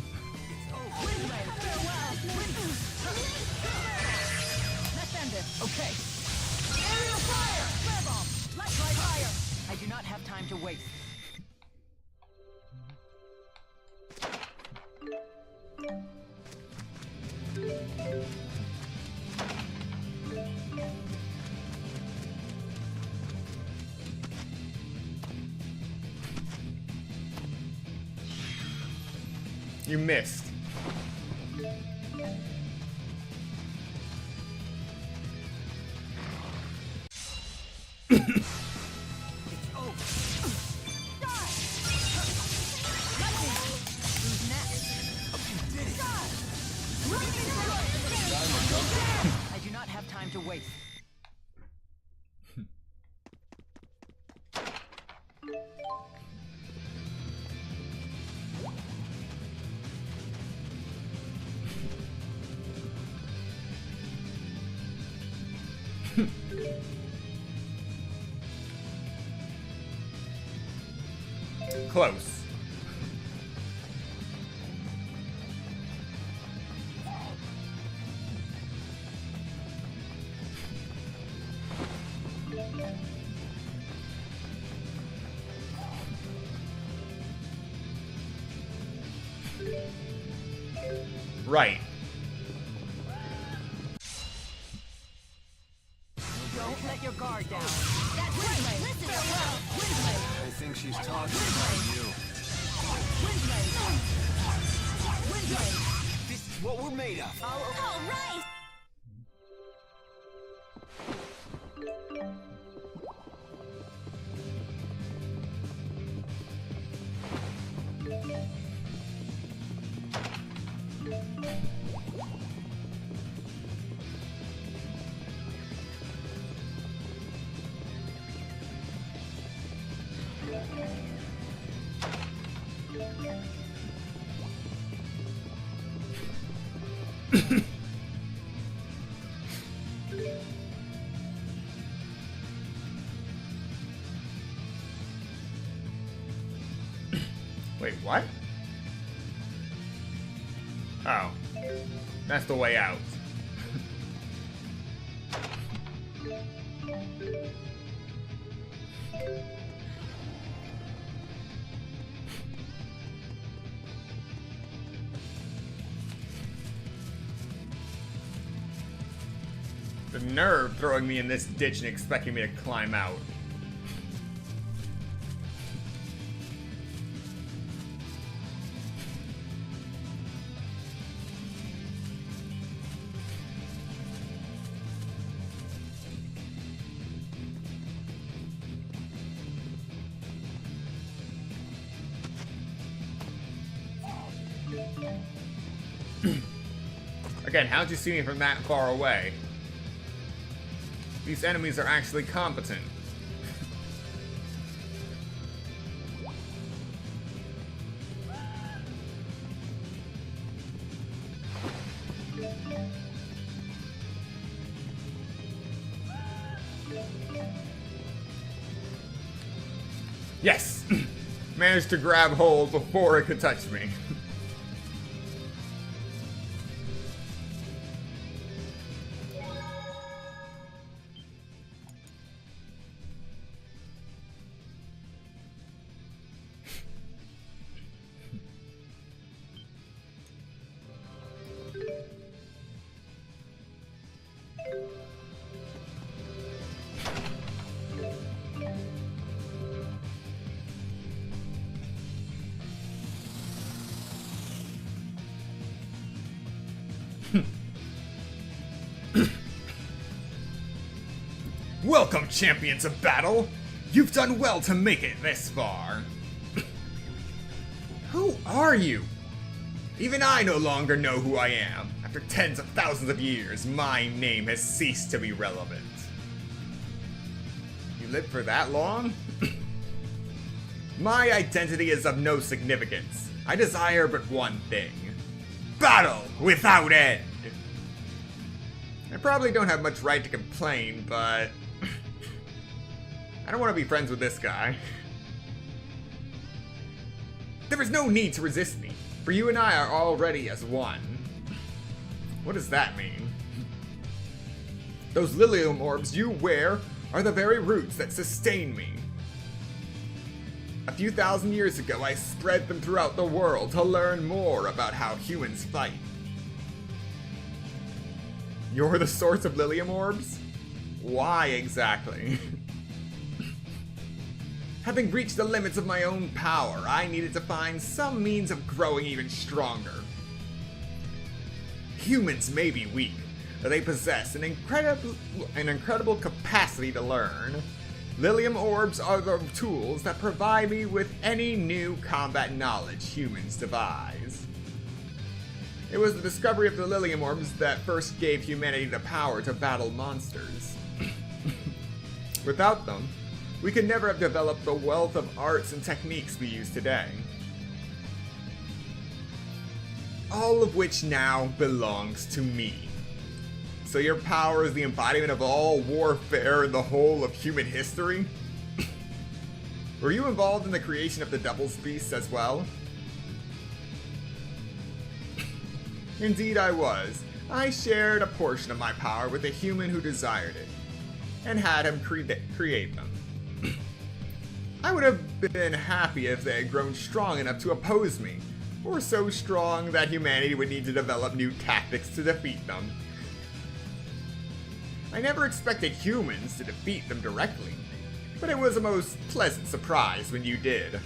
Let's end it. Okay. Aerial fire! Flare bomb! Flashlight fire! I do not have time to waste. You missed. I do not have time to waste. Close. Right. Don't let your guard down. That's right. Listen to well. I think she's talking about you. This is what we're made of. All right. Wait, what? Oh. That's the way out. The nerve throwing me in this ditch and expecting me to climb out. Again, how'd you see me from that far away? These enemies are actually competent. managed to grab hold before it could touch me. Welcome, champions of battle! You've done well to make it this far. Who are you? Even I no longer know who I am. After tens of thousands of years, my name has ceased to be relevant. You lived for that long? My identity is of no significance. I desire but one thing. Battle without end! I probably don't have much right to complain, but I don't want to be friends with this guy. There is no need to resist me, for you and I are already as one. What does that mean? Those Lilium orbs you wear are the very roots that sustain me. A few thousand years ago, I spread them throughout the world to learn more about how humans fight. You're the source of Lilium orbs? Why exactly? Having reached the limits of my own power, I needed to find some means of growing even stronger. Humans may be weak, but they possess an incredible capacity to learn. Lilium orbs are the tools that provide me with any new combat knowledge humans devise. It was the discovery of the Lilium orbs that first gave humanity the power to battle monsters. Without them, we could never have developed the wealth of arts and techniques we use today. All of which now belongs to me. So your power is the embodiment of all warfare in the whole of human history? Were you involved in the creation of the Devil's Beasts as well? Indeed I was. I shared a portion of my power with a human who desired it, and had him create them. I would have been happy if they had grown strong enough to oppose me, or so strong that humanity would need to develop new tactics to defeat them. I never expected humans to defeat them directly, but it was a most pleasant surprise when you did.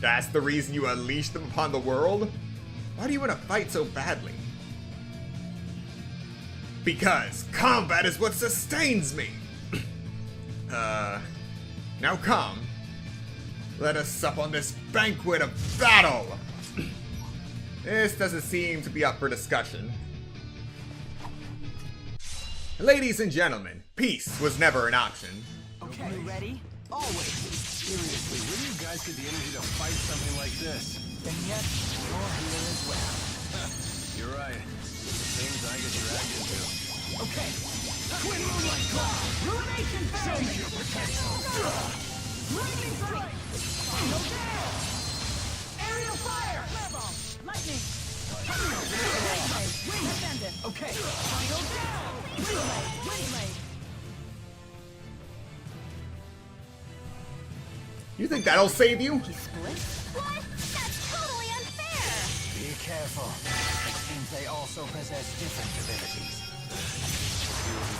That's the reason you unleashed them upon the world? Why do you want to fight so badly? Because combat is what sustains me! Now come. Let us sup on this banquet of battle! This doesn't seem to be up for discussion. Ladies and gentlemen, peace was never an option. Okay, you ready? Always. Seriously, where do you guys get the energy to fight something like this? And yet, you're here as well. You're right. Things I get dragged into. Okay. Twin Moonlight Claw! Ruination Show Phase! me your potential! Lightning Strike! Final down! Aerial Fire! Level! Lightning! Defend it! Okay. Final down! Wind Blade! You think that'll save you? He split? What? That's totally unfair! Be careful. It seems they also possess different abilities.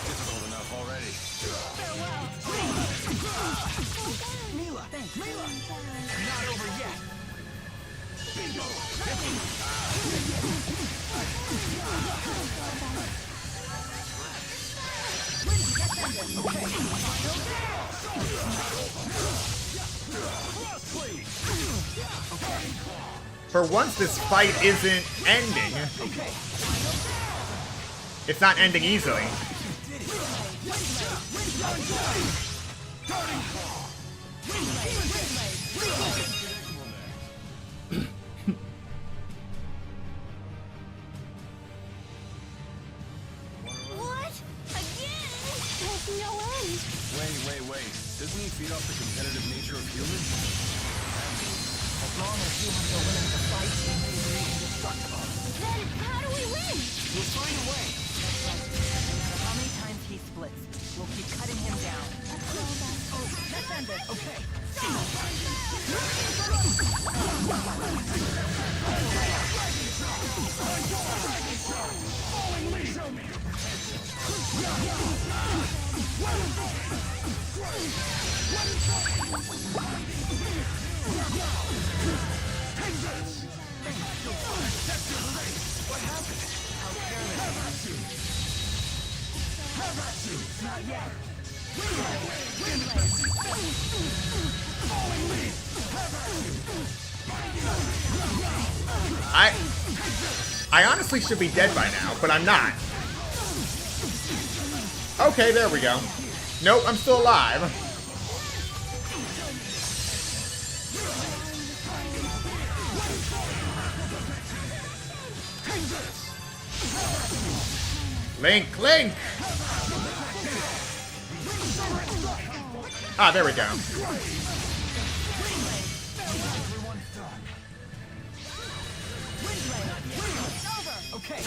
Difficult enough already. Farewell! Mila! Thanks. Mila! Not over yet! Bingo! Okay. For once, this fight isn't ending. It's not ending easily. What? Again? There's no end. Wait. Doesn't he feed off the competitive nature of humans? I honestly should be dead by now, but I'm not. Okay, there we go. Nope, I'm still alive. Link, Link! Ah, there we go. Okay.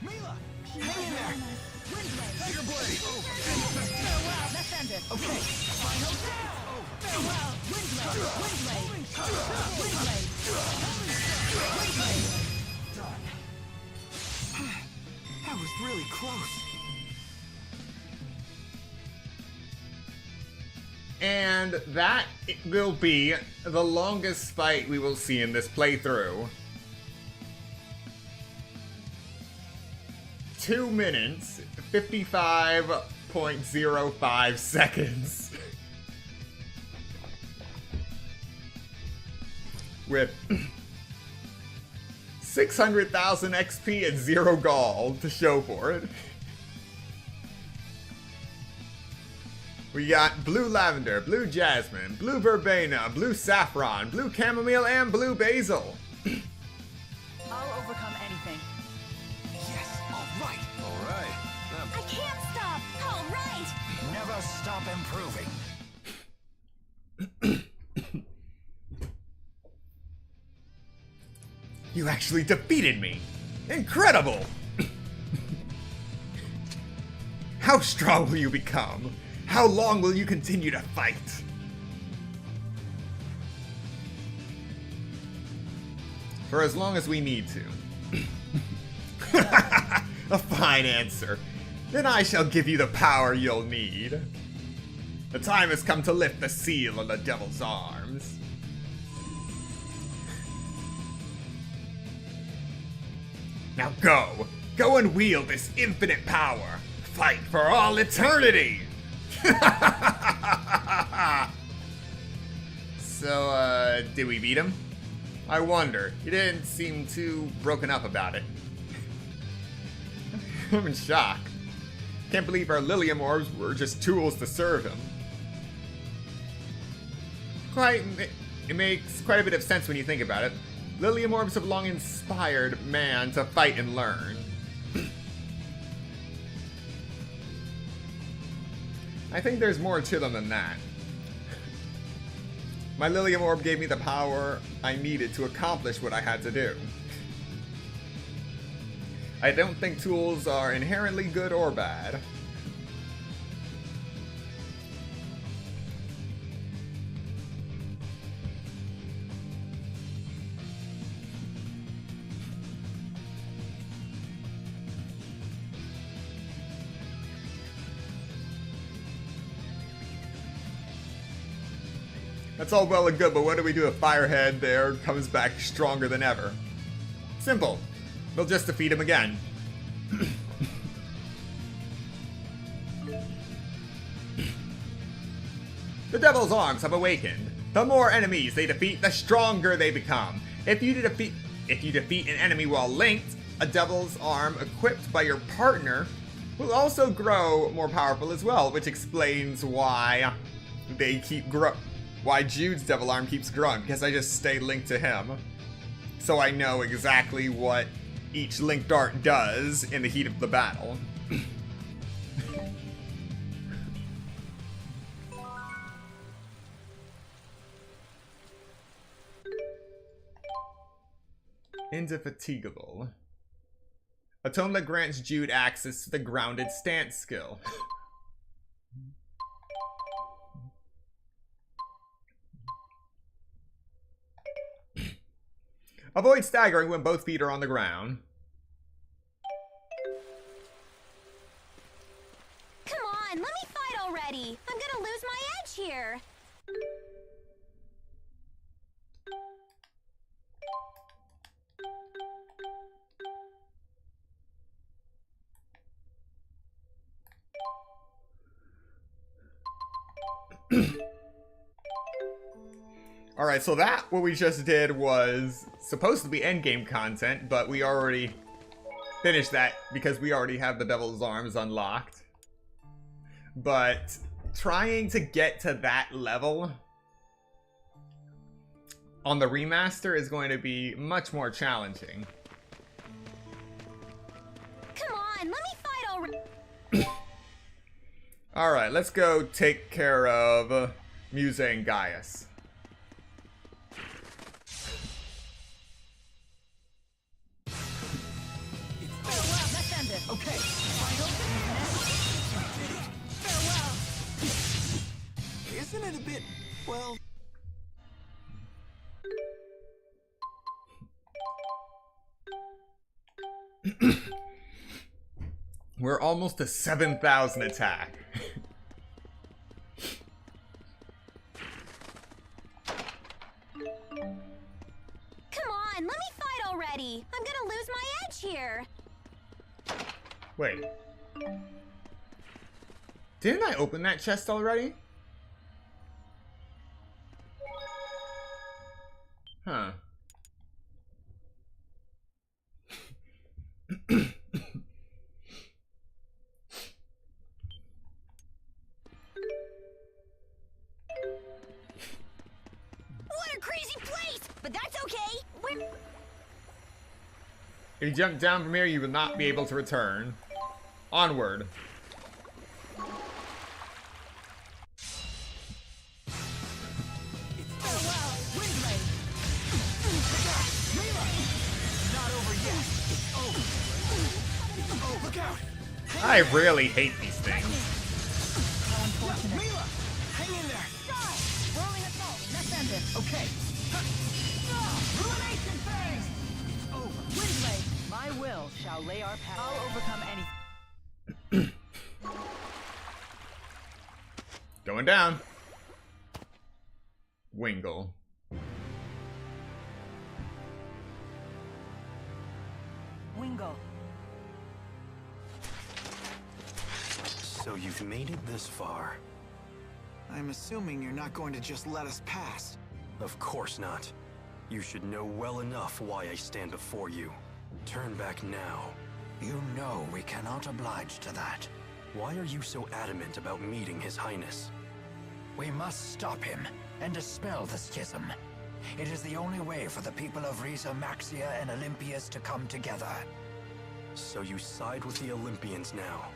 Mila, hang in there. Bigger blade. Farewell, let's end it. Okay. Final farewell. That was really close. And that will be the longest fight we will see in this playthrough. 2 minutes, 55.05 seconds. With 600,000 XP and 0 gall to show for it. We got blue lavender, blue jasmine, blue verbena, blue saffron, blue chamomile, and blue basil. I'll overcome anything. Yes, all right. All right. I can't stop! All right! Never stop improving. You actually defeated me! Incredible! How strong will you become? How long will you continue to fight? For as long as we need to. A fine answer. Then I shall give you the power you'll need. The time has come to lift the seal on the devil's arms. Now go! Go and wield this infinite power! Fight for all eternity! So, did we beat him? I wonder. He didn't seem too broken up about it. I'm in shock. Can't believe our Lilium orbs were just tools to serve him. It makes quite a bit of sense when you think about it. Lilium orbs have long inspired man to fight and learn. I think there's more to them than that. My Lilium orb gave me the power I needed to accomplish what I had to do. I don't think tools are inherently good or bad. That's all well and good, but what do we do if Firehead there comes back stronger than ever? Simple. We'll just defeat him again. The Devil's Arms have awakened. The more enemies they defeat, the stronger they become. If you defeat an enemy while linked, a Devil's Arm equipped by your partner will also grow more powerful as well, which explains why they keep why Jude's Devil Arm keeps growing, because I just stay linked to him. So I know exactly what each linked art does in the heat of the battle. Indefatigable. Atonement grants Jude access to the grounded stance skill. Avoid staggering when both feet are on the ground. Come on, let me fight already. I'm gonna lose my edge here. Alright, so that, what we just did, was supposed to be endgame content, but we already finished that because we already have the Devil's Arms unlocked. But trying to get to that level on the remaster is going to be much more challenging. Come on, let me fight already. Alright, let's go take care of Musa and Gaius. Okay. Farewell. Isn't it a bit, well... We're almost to 7,000 attack. Come on, let me fight already. I'm gonna lose my edge here. Wait. Didn't I open that chest already? Huh. What a crazy place! But that's okay. If you jump down from here, you will not be able to return. Onward. I really hate these things. Mila! Hang in there! Rolling assault. Let's end it. Okay. Ruination phase! It's over. Windblade, my will shall lay our path. I'll overcome any. Going down. Wingle. Wingo. So you've made it this far. I'm assuming you're not going to just let us pass. Of course not. You should know well enough why I stand before you. Turn back now. You know we cannot oblige to that. Why are you so adamant about meeting His Highness? We must stop him and dispel the schism. It is the only way for the people of Riza Maxia and Olympias to come together. So you side with the Olympians now.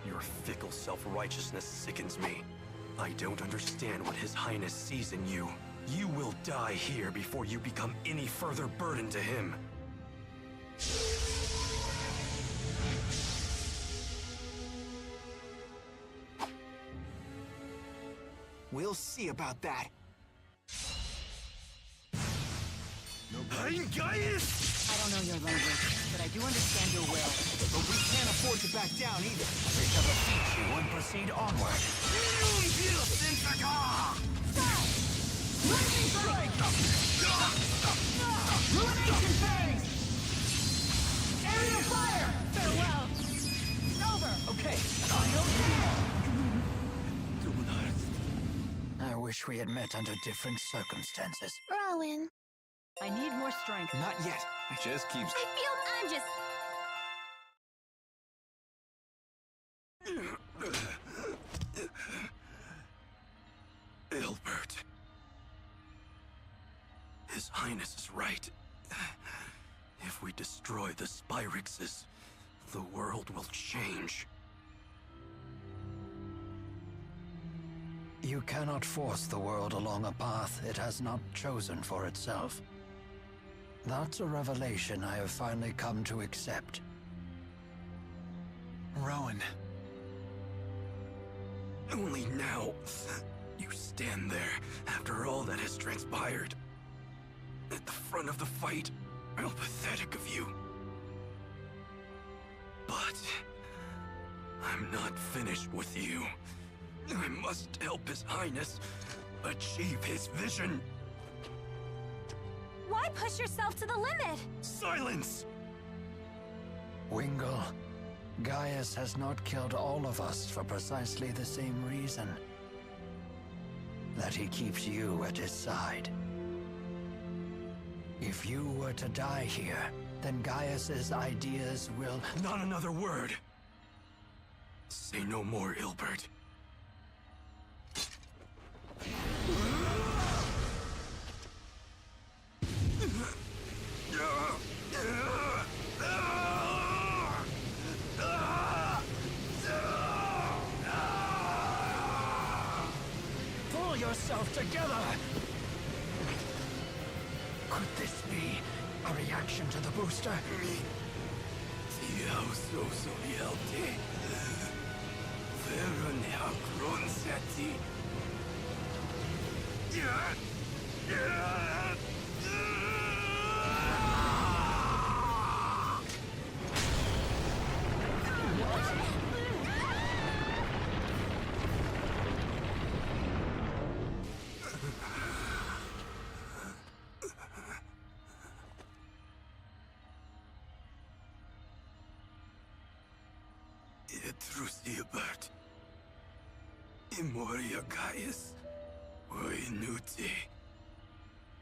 Your fickle self-righteousness sickens me. I don't understand what His Highness sees in you. You will die here before you become any further burden to him. We'll see about that. I don't know your language, but I do understand your will. But we can't afford to back down either. We shall defeat you and proceed onward. Lightning strike! Ruination phase! Area fire! Farewell! Over! Okay. I wish we had met under different circumstances. Rowan. I need more strength. Not yet. Just keeps... I feel I'm just... Ilbert. His Highness is right. If we destroy the Spyrixes, the world will change. You cannot force the world along a path it has not chosen for itself. That's a revelation I have finally come to accept. Rowan. Only now you stand there after all that has transpired. At the front of the fight. How pathetic of you. But I'm not finished with you. I must help His Highness achieve his vision. Why push yourself to the limit? Silence! Wingle, Gaius has not killed all of us for precisely the same reason. That he keeps you at his side. If you were to die here, then Gaius's ideas will... Not another word! Say no more, Ilbert. Pull yourself together! Could this be a reaction to the booster? Ilbert. Imoria Gaius. Voinuti.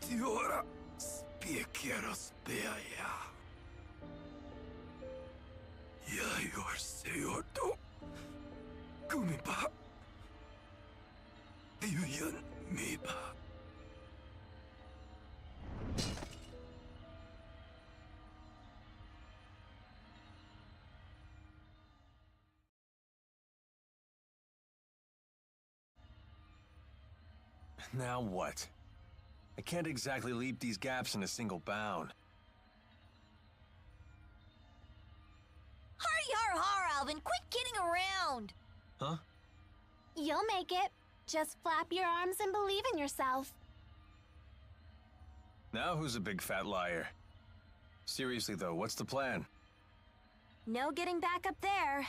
Tiora spiekero speaja. Jajor seorto. Kumipa. Yuyan mipa. Now what? I can't exactly leap these gaps in a single bound. Har har, Alvin! Quit kidding around! Huh? You'll make it. Just flap your arms and believe in yourself. Now who's a big fat liar? Seriously though, what's the plan? No getting back up there.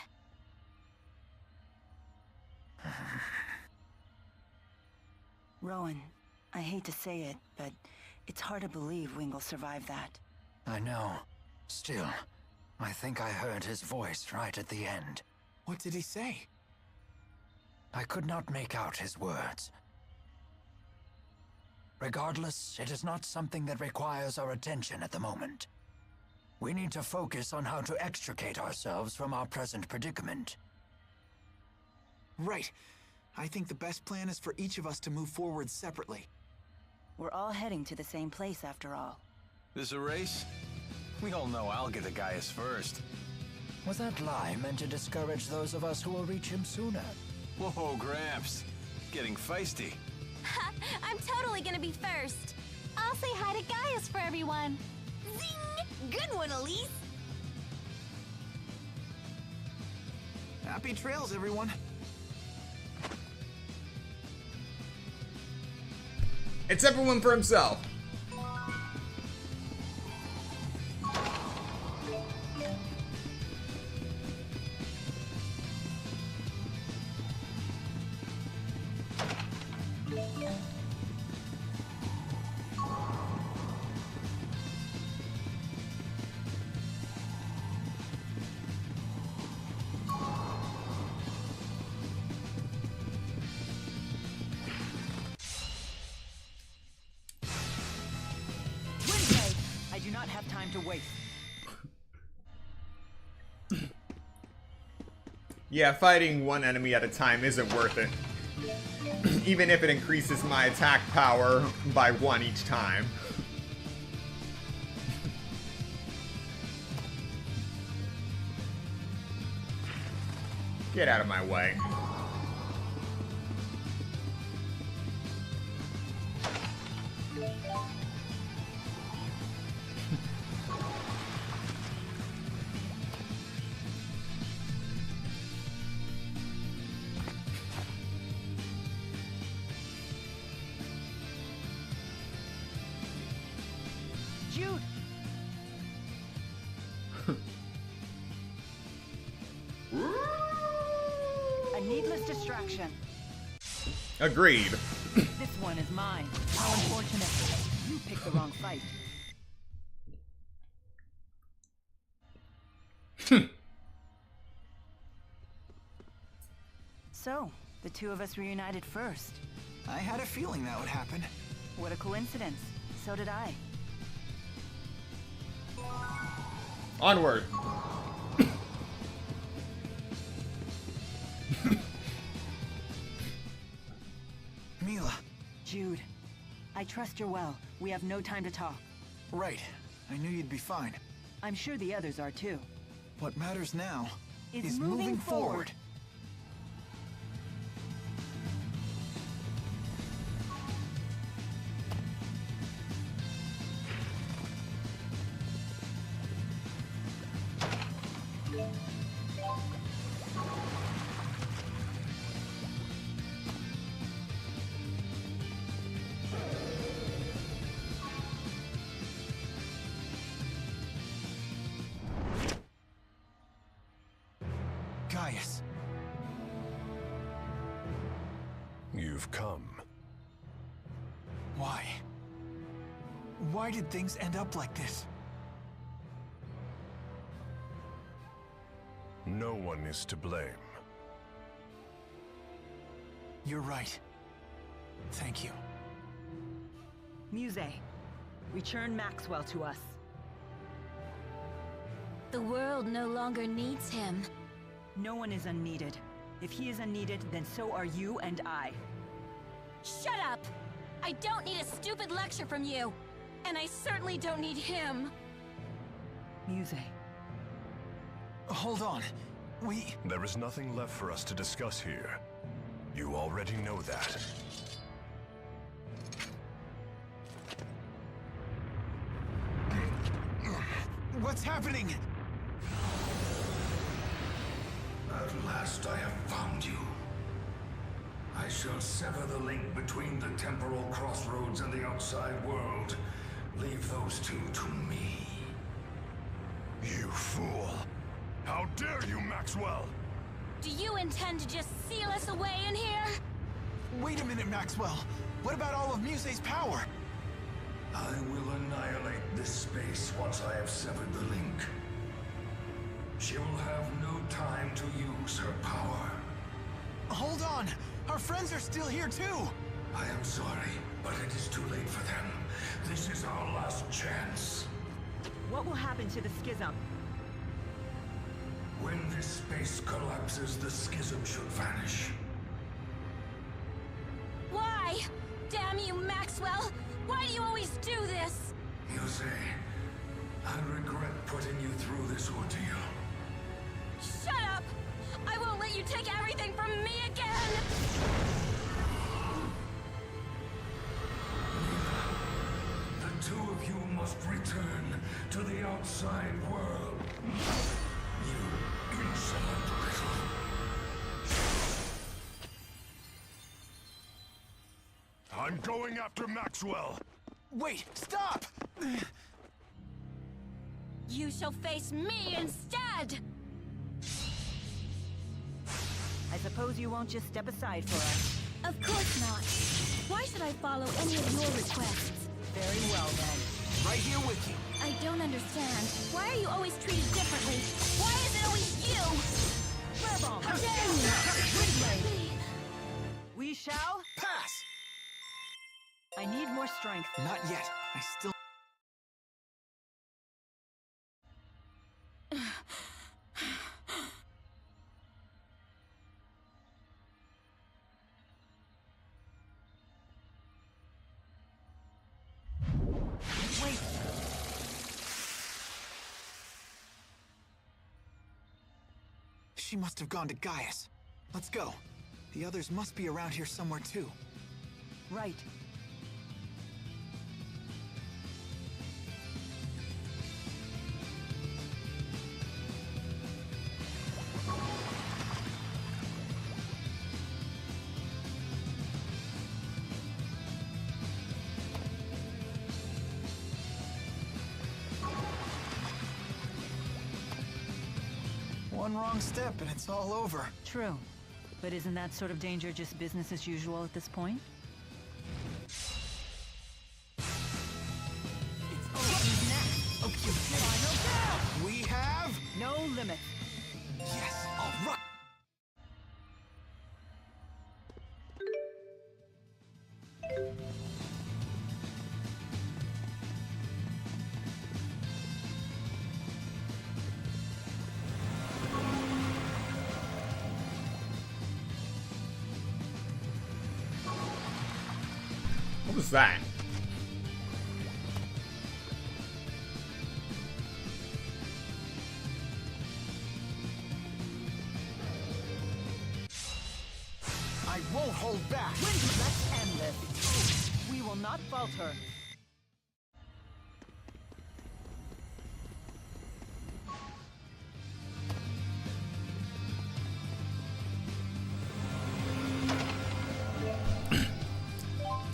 Rowan, I hate to say it, but it's hard to believe Wingle survived that. I know. Still, I think I heard his voice right at the end. What did he say? I could not make out his words. Regardless, it is not something that requires our attention at the moment. We need to focus on how to extricate ourselves from our present predicament. Right. I think the best plan is for each of us to move forward separately. We're all heading to the same place after all. This a race? We all know I'll get the Gaius first. Was that lie meant to discourage those of us who will reach him sooner? Whoa, Gramps. Getting feisty. I'm totally gonna be first. I'll say hi to Gaius for everyone. Zing! Good one, Elise! Happy trails, everyone. It's everyone for himself. I do not have time to waste. Yeah, fighting one enemy at a time isn't worth it. Even if it increases my attack power by 1 each time. Get out of my way. A needless distraction. Agreed. This one is mine. How unfortunate. You picked the wrong fight. So, the two of us reunited first. I had a feeling that would happen. What a coincidence. So did I. Onward. Mila. Jude, I trust you're well. We have no time to talk. Right. I knew you'd be fine. I'm sure the others are too. What matters now is moving forward. Gaius. You've come. Why? Why did things end up like this? No one is to blame. You're right. Thank you. Muse, return Maxwell to us. The world no longer needs him. No one is unneeded. If he is unneeded, then so are you and I. Shut up! I don't need a stupid lecture from you. And I certainly don't need him. Muse. Hold on. There is nothing left for us to discuss here. You already know that. What's happening? At last I have found you. I shall sever the link between the temporal crossroads and the outside world. Leave those two to me. You fool! How dare you, Maxwell! Do you intend to just seal us away in here? Wait a minute, Maxwell. What about all of Muse's power? I will annihilate this space once I have severed the link. She will have no time to use her power. Hold on! Our friends are still here too! I am sorry, but it is too late for them. This is our last chance. What will happen to the schism? When this space collapses, the schism should vanish. Why? Damn you, Maxwell! Why do you always do this? Muse, I regret putting you through this ordeal. Shut up! I won't let you take everything from me again! The two of you must return to the outside world. You insolent little... I'm going after Maxwell! Wait! Stop! You shall face me instead! I suppose you won't just step aside for us. Of course not. Why should I follow any of your requests? Very well, then. Right here with you. I don't understand. Why are you always treated differently? Why is it always you? Furball! How dare you! We shall... Pass! I need more strength. Not yet. I still... Wait! She must have gone to Gaius. Let's go. The others must be around here somewhere too. Right. One wrong step and it's all over. True. But isn't that sort of danger just business as usual at this point? Okay, final bell! We have no limit. Yes, all right. What was that? I won't hold back. Let's end this. We will not falter.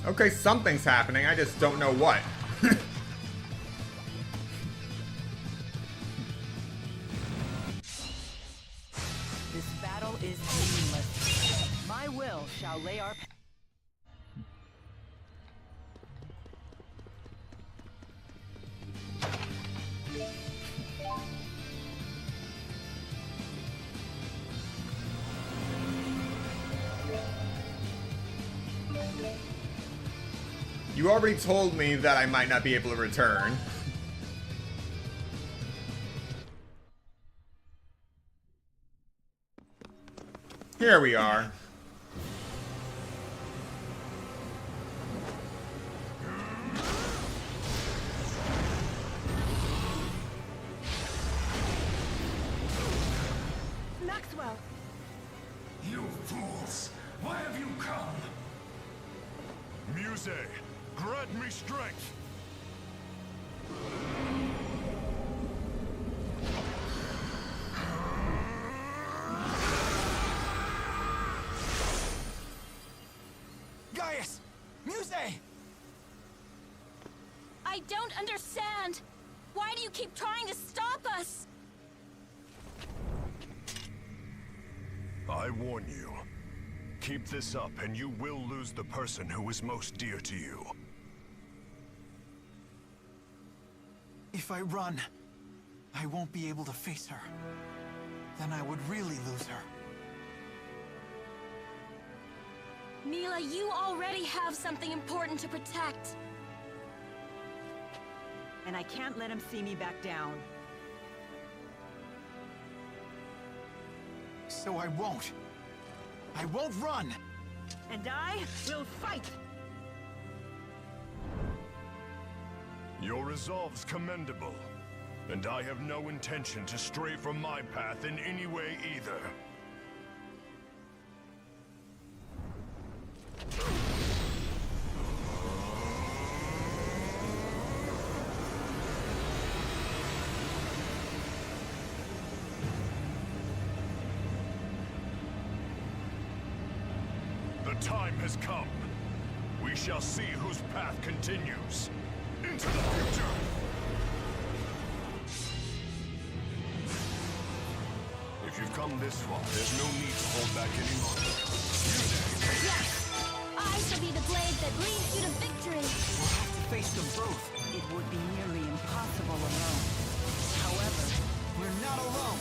Okay, something's happening, I just don't know what. This battle is meaningless. My will shall lay our... You already told me that I might not be able to return. Here we are. Maxwell! You fools! Why have you come? Muse, grant me strength! Gaius! Muse! I don't understand. Why do you keep trying to stop us? I warn you. Keep this up and you will lose the person who is most dear to you. If I run, I won't be able to face her. Then I would really lose her. Mila, you already have something important to protect. And I can't let him see me back down. So I won't. I won't run! And I will fight! Your resolve's commendable, and I have no intention to stray from my path in any way either. The time has come. We shall see whose path continues. Into the future! If you've come this far, there's no need to hold back any longer. Yes! I shall be the blade that leads you to victory! We'll have to face them both. It would be nearly impossible alone. However, we're not alone.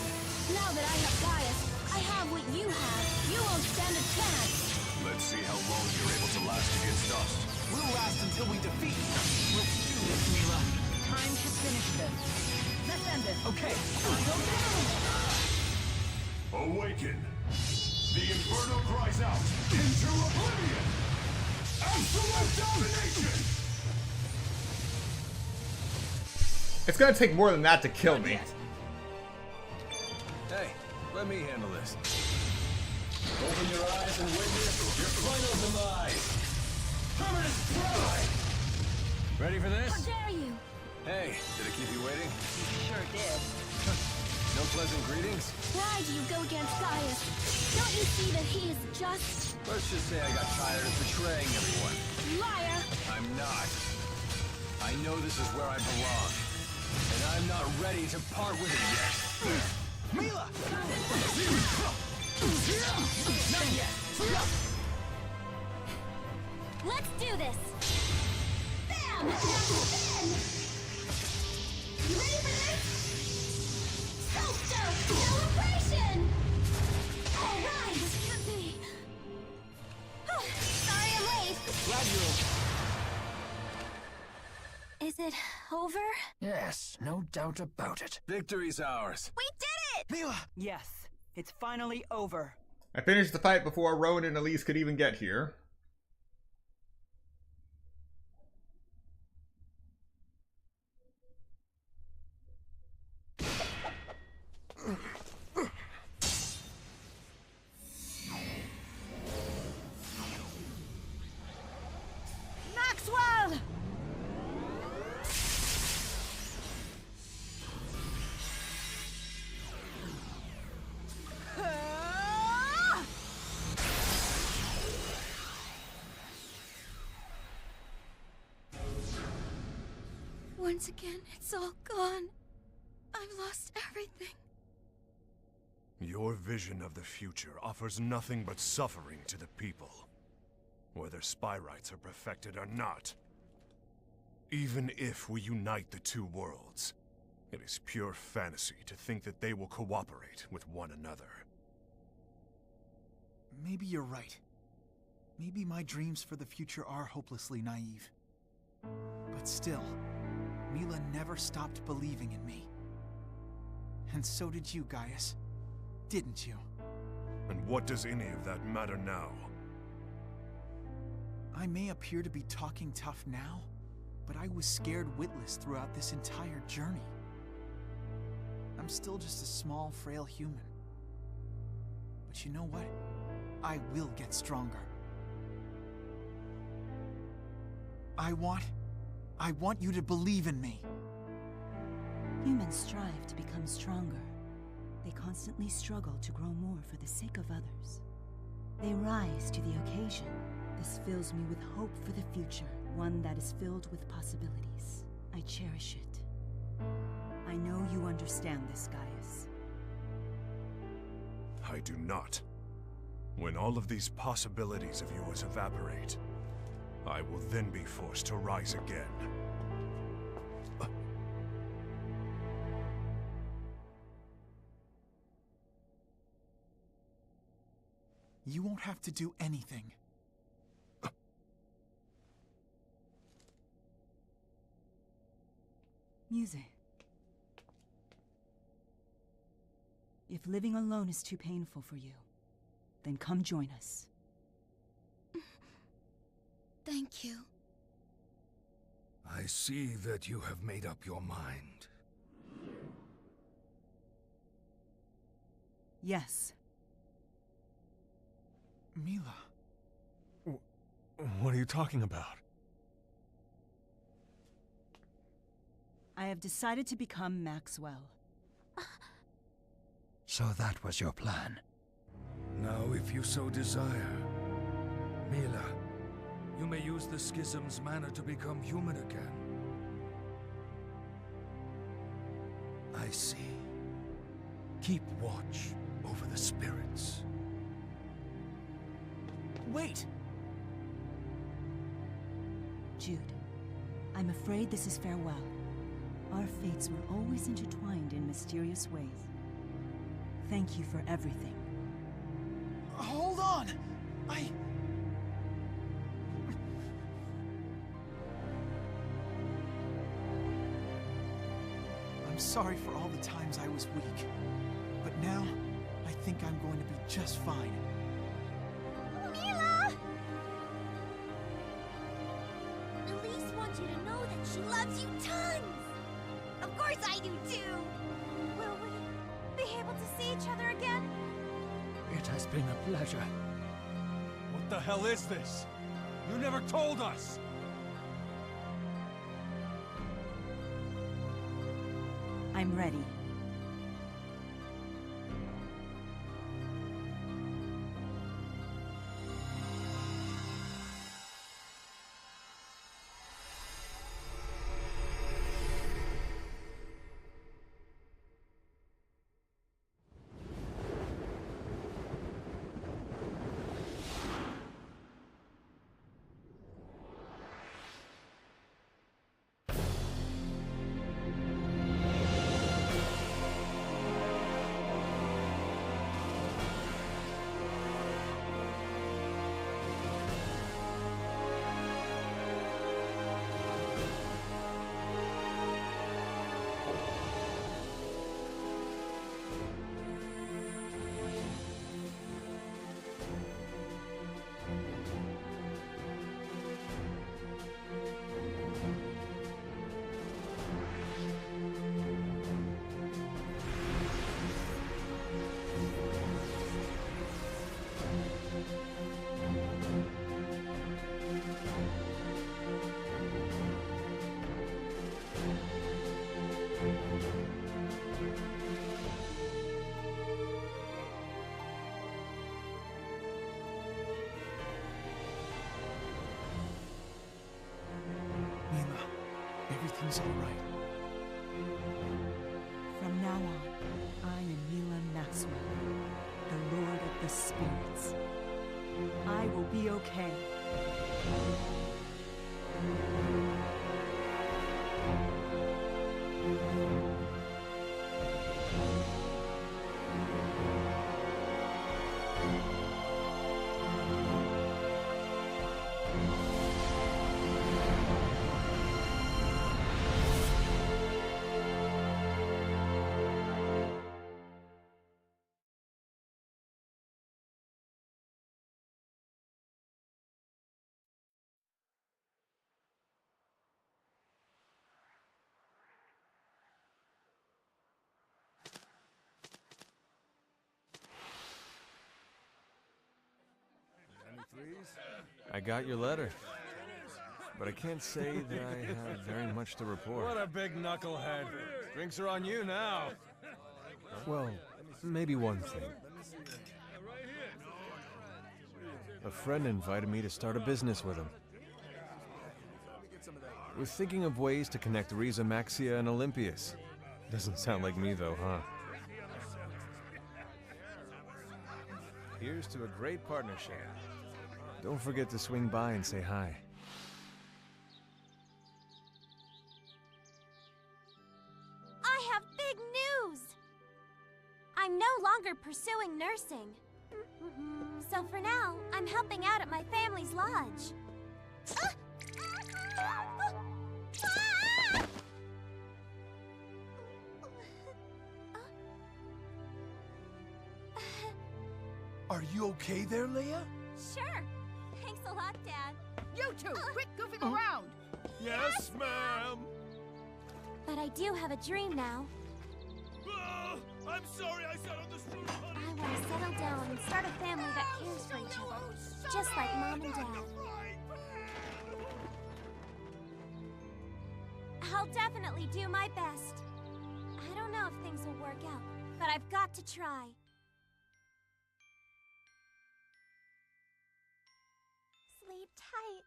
Now that I have Gaius, I have what you have. You won't stand a chance. Let's see how long you're able to last against us. We'll last until we defeat you. Let's do this, Mila. time to finish this. Let's end it. Okay. Awaken! The Inferno cries out into oblivion! Absolute domination! It's gonna take more than that to kill me. Hey, let me handle this. Open your eyes and witness your final demise. Permanent pride! Ready for this? How dare you? Hey, did it keep you waiting? You sure did. No pleasant greetings? Why do you go against Gaius? Don't you see that he is just... Let's just say I got tired of betraying everyone. Liar! I'm not. I know this is where I belong. And I'm not ready to part with it yet. Mila! Not yet. Let's do this! Bam! Now spin! You ready for this? Solstice celebration! Alright! This can't be. Sorry I'm late. Glad you're Is it over? Yes, no doubt about it. Victory's ours. We did it! Mila! Yes, it's finally over. I finished the fight before Rowan and Elise could even get here. Maxwell! Once again, it's all gone. I've lost everything. Your vision of the future offers nothing but suffering to the people, whether spy rights are perfected or not. Even if we unite the two worlds, it is pure fantasy to think that they will cooperate with one another. Maybe you're right. Maybe my dreams for the future are hopelessly naive. But still, Mila never stopped believing in me. And so did you, Gaius. Didn't you? And what does any of that matter now? I may appear to be talking tough now, but I was scared witless throughout this entire journey. I'm still just a small, frail human. But you know what? I will get stronger. I want you to believe in me. Humans strive to become stronger. They constantly struggle to grow more for the sake of others. They rise to the occasion. This fills me with hope for the future, one that is filled with possibilities. I cherish it. I know you understand this, Gaius. I do not. When all of these possibilities of yours evaporate, I will then be forced to rise again. You won't have to do anything. Music. If living alone is too painful for you, then come join us. Thank you. I see that you have made up your mind. Yes. Mila. What are you talking about? I have decided to become Maxwell. So that was your plan. Now, if you so desire, Mila, you may use the schism's mana to become human again. I see. Keep watch over the spirits. Wait! Jude, I'm afraid this is farewell. Our fates were always intertwined in mysterious ways. Thank you for everything. Hold on! I'm sorry for all the times I was weak. But now, I think I'm going to be just fine. Mila! Elise wants you to know that she loves you tons! Of course I do too! Will we be able to see each other again? It has been a pleasure. What the hell is this? You never told us! I'm ready. everything's all right. From now on, I'm Emila Maxwell, the Lord of the Spirits. I will be okay. I got your letter, but I can't say that I have very much to report. What a big knucklehead. Drinks are on you now. Well, maybe one thing. A friend invited me to start a business with him. We're thinking of ways to connect Riza Maxia and Olympius. Doesn't sound like me though, huh? Here's to a great partnership. Don't forget to swing by and say hi. I have big news! I'm no longer pursuing nursing. So for now, I'm helping out at my family's lodge. Are you okay there, Leia? Sure. Thanks a lot, Dad. You two, quit goofing around! Yes, ma'am! But I do have a dream now. I'm sorry I sat on the street. I want to settle down and start a family that cares for each other. Just like Mom and Dad. I'll definitely do my best. I don't know if things will work out, but I've got to try. Sleep tight.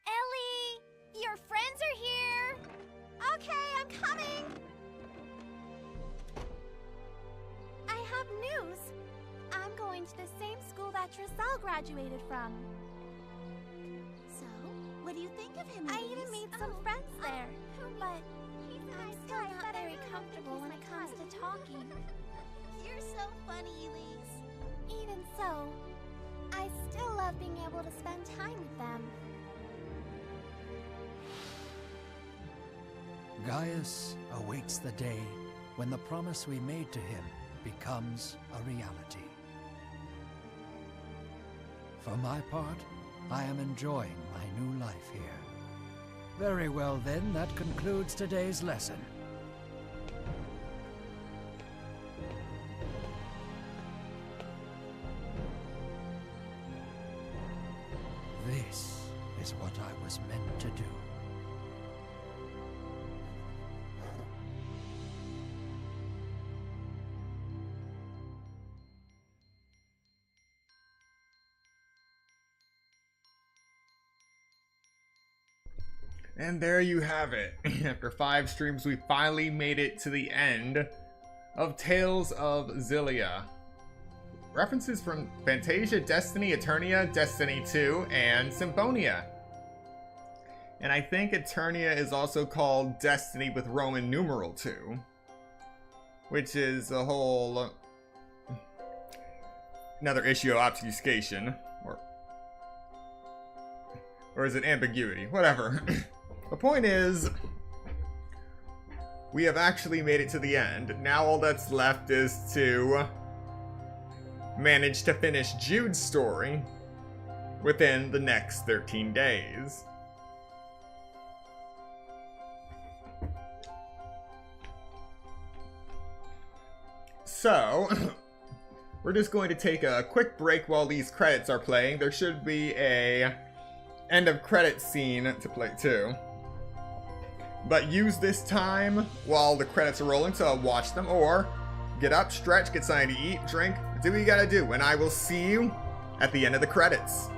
Ellie! Your friends are here! Okay, I'm coming! I have news. I'm going to the same school that Trisel graduated from. So, what do you think of him? I even made some friends there, but I'm still not very comfortable when it comes to talking. You're so funny, Elise. Even so, I still love being able to spend time with them. Gaius awaits the day when the promise we made to him becomes a reality. For my part, I am enjoying my new life here. Very well then, that concludes today's lesson. This is what I was meant to do. And there you have it. After 5 streams, we finally made it to the end of Tales of Xillia. References from Fantasia, Destiny, Eternia, Destiny 2, and Symphonia. And I think Eternia is also called Destiny with Roman numeral 2. Which is a whole... another issue of obfuscation. Or is it ambiguity? Whatever. The point is, we have actually made it to the end. Now all that's left is to manage to finish Jude's story within the next 13 days. So, we're just going to take a quick break while these credits are playing. There should be a end of credit scene to play too. But use this time while the credits are rolling to watch them, or get up, stretch, get something to eat, drink, do what you gotta do, and I will see you at the end of the credits.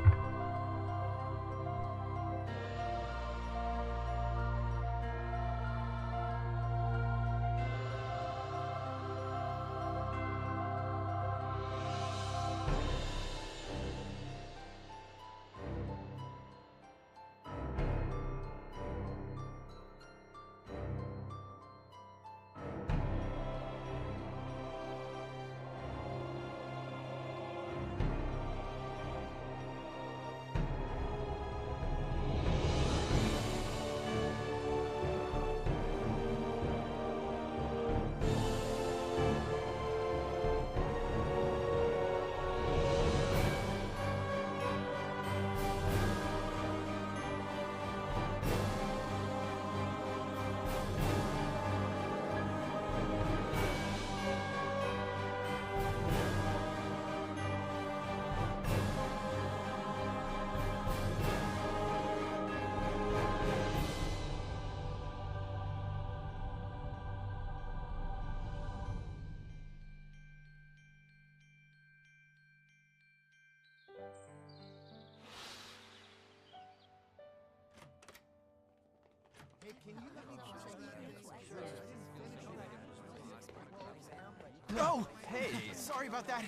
Oh, hey, sorry about that.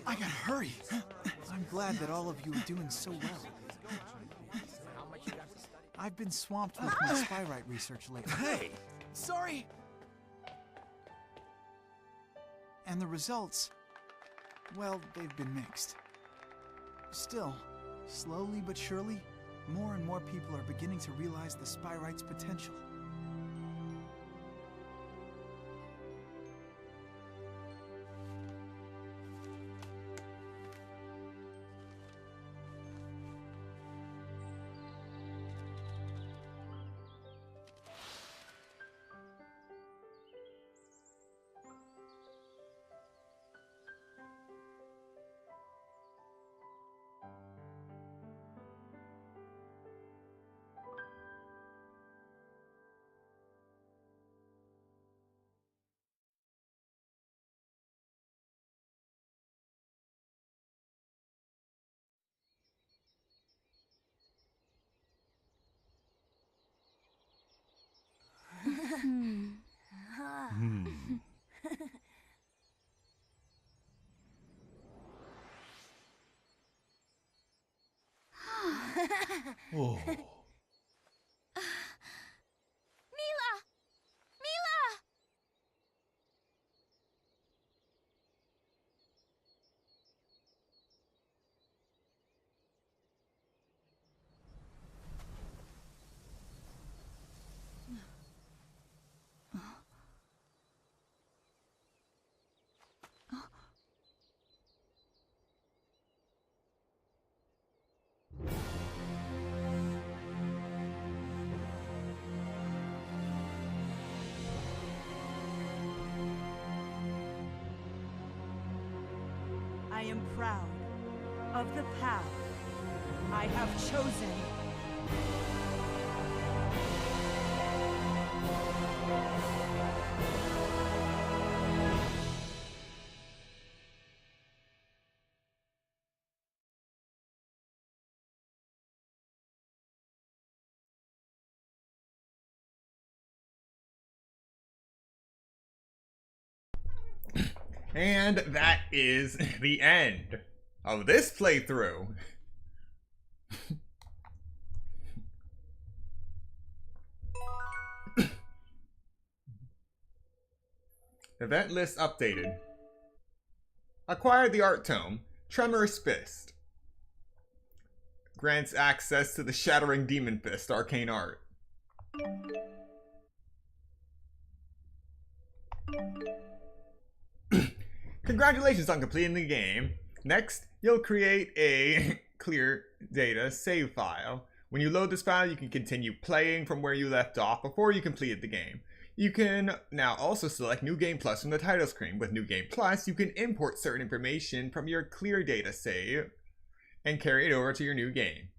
I gotta hurry. I'm glad that all of you are doing so well. I've been swamped with my spyrite research lately. Hey! Sorry! And the results, well, they've been mixed. Still, slowly but surely, more and more people are beginning to realize the spyrite's potential. Oh. Mila! Mila! I am proud of the path I have chosen. And that is the end of this playthrough. Event list updated. Acquired the art tome, Tremor's Fist. Grants access to the Shattering Demon Fist arcane art. Congratulations on completing the game. Next, you'll create a clear data save file. When you load this file, you can continue playing from where you left off before you completed the game. You can now also select New Game Plus from the title screen. With New Game Plus, you can import certain information from your clear data save and carry it over to your new game.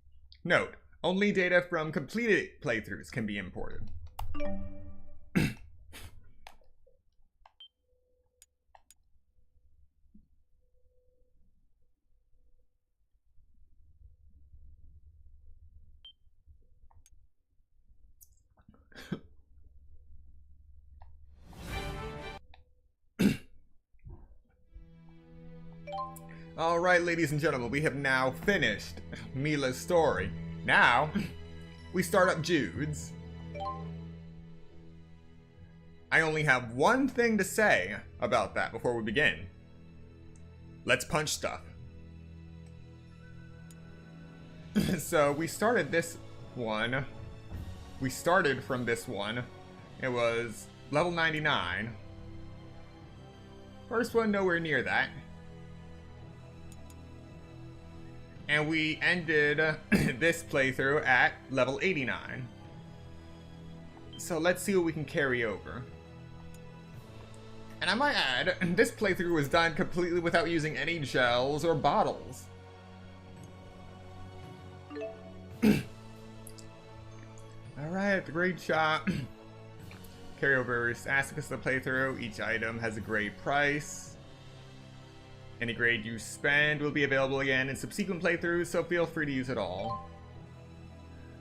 Note, only data from completed playthroughs can be imported. Alright, ladies and gentlemen, we have now finished Mila's story. Now, we start up Jude's. I only have one thing to say about that before we begin. Let's punch stuff. So, we started this one. We started from this one. It was level 99. First one, nowhere near that. And we ended this playthrough at level 89. So let's see what we can carry over. And I might add, this playthrough was done completely without using any gels or bottles. Alright, the grade shop. Carryovers aspects of the playthrough. Each item has a grade price. Any grade you spend will be available again in subsequent playthroughs, so feel free to use it all.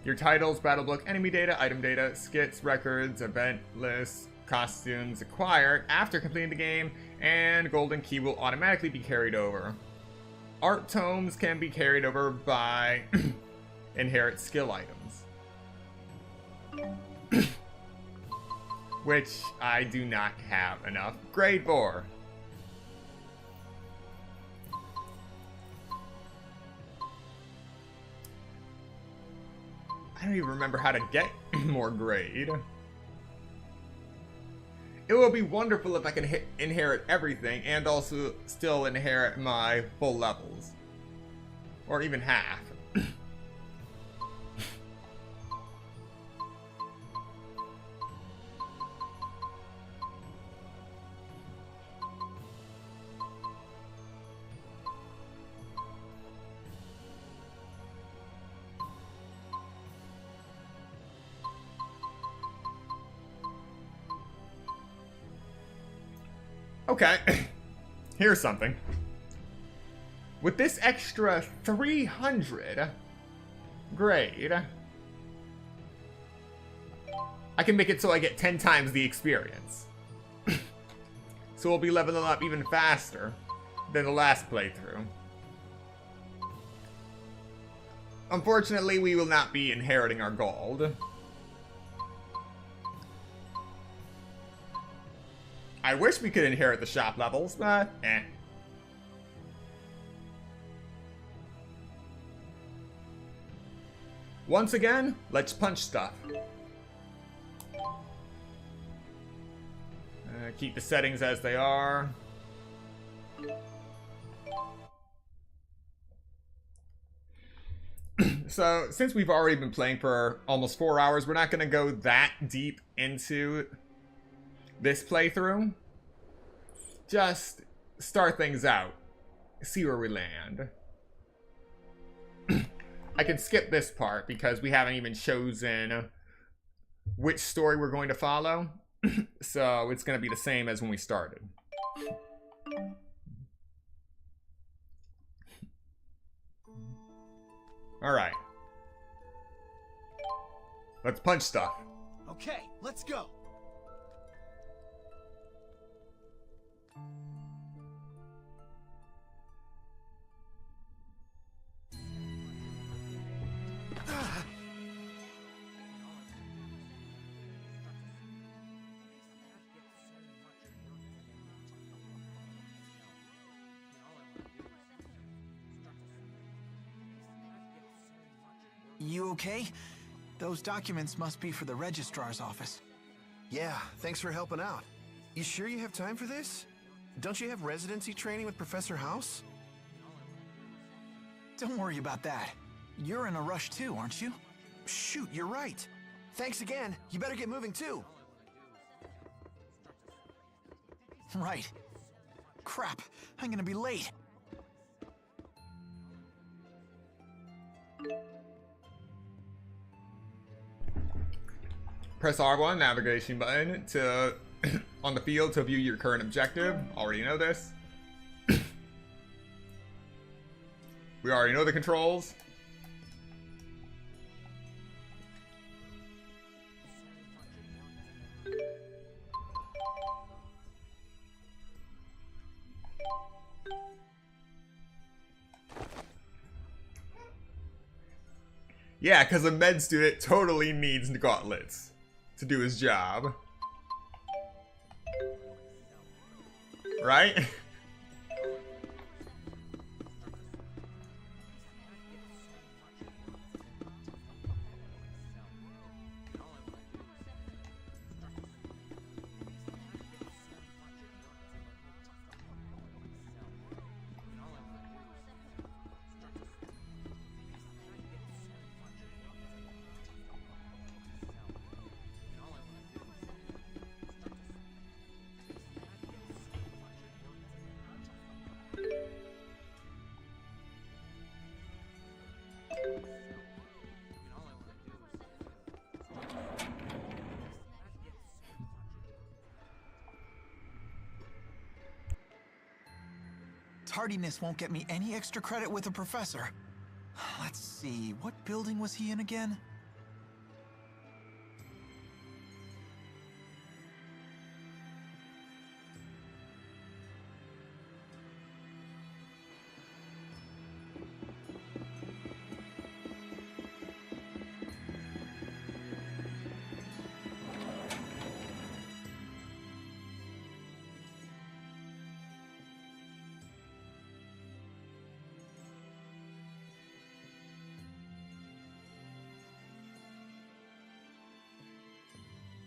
Your titles, battle book, enemy data, item data, skits, records, event lists, costumes acquired after completing the game, and golden key will automatically be carried over. Art tomes can be carried over by inherit skill items, which I do not have enough grade for. I don't even remember how to get more grade. It will be wonderful if I can inherit everything and also still inherit my full levels. Or even half. Okay, here's something. With this extra 300 grade, I can make it so I get 10 times the experience. So we'll be leveling up even faster than the last playthrough. Unfortunately, we will not be inheriting our gold. I wish we could inherit the shop levels, but eh. Once again, let's punch stuff. Keep the settings as they are. So, since we've already been playing for almost 4 hours, we're not going to go that deep into this playthrough. Just start things out. See where we land. I can skip this part because we haven't even chosen which story we're going to follow. So it's going to be the same as when we started. Alright. Let's punch stuff. Okay, let's go. You okay? Those documents must be for the registrar's office. Yeah, thanks for helping out. You sure you have time for this? Don't you have residency training with Professor House? Don't worry about that. You're in a rush too, aren't you? Shoot, you're right. Thanks again. You better get moving too. Right. Crap, I'm gonna be late. Press R1 navigation button to on the field to view your current objective. Already know this. We already know the controls. Yeah, because a med student totally needs gauntlets to do his job. Right? Tardiness won't get me any extra credit with a professor. Let's see, what building was he in again?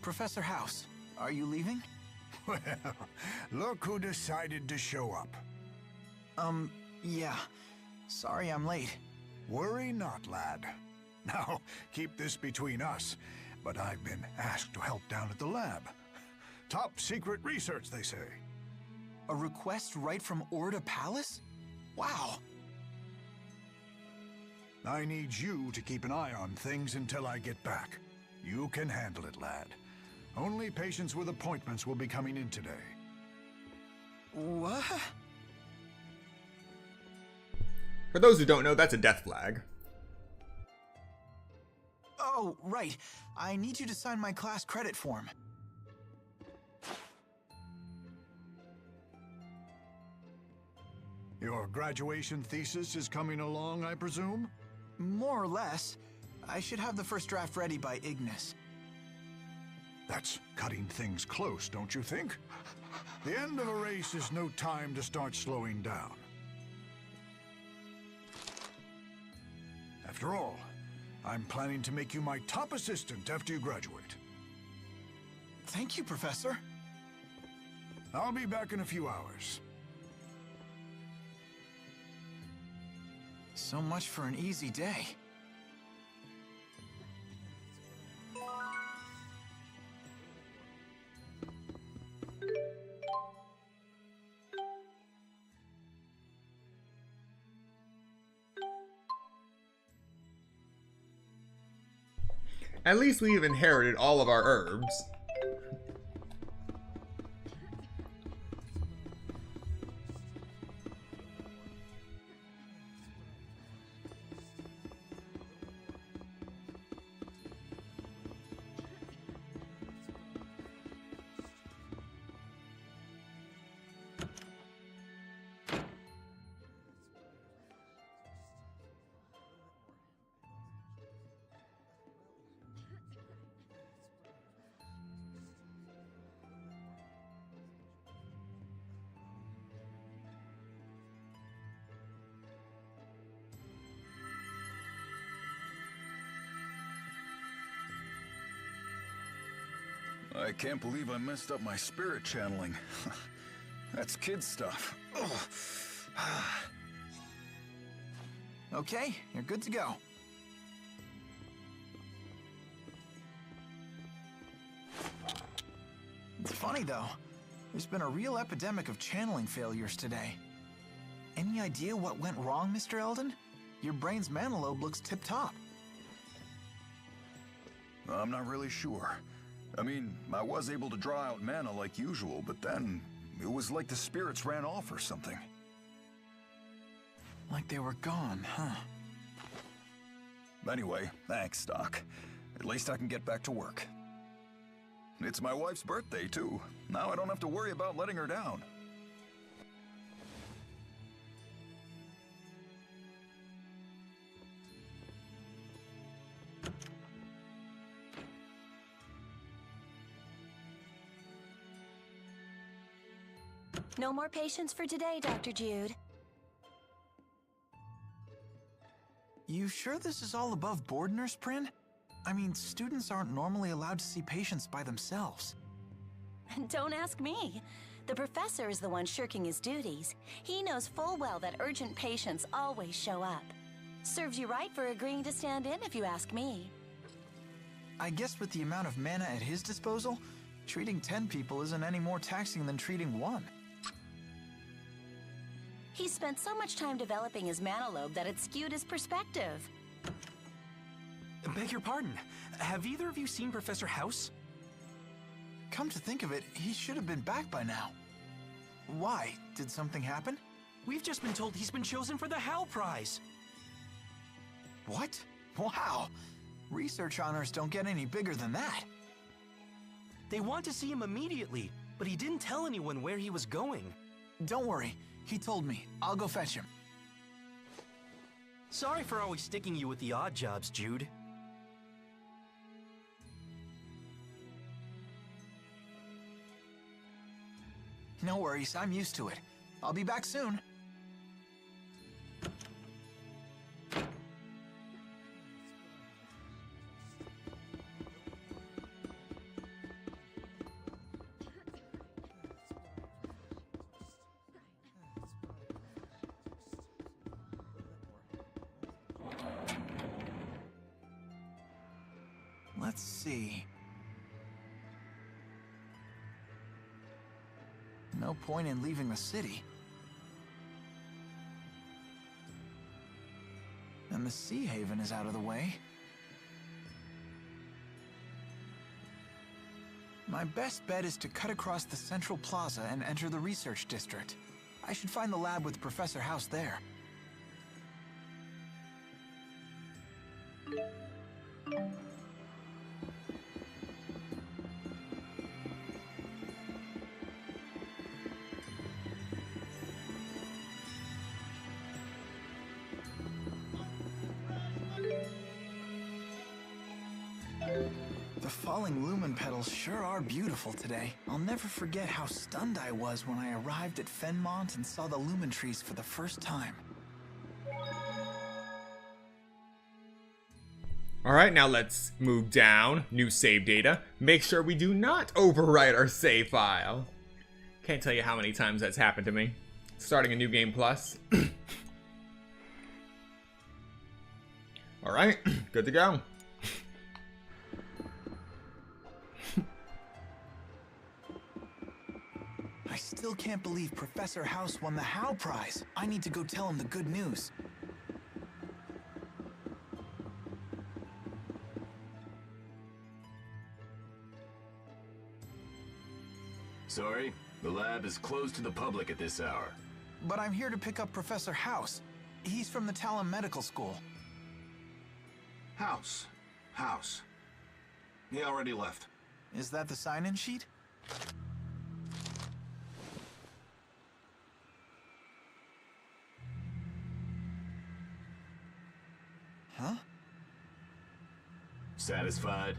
Professor House, are you leaving? Well, look who decided to show up. Yeah. Sorry I'm late. Worry not, lad. Now, keep this between us, but I've been asked to help down at the lab. Top secret research, they say. A request right from Orda Palace? Wow. I need you to keep an eye on things until I get back. You can handle it, lad. Only patients with appointments will be coming in today. What? For those who don't know, that's a death flag. Oh, right. I need you to sign my class credit form. Your graduation thesis is coming along, I presume? More or less. I should have the first draft ready by Ignis. That's cutting things close, don't you think? The end of a race is no time to start slowing down. After all, I'm planning to make you my top assistant after you graduate. Thank you, Professor. I'll be back in a few hours. So much for an easy day. At least we've inherited all of our herbs. I can't believe I messed up my spirit channeling. That's kid stuff. Okay, you're good to go. It's funny, though. There's been a real epidemic of channeling failures today. Any idea what went wrong, Mr. Eldon? Your brain's mana lobe looks tip-top. I'm not really sure. I mean, I was able to draw out mana like usual, but then it was like the spirits ran off or something. Like they were gone, huh? Anyway, thanks, Doc. At least I can get back to work. It's my wife's birthday, too. Now I don't have to worry about letting her down. No more patients for today, Dr. Jude. You sure this is all above board, Nurse Prin? I mean, students aren't normally allowed to see patients by themselves. Don't ask me. The professor is the one shirking his duties. He knows full well that urgent patients always show up. Serves you right for agreeing to stand in, if you ask me. I guess with the amount of mana at his disposal, treating 10 people isn't any more taxing than treating one. He spent so much time developing his mana lobe that it skewed his perspective. Beg your pardon. Have either of you seen Professor House? Come to think of it, he should have been back by now. Why? Did something happen? We've just been told he's been chosen for the Hal Prize. What? Wow. Research honors don't get any bigger than that. They want to see him immediately, but he didn't tell anyone where he was going. Don't worry. He told me. I'll go fetch him. Sorry for always sticking you with the odd jobs, Jude. No worries, I'm used to it. I'll be back soon. Let's see. No point in leaving the city. And the Sea Haven is out of the way. My best bet is to cut across the central plaza and enter the research district. I should find the lab with Professor House there. The falling lumen petals sure are beautiful today. I'll never forget how stunned I was when I arrived at Fenmont and saw the lumen trees for the first time. Alright, now let's move down. New save data. Make sure we do not overwrite our save file. Can't tell you how many times that's happened to me. Starting a new game plus. Alright, good to go. I still can't believe Professor House won the How Prize. I need to go tell him the good news. Sorry, the lab is closed to the public at this hour. But I'm here to pick up Professor House. He's from the Talon Medical School. House. He already left. Is that the sign-in sheet? Huh? Satisfied?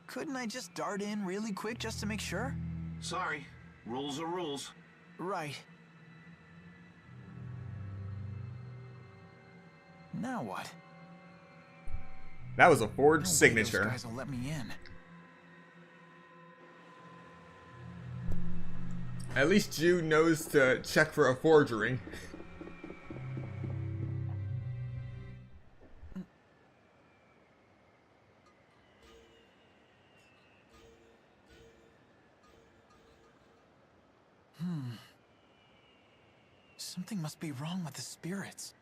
Couldn't I just dart in really quick just to make sure? Sorry. Rules are rules. Right. Now what? That was a forged No way signature. those guys will let me in. At least Jude knows to check for a forgery. Something must be wrong with the spirits.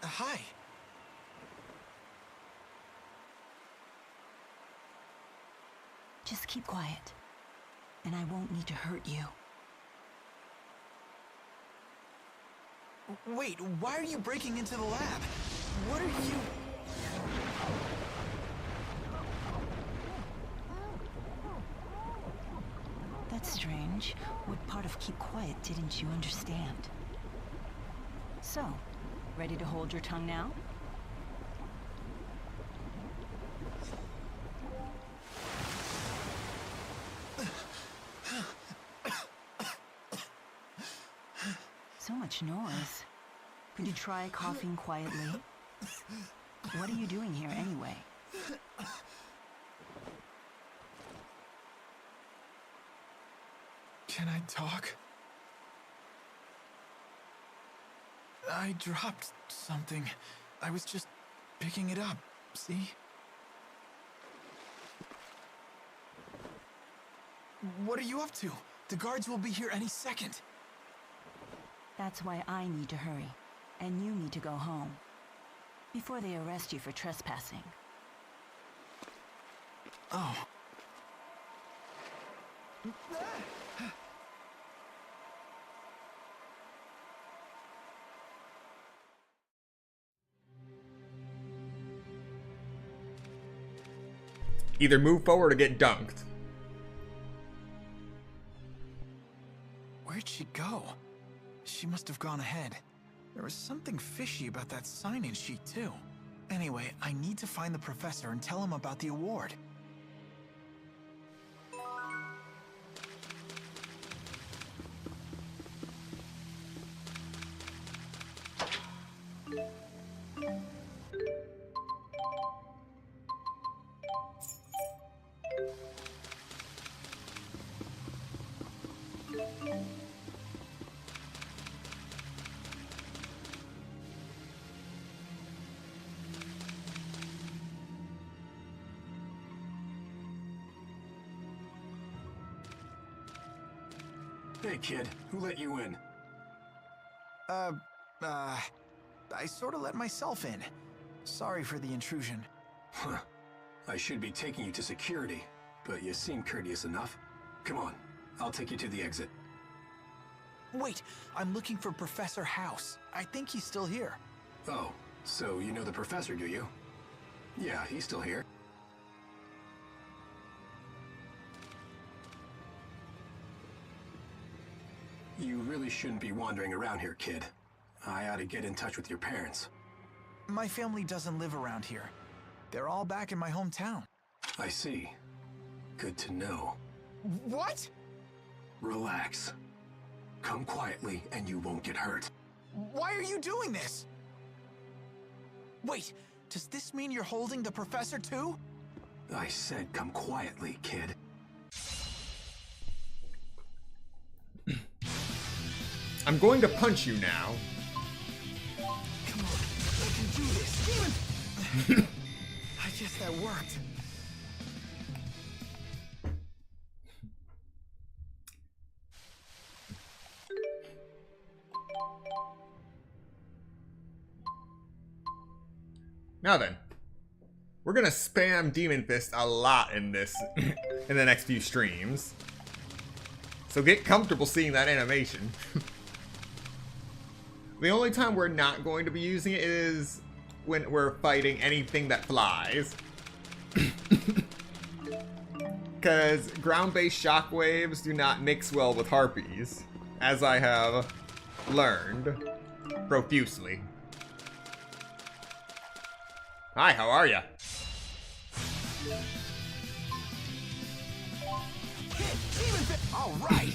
Hi. Just keep quiet, and I won't need to hurt you. Wait, why are you breaking into the lab? What are you... That's strange. What part of keep quiet didn't you understand? So, ready to hold your tongue now? So much noise. Could you try coughing quietly? What are you doing here anyway? Can I talk? I dropped something. I was just picking it up. See? What are you up to? The guards will be here any second. That's why I need to hurry, and you need to go home before they arrest you for trespassing. Oh. Either move forward or get dunked. Where'd she go? She must have gone ahead. There was something fishy about that sign-in sheet, too. Anyway, I need to find the professor and tell him about the award. Hey, kid, who let you in? I sort of let myself in. Sorry for the intrusion. Huh. I should be taking you to security, but you seem courteous enough. Come on, I'll take you to the exit. Wait, I'm looking for Professor House. I think he's still here. Oh, so you know the professor, do you? Yeah, he's still here. You really shouldn't be wandering around here, kid. I ought to get in touch with your parents. My family doesn't live around here. They're all back in my hometown. I see. Good to know. What? Relax. Come quietly and you won't get hurt. Why are you doing this? Wait, does this mean you're holding the professor too? I said come quietly, kid. I'm going to punch you now. Come on, I can do this. Demon! I guess that worked. Now then, we're gonna spam Demon Fist a lot in this, in the next few streams. So get comfortable seeing that animation. The only time we're not going to be using it is when we're fighting anything that flies. Because ground-based shockwaves do not mix well with harpies, as I have learned profusely. Hi, how are ya? All right.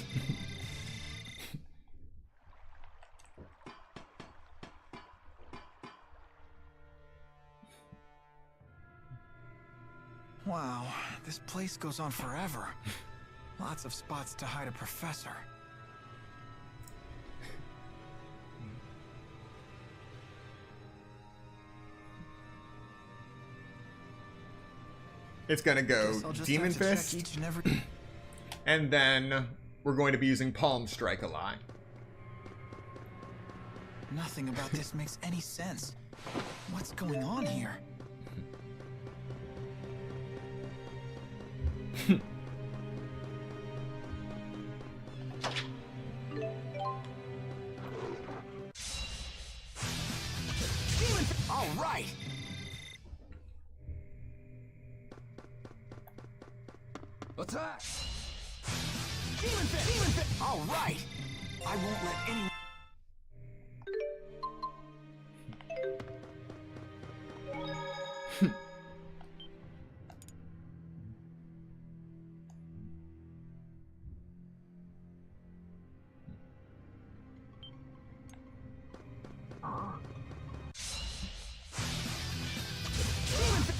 Wow, this place goes on forever. Lots of spots to hide a professor. It's gonna go Demon Fist, and then we're going to be using Palm Strike a lot. Nothing about this makes any sense. What's going on here? All right. Attack! Demon Fist! All right. I won't let anyone.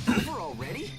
Over already?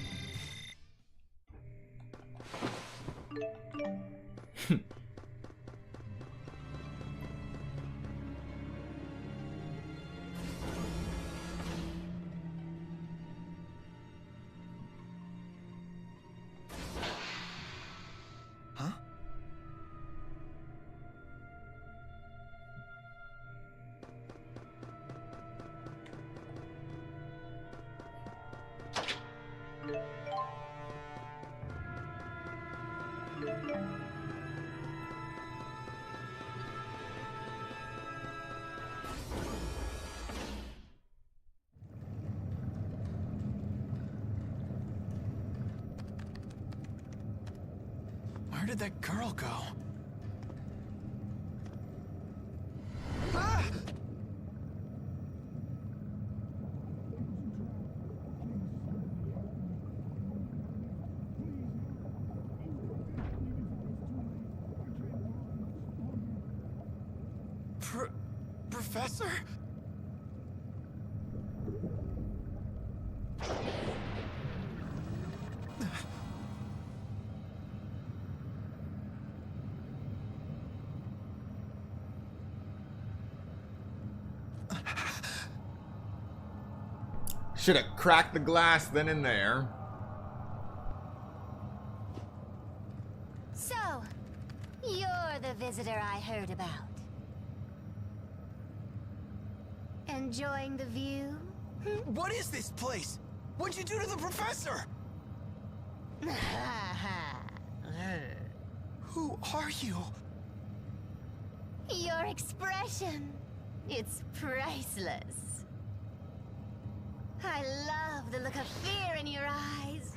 did that girl go? Professor? Should have cracked the glass then and there. So, you're the visitor I heard about. Enjoying the view? What is this place? What'd you do to the professor? Who are you? Your expression. It's priceless. I love the look of fear in your eyes.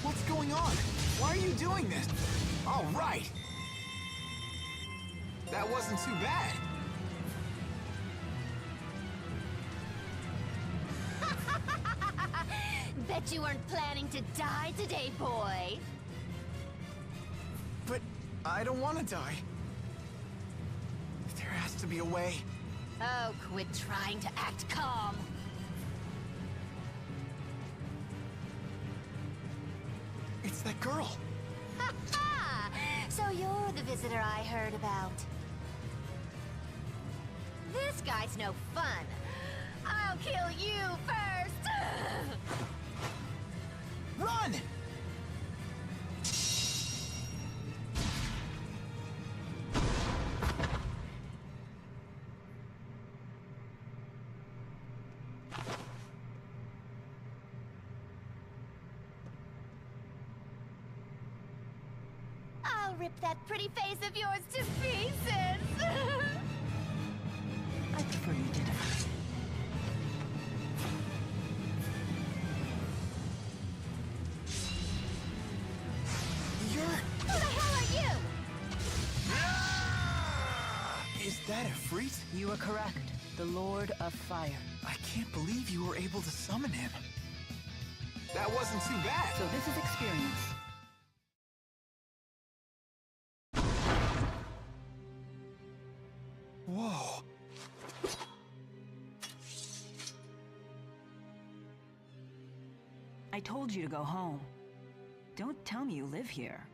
What's going on? Why are you doing this? All right. That wasn't too bad. Bet you weren't planning to die today, boy. But I don't want to die. There has to be a way. Oh, quit trying to act calm. It's that girl. So you're the visitor I heard about. This guy's no fun. I'll kill you first. Run! I'll rip that pretty face of yours to pieces. I prefer you didn't. Who the hell are you? Is that a freak? You are correct. The Lord of Fire. I can't believe you were able to summon him. That wasn't too bad. So this is experience. Whoa. I told you to go home. Don't tell me you live here.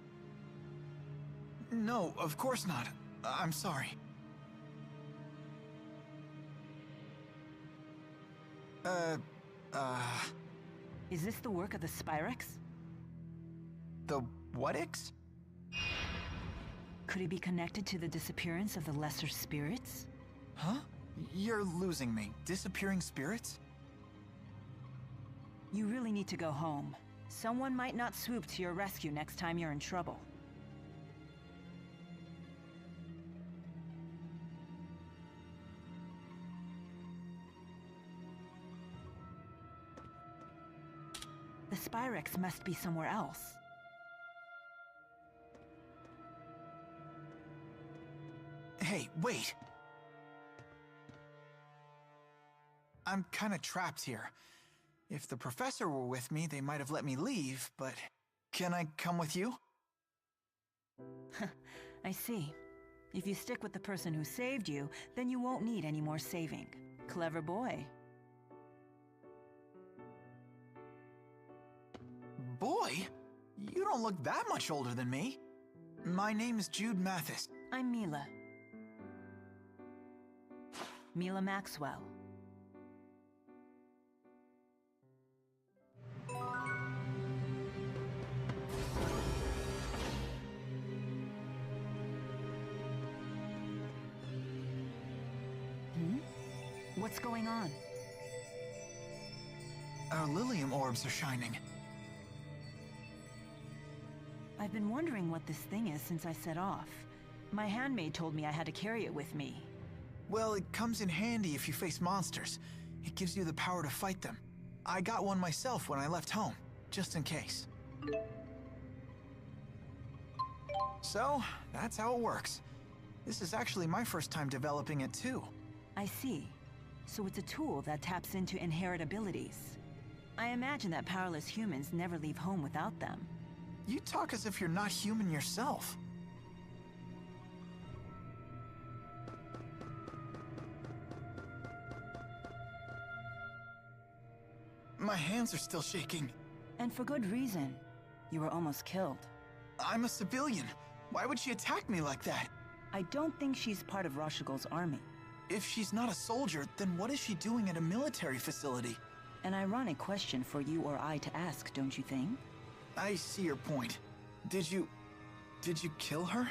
No, of course not. I'm sorry. Is this the work of the Spyrex? The what-ix? Could it be connected to the disappearance of the lesser spirits? Huh? You're losing me. Disappearing spirits? You really need to go home. Someone might not swoop to your rescue next time you're in trouble. The Spyrex must be somewhere else. Hey, wait! I'm kinda trapped here. If the professor were with me, they might have let me leave, but... Can I come with you? I see. If you stick with the person who saved you, then you won't need any more saving. Clever boy. Boy? You don't look that much older than me. My name is Jude Mathis. I'm Mila. Mila Maxwell. What's going on? Our Lilium orbs are shining. I've been wondering what this thing is since I set off. My handmaid told me I had to carry it with me. Well, it comes in handy if you face monsters. It gives you the power to fight them. I got one myself when I left home, just in case. So, that's how it works. This is actually my first time developing it too. I see. So it's a tool that taps into inherent abilities. I imagine that powerless humans never leave home without them. You talk as if you're not human yourself. My hands are still shaking. And for good reason. You were almost killed. I'm a civilian. Why would she attack me like that? I don't think she's part of Rashigal's army. If she's not a soldier, then what is she doing at a military facility? An ironic question for you or I to ask, don't you think? I see your point. Did you kill her?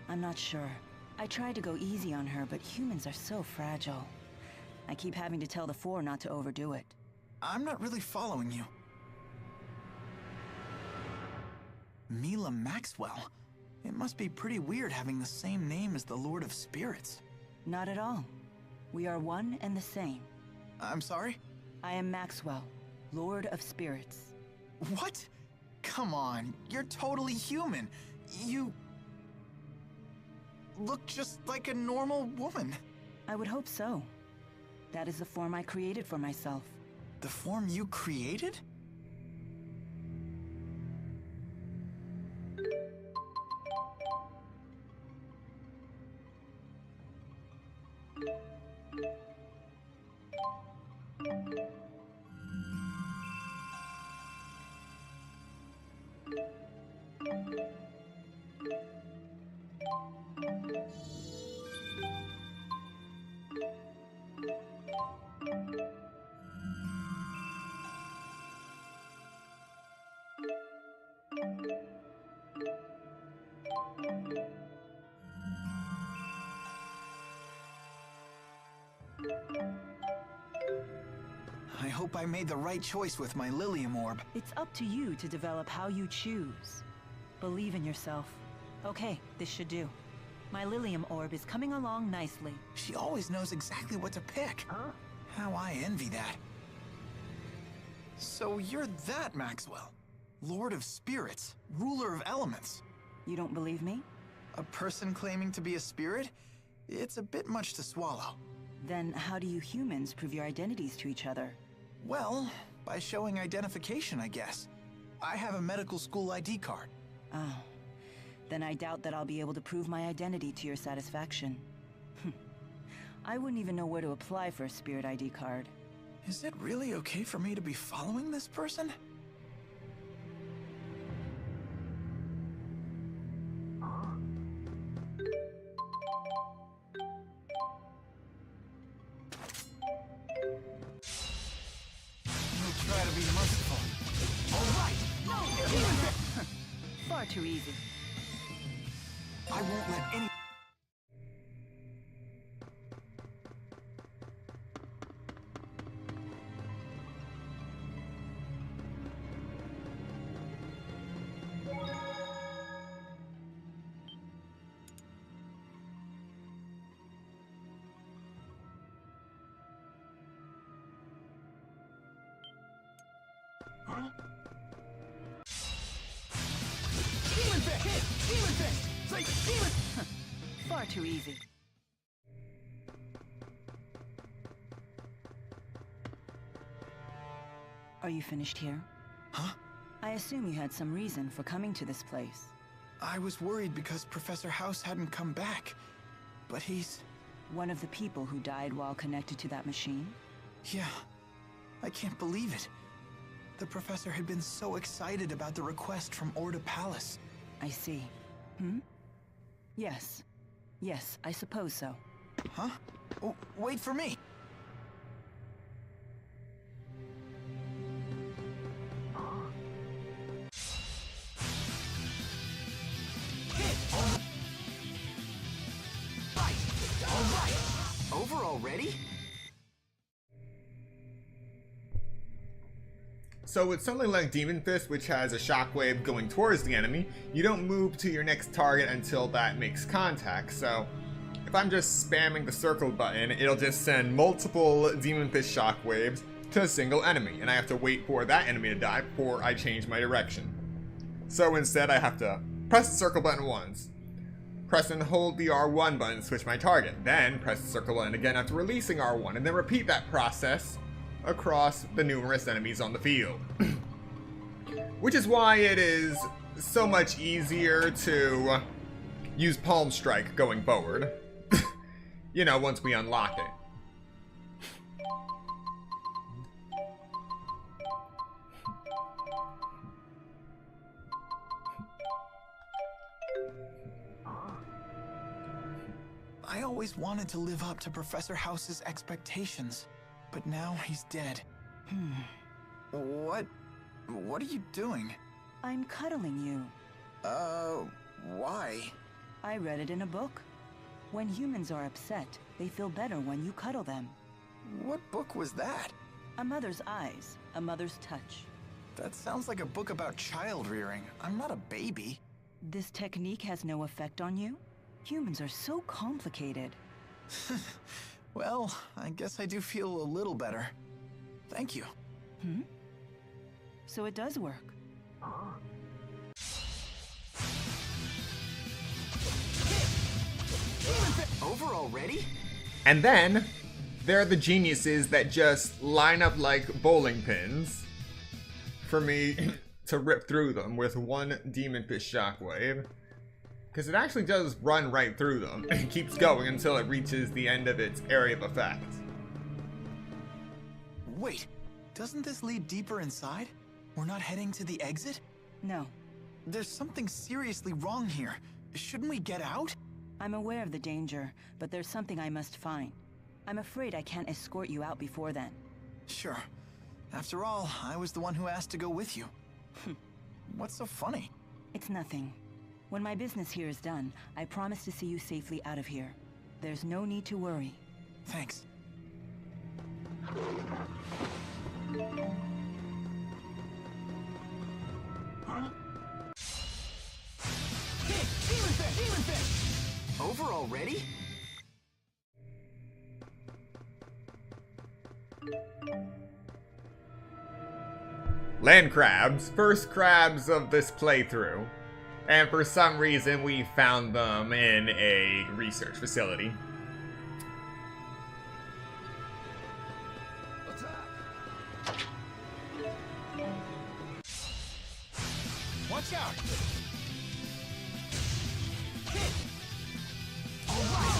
I'm not sure. I tried to go easy on her, but humans are so fragile. I keep having to tell the Four not to overdo it. I'm not really following you. Mila Maxwell? It must be pretty weird having the same name as the Lord of Spirits. Not at all. We are one and the same. I'm sorry? I am Maxwell, Lord of Spirits. What? Come on, you're totally human. You look just like a normal woman. I would hope so. That is the form I created for myself. The form you created? I hope I made the right choice with my Lilium Orb. It's up to you to develop how you choose. Believe in yourself. Okay, this should do. My Lilium Orb is coming along nicely. She always knows exactly what to pick. Huh? How I envy that. So you're that Maxwell. Lord of Spirits, ruler of elements. You don't believe me? A person claiming to be a spirit? It's a bit much to swallow. Then how do you humans prove your identities to each other? Well, by showing identification, I guess. I have a medical school ID card. Oh. Then I doubt that I'll be able to prove my identity to your satisfaction. I wouldn't even know where to apply for a spirit ID card. Is it really okay for me to be following this person? Try to be merciful. All right! No! Far too easy. I won't let any... Huh? Demon Fist! Hit! Demon Fist! Like Demon... Far too easy. Are you finished here? Huh? I assume you had some reason for coming to this place. I was worried because Professor House hadn't come back. But he's... One of the people who died while connected to that machine? Yeah. I can't believe it. The professor had been so excited about the request from Orda Palace. I see. Hmm? Yes. Yes, I suppose so. Huh? Oh, wait for me! Hit! All right! Over already? So with something like Demon Fist, which has a shockwave going towards the enemy, you don't move to your next target until that makes contact. So if I'm just spamming the circle button, it'll just send multiple Demon Fist shockwaves to a single enemy, and I have to wait for that enemy to die before I change my direction. So instead, I have to press the circle button once, press and hold the R1 button to switch my target, then press the circle button again after releasing R1, and then repeat that process across the numerous enemies on the field. Which is why it is so much easier to use Palm Strike going forward. You know, once we unlock it. I always wanted to live up to Professor House's expectations, but now he's dead. What are you doing? I'm cuddling you. Why? I read it in a book. When humans are upset, they feel better when you cuddle them. What book was that? A mother's eyes, a mother's touch. That sounds like a book about child rearing. I'm not a baby. This technique has no effect on you? Humans are so complicated. Well, I guess I do feel a little better. Thank you. So it does work. Over already? And then, there are the geniuses that just line up like bowling pins for me to rip through them with one Demon Fish Shockwave. Because it actually does run right through them, and keeps going until it reaches the end of its area of effect. Wait, doesn't this lead deeper inside? We're not heading to the exit? No. There's something seriously wrong here. Shouldn't we get out? I'm aware of the danger, but there's something I must find. I'm afraid I can't escort you out before then. Sure. After all, I was the one who asked to go with you. What's so funny? It's nothing. When my business here is done, I promise to see you safely out of here. There's no need to worry. Thanks. Huh? Demon Fish! Over already? Land crabs, first crabs of this playthrough. And for some reason, we found them in a research facility. Watch out! Hit! Alright!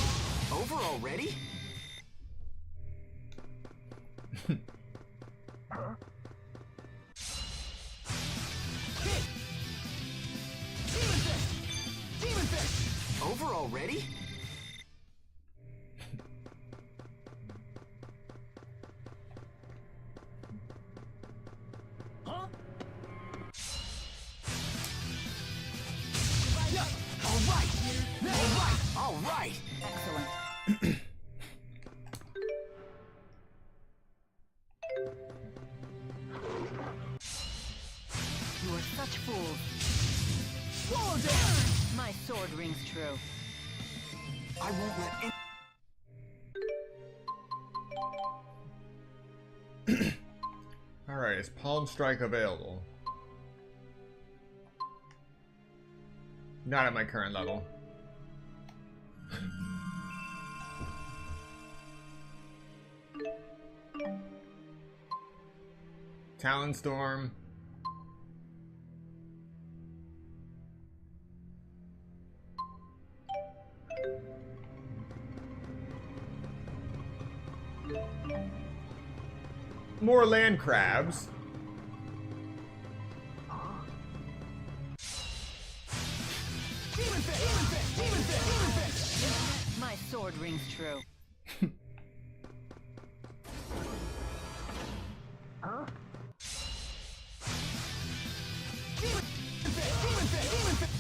Over already? Hit! Demon Fish! Over already? Huh? Yeah. All right. Excellent. You are such fools. Slow down! My sword rings true. I won't let Alright, is Palm Strike available? Not at my current level. Talon Storm. More land crabs. My sword rings true. Huh?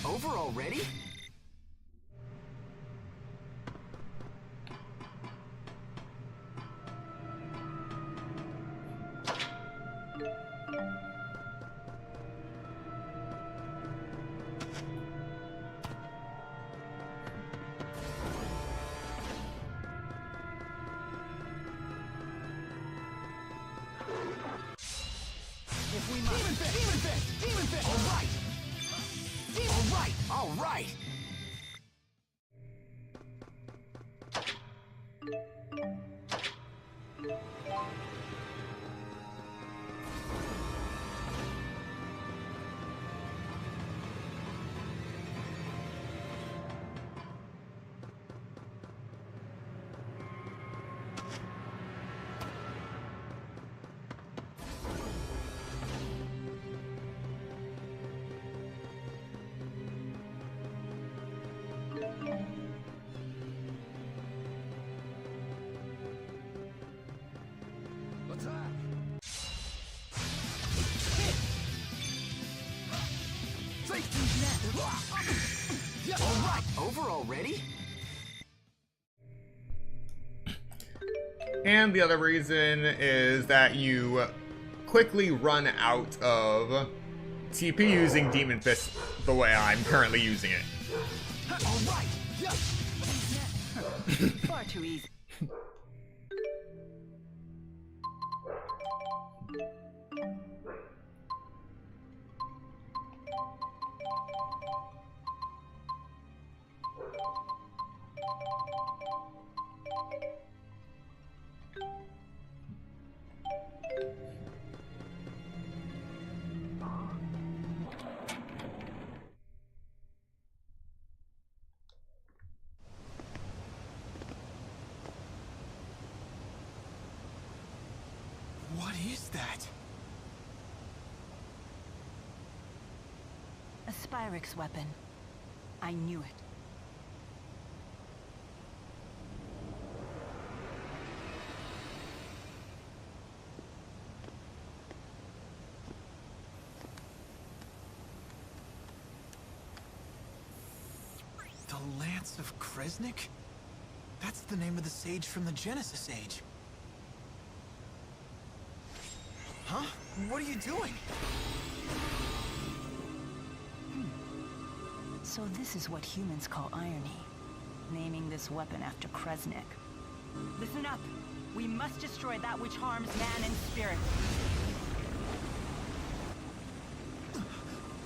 Over already? right, all right. All right, over already? And the other reason is that you quickly run out of TP using Demon Fist the way I'm currently using it. All right. Far too easy. What is that? A Spyrix weapon. I knew it. The Lance of Kresnik? That's the name of the sage from the Genesis Age. Huh? What are you doing? So this is what humans call irony. Naming this weapon after Kresnik. Listen up! We must destroy that which harms man and spirit.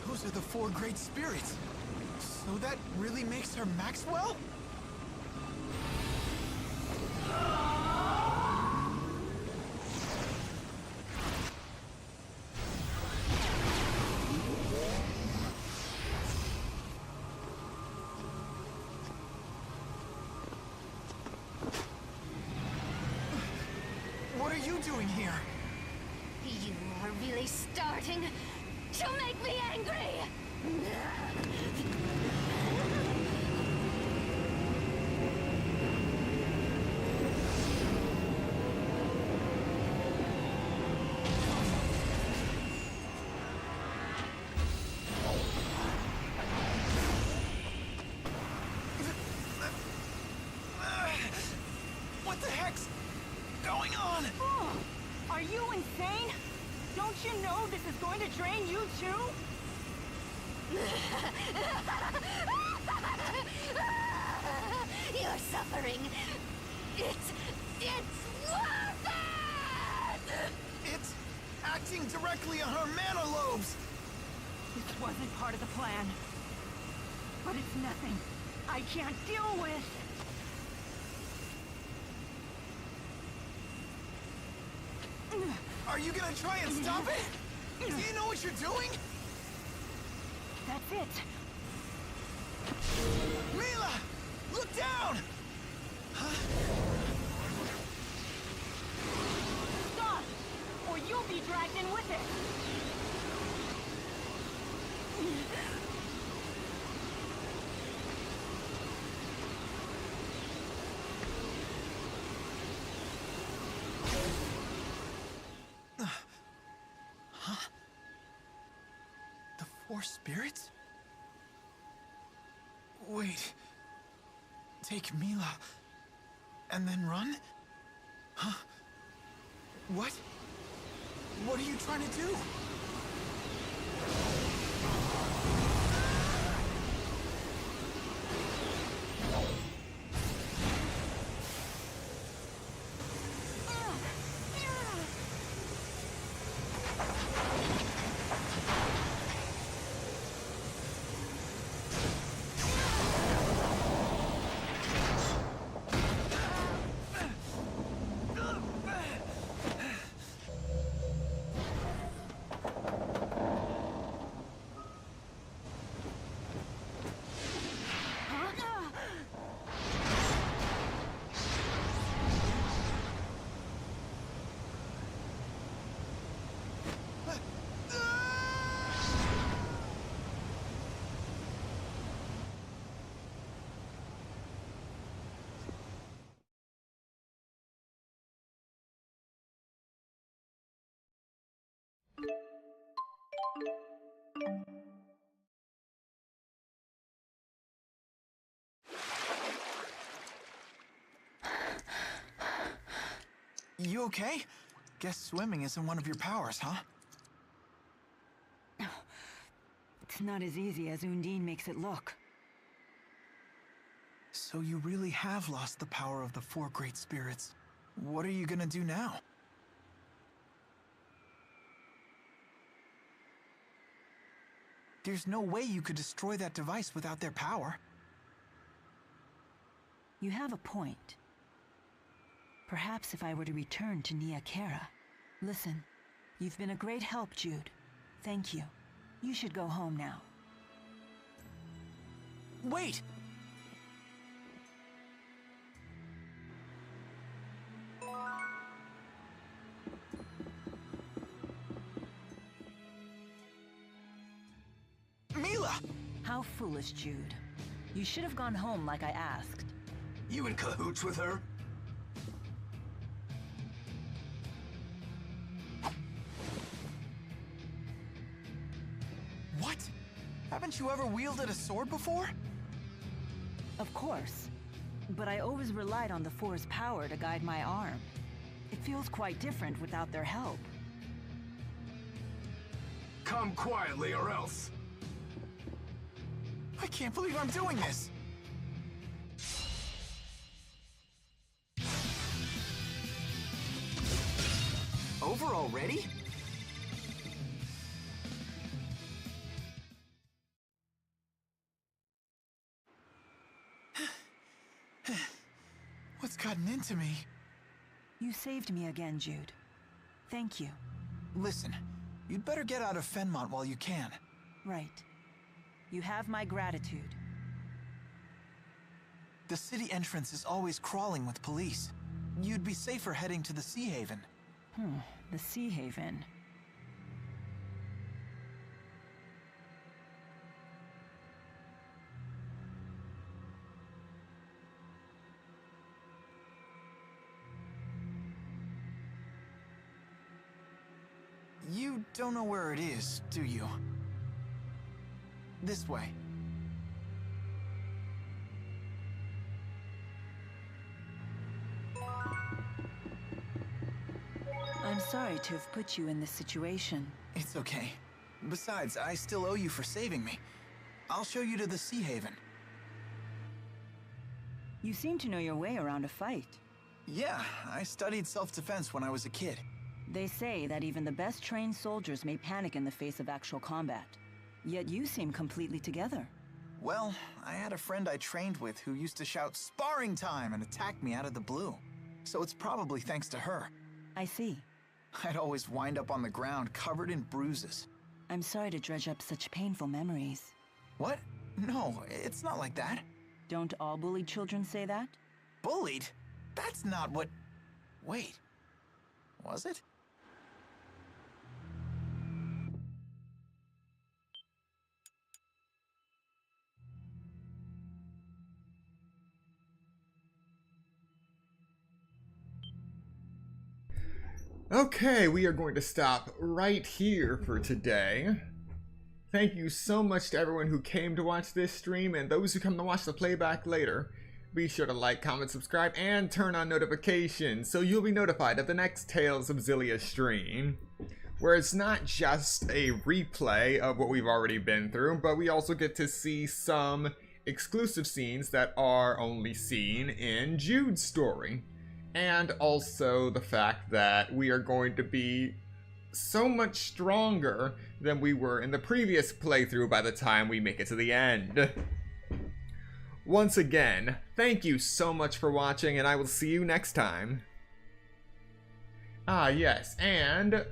Those are the four great spirits. So that really makes her Maxwell? What are you doing here? You are really starting to make me angry! What the heck's going on? Oh, are you insane? Don't you know this is going to drain you too? Your suffering, it's worth it! It's acting directly on her mana lobes! This wasn't part of the plan. But it's nothing I can't deal with. Are you gonna try and stop it? Do you know what you're doing? That's it. Mila! Look down! Stop! Or you'll be dragged in with it. Huh? The four spirits? Wait. Take Mila and then run? Huh? What? What are you trying to do? You okay? Guess swimming isn't one of your powers, huh? It's not as easy as Undine makes it look. So you really have lost the power of the four great spirits. What are you gonna do now? There's no way you could destroy that device without their power. You have a point. Perhaps if I were to return to Nia Kara. Listen, you've been a great help, Jude. Thank you. You should go home now. Wait! Mila! How foolish, Jude. You should have gone home like I asked. You in cahoots with her? What? Haven't you ever wielded a sword before? Of course. But I always relied on the Four's power to guide my arm. It feels quite different without their help. Come quietly or else. I can't believe I'm doing this! Over already? What's gotten into me? You saved me again, Jude. Thank you. Listen, you'd better get out of Fenmont while you can. Right. You have my gratitude. The city entrance is always crawling with police. You'd be safer heading to the Sea Haven. The Sea Haven. You don't know where it is, do you? This way. I'm sorry to have put you in this situation. It's okay. Besides, I still owe you for saving me. I'll show you to the Sea Haven. You seem to know your way around a fight. Yeah, I studied self-defense when I was a kid. They say that even the best trained soldiers may panic in the face of actual combat. Yet you seem completely together. Well, I had a friend I trained with who used to shout "sparring time" and attack me out of the blue. So it's probably thanks to her. I see. I'd always wind up on the ground covered in bruises. I'm sorry to dredge up such painful memories. What? No, it's not like that. Don't all bullied children say that? Bullied? That's not what... Wait. Was it? Okay, we are going to stop right here for today. Thank you so much to everyone who came to watch this stream and those who come to watch the playback later. Be sure to like, comment, subscribe, and turn on notifications so you'll be notified of the next Tales of Xillia stream, where it's not just a replay of what we've already been through, but we also get to see some exclusive scenes that are only seen in Jude's story. And also the fact that we are going to be so much stronger than we were in the previous playthrough by the time we make it to the end. Once again, thank you so much for watching, and I will see you next time. Ah, yes, and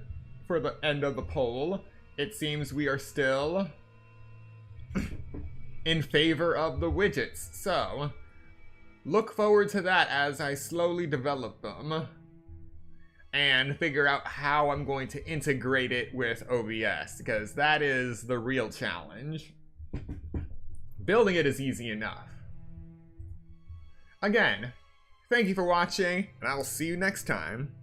for the end of the poll, it seems we are still in favor of the widgets, so look forward to that as I slowly develop them and figure out how I'm going to integrate it with OBS, because that is the real challenge. Building it is easy enough. Again, thank you for watching, and I will see you next time.